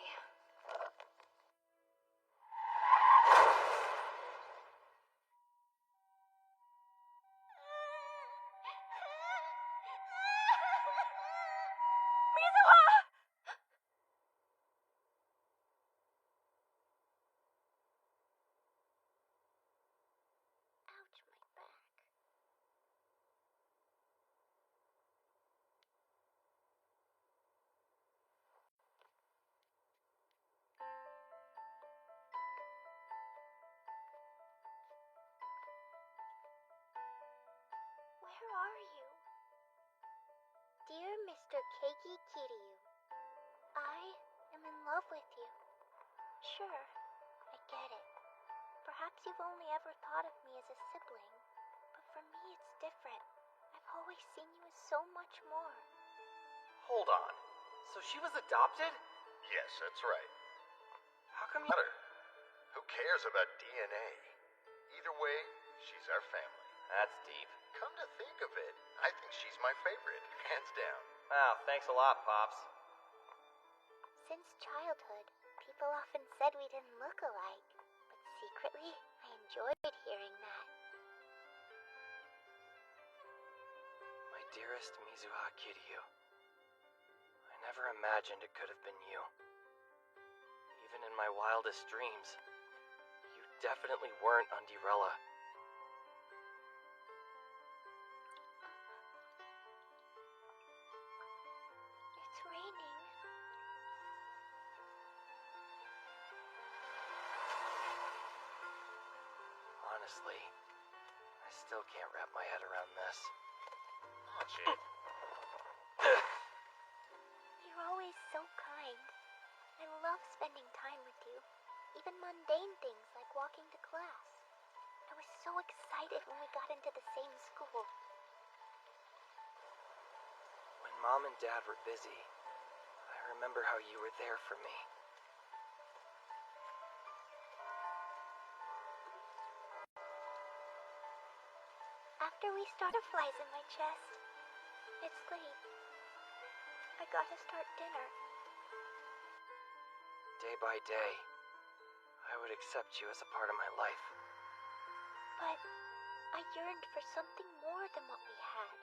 Ouch, my back. Where are you? Dear Mr. Keiki Kiryu, I am in love with you. Sure, I get it. Perhaps you've only ever thought of me as a sibling, but for me it's different. I've always seen you as so much more. Hold on. So she was adopted? Yes, that's right. How come you... Matter. Who cares about DNA? Either way, she's our family. That's deep. Come to think of it, I think she's my favorite, hands down. Wow, thanks a lot, Pops. Since childhood, people often said we didn't look alike, but secretly, I enjoyed hearing that. My dearest Mizuha Kiryu, I never imagined it could have been you. Even in my wildest dreams, you definitely weren't Undirella. It's raining. Honestly, I still can't wrap my head around this. Oh, gee. You're always so kind. I love spending time with you, even mundane things like walking to class. I was so excited when we got into the same school. When Mom and Dad were busy, I remember how you were there for me. After we started flies in my chest, it's late. I gotta start dinner. Day by day, I would accept you as a part of my life. But I yearned for something more than what we had.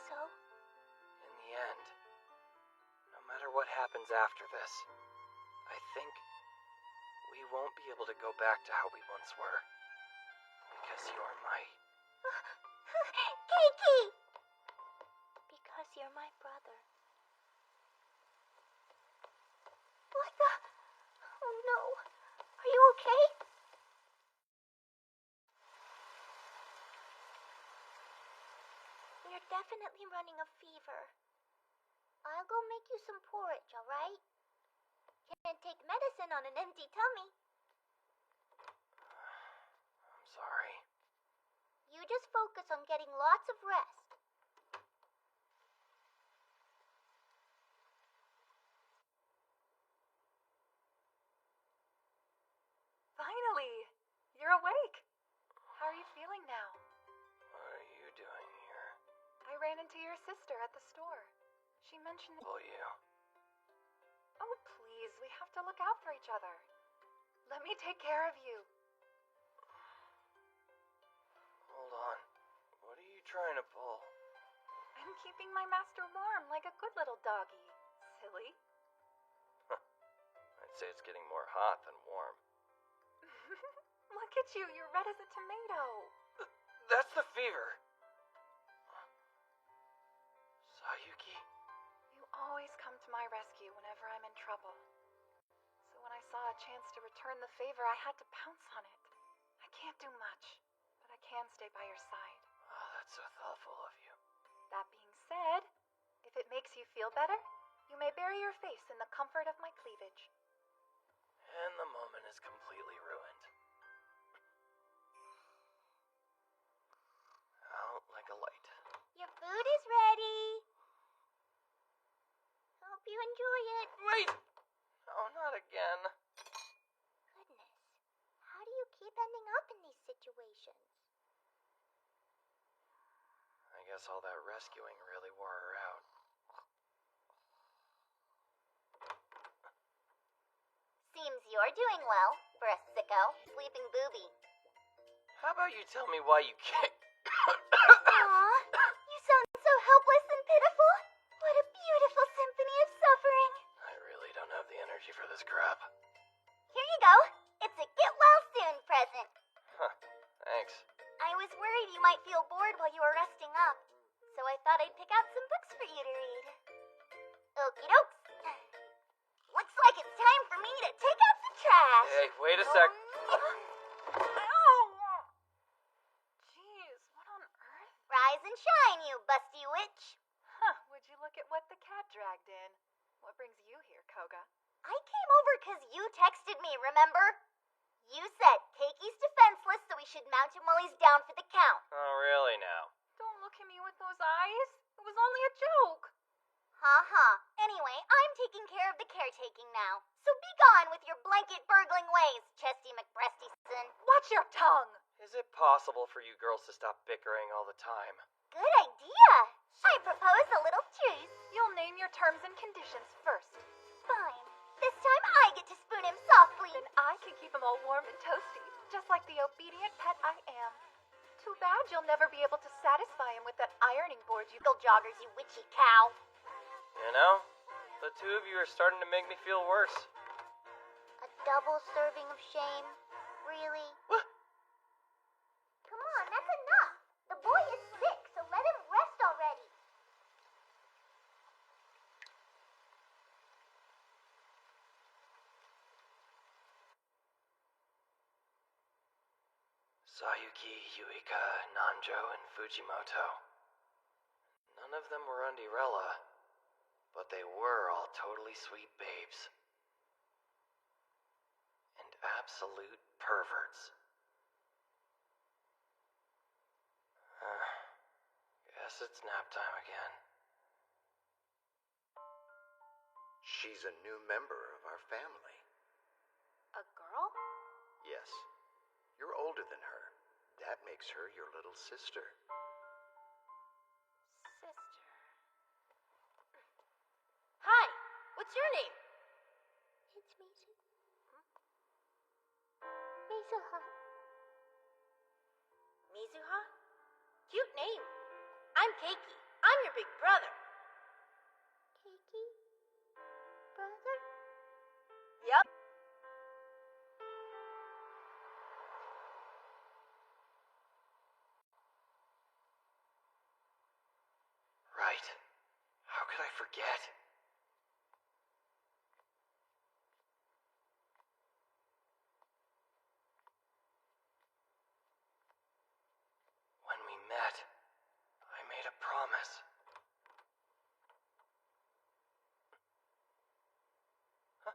So? In the end, no matter what happens after this, I think we won't be able to go back to how we once were. Because you're my... Keiki! Because you're my brother. What the? Oh no. Are you okay? You're definitely running a fever. I'll go make you some porridge, alright? Can't take medicine on an empty tummy. I'm sorry. You just focus on getting lots of rest. Finally! you're awake. How are you feeling now? What are you doing here? I ran into your sister at the store. She mentioned... Will you? Oh, please, we have to look out for each other. Let me take care of you. Hold on. What are you trying to pull? I'm keeping my master warm like a good little doggy. Silly. I'd say it's getting more hot than warm. Look at you, you're red as a tomato. That's the fever. Sayuki? You always come to my rescue whenever I'm in trouble. So when I saw a chance to return the favor, I had to pounce on it. I can't do much, but I can stay by your side. Oh, that's so thoughtful of you. That being said, if it makes you feel better, you may bury your face in the comfort of my cleavage. And the moment is completely ruined. Out like a light. Your food is ready. Hope you enjoy it. Wait! Oh, not again. Goodness, how do you keep ending up in these situations? I guess all that rescuing really wore her out. Seems you're doing well for a sicko, sleeping booby. How about you tell me why you can't... Aw, you sound so helpless and pitiful. What a beautiful symphony of suffering. I really don't have the energy for this crap. Here you go. It's a get well soon present. Huh, thanks. I was worried you might feel bored while you were resting up, so I thought I'd pick out some books for you to read. Okie dokes. Looks like it's time for me to take out the trash. Hey, wait a sec. Jeez, what on earth? Rise and shine, you busty witch. Huh, would you look at what the cat dragged in? What brings you here, Koga? I came over because you texted me, remember? You said Keiki's defenseless, so we should mount him while he's down for the count. Oh, really now? Don't look at me with those eyes. It was only a joke. Ha. Anyway, I'm taking care of the caretaking now. So be gone with your blanket burgling ways, Chesty McBreastyson. Watch your tongue. Is it possible for you girls to stop bickering all the time? Good idea. I propose a little truce. You'll name your terms and conditions first. Fine. This time I get to spoon him softly. Then I can keep him all warm and toasty, just like the obedient pet I am. Too bad you'll never be able to satisfy him with that ironing board you... Go joggers, you witchy cow. You know, the two of you are starting to make me feel worse. A double serving of shame? Really? What? Come on, that's enough. The boy is sick, so let him rest already. Sayuki, Yuika, Nanjo, and Fujimoto. None of them were Undierella, but they were all totally sweet babes. And absolute perverts. Guess it's nap time again. She's a new member of our family. A girl? Yes. You're older than her. That makes her your little sister. Sister. Hi, what's your name? It's Mizu. Mizuha. Mizuha? Cute name. I'm Keiki. I'm your big brother. Keiki? Brother? Yep. Right. How could I forget? When we met, I made a promise. Huh?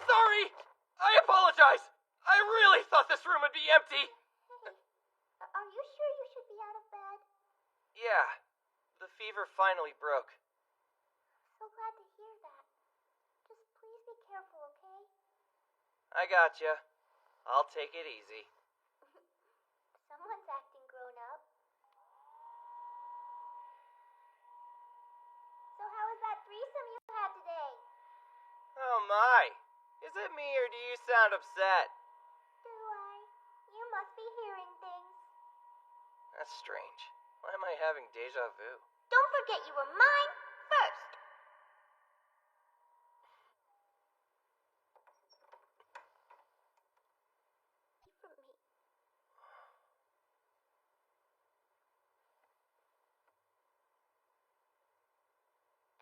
Sorry! I apologize! I really thought this room would be empty! Are you sure you should be out of bed? Yeah, the fever finally broke. So glad to hear that. Just please be careful, okay? I gotcha. I'll take it easy. Someone's acting grown up. So how was that threesome you had today? Oh my! Is it me or do you sound upset? Do I? You must be hearing things. That's strange. Why am I having deja vu? Don't forget you were mine first. From me.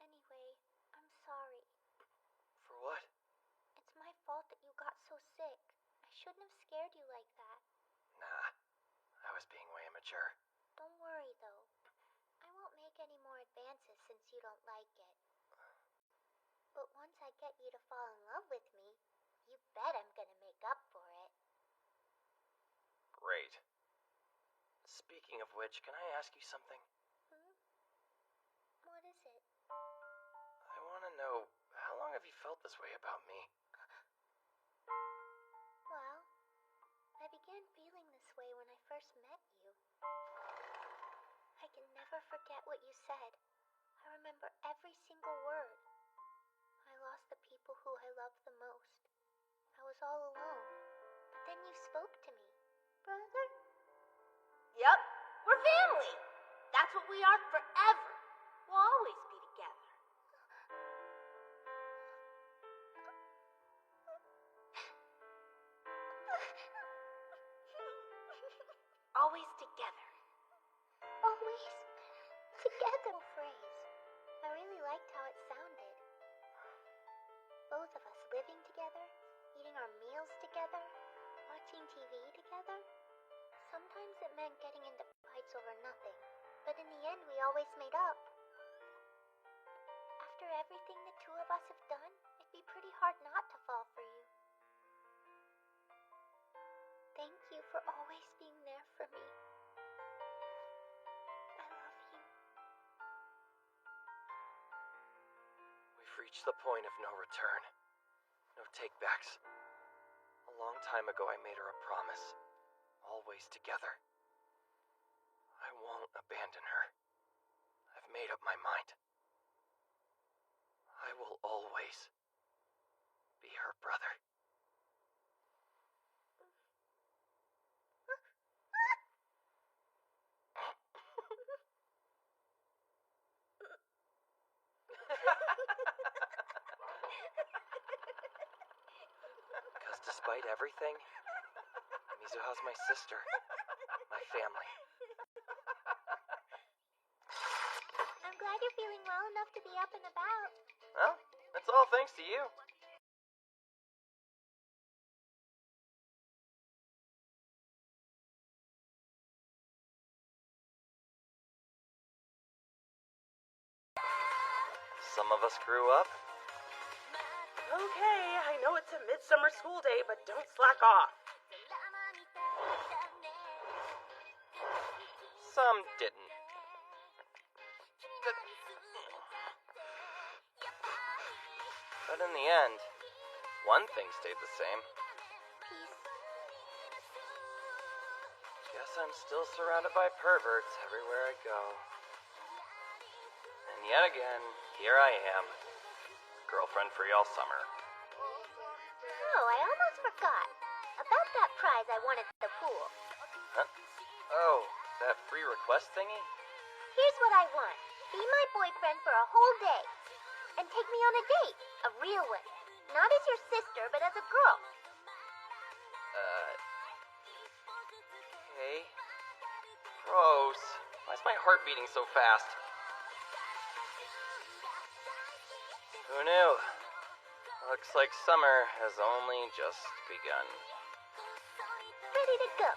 Anyway, I'm sorry. For what? It's my fault that you got so sick. I shouldn't have scared you like that. Nah, I was being way immature. Don't worry, though. I won't make any more advances since you don't like it. But once I get you to fall in love with me, you bet I'm gonna make up for it. Great. Speaking of which, can I ask you something? What is it? I want to know, how long have you felt this way about me? Well, I began feeling this way when I first met you. I can never forget what you said. I remember every single word. I lost the people who I loved the most. I was all alone. But then you spoke to me. Brother? Yep, we're family. That's what we are forever. We'll always be together. Always together. Always together. Phrase. I really liked how it sounded. Both of us living together, eating our meals together, watching TV together. Sometimes it meant getting into fights over nothing, but in the end we always made up. After everything the two of us have done, it'd be pretty hard not to fall for you. Thank you for always being there for me. I love you. We've reached the point of no return. No takebacks. A long time ago I made her a promise. Always together. I won't abandon her. I've made up my mind. I will always be her brother. Because despite everything, Mizuha's my sister, my family. I'm glad you're feeling well enough to be up and about. Well, that's all thanks to you. Some of us grew up. Okay, I know it's a midsummer school day, but don't slack off. Some didn't. But in the end, one thing stayed the same. Peace. Guess I'm still surrounded by perverts everywhere I go. And yet again, here I am. Girlfriend free all summer. Oh, I almost forgot. About that prize I won at the pool. Huh? Oh, that free request thingy? Here's what I want. Be my boyfriend for a whole day. And take me on a date. A real one. Not as your sister, but as a girl. Okay. Gross. Why's my heart beating so fast? Who knew? Looks like summer has only just begun. Ready to go.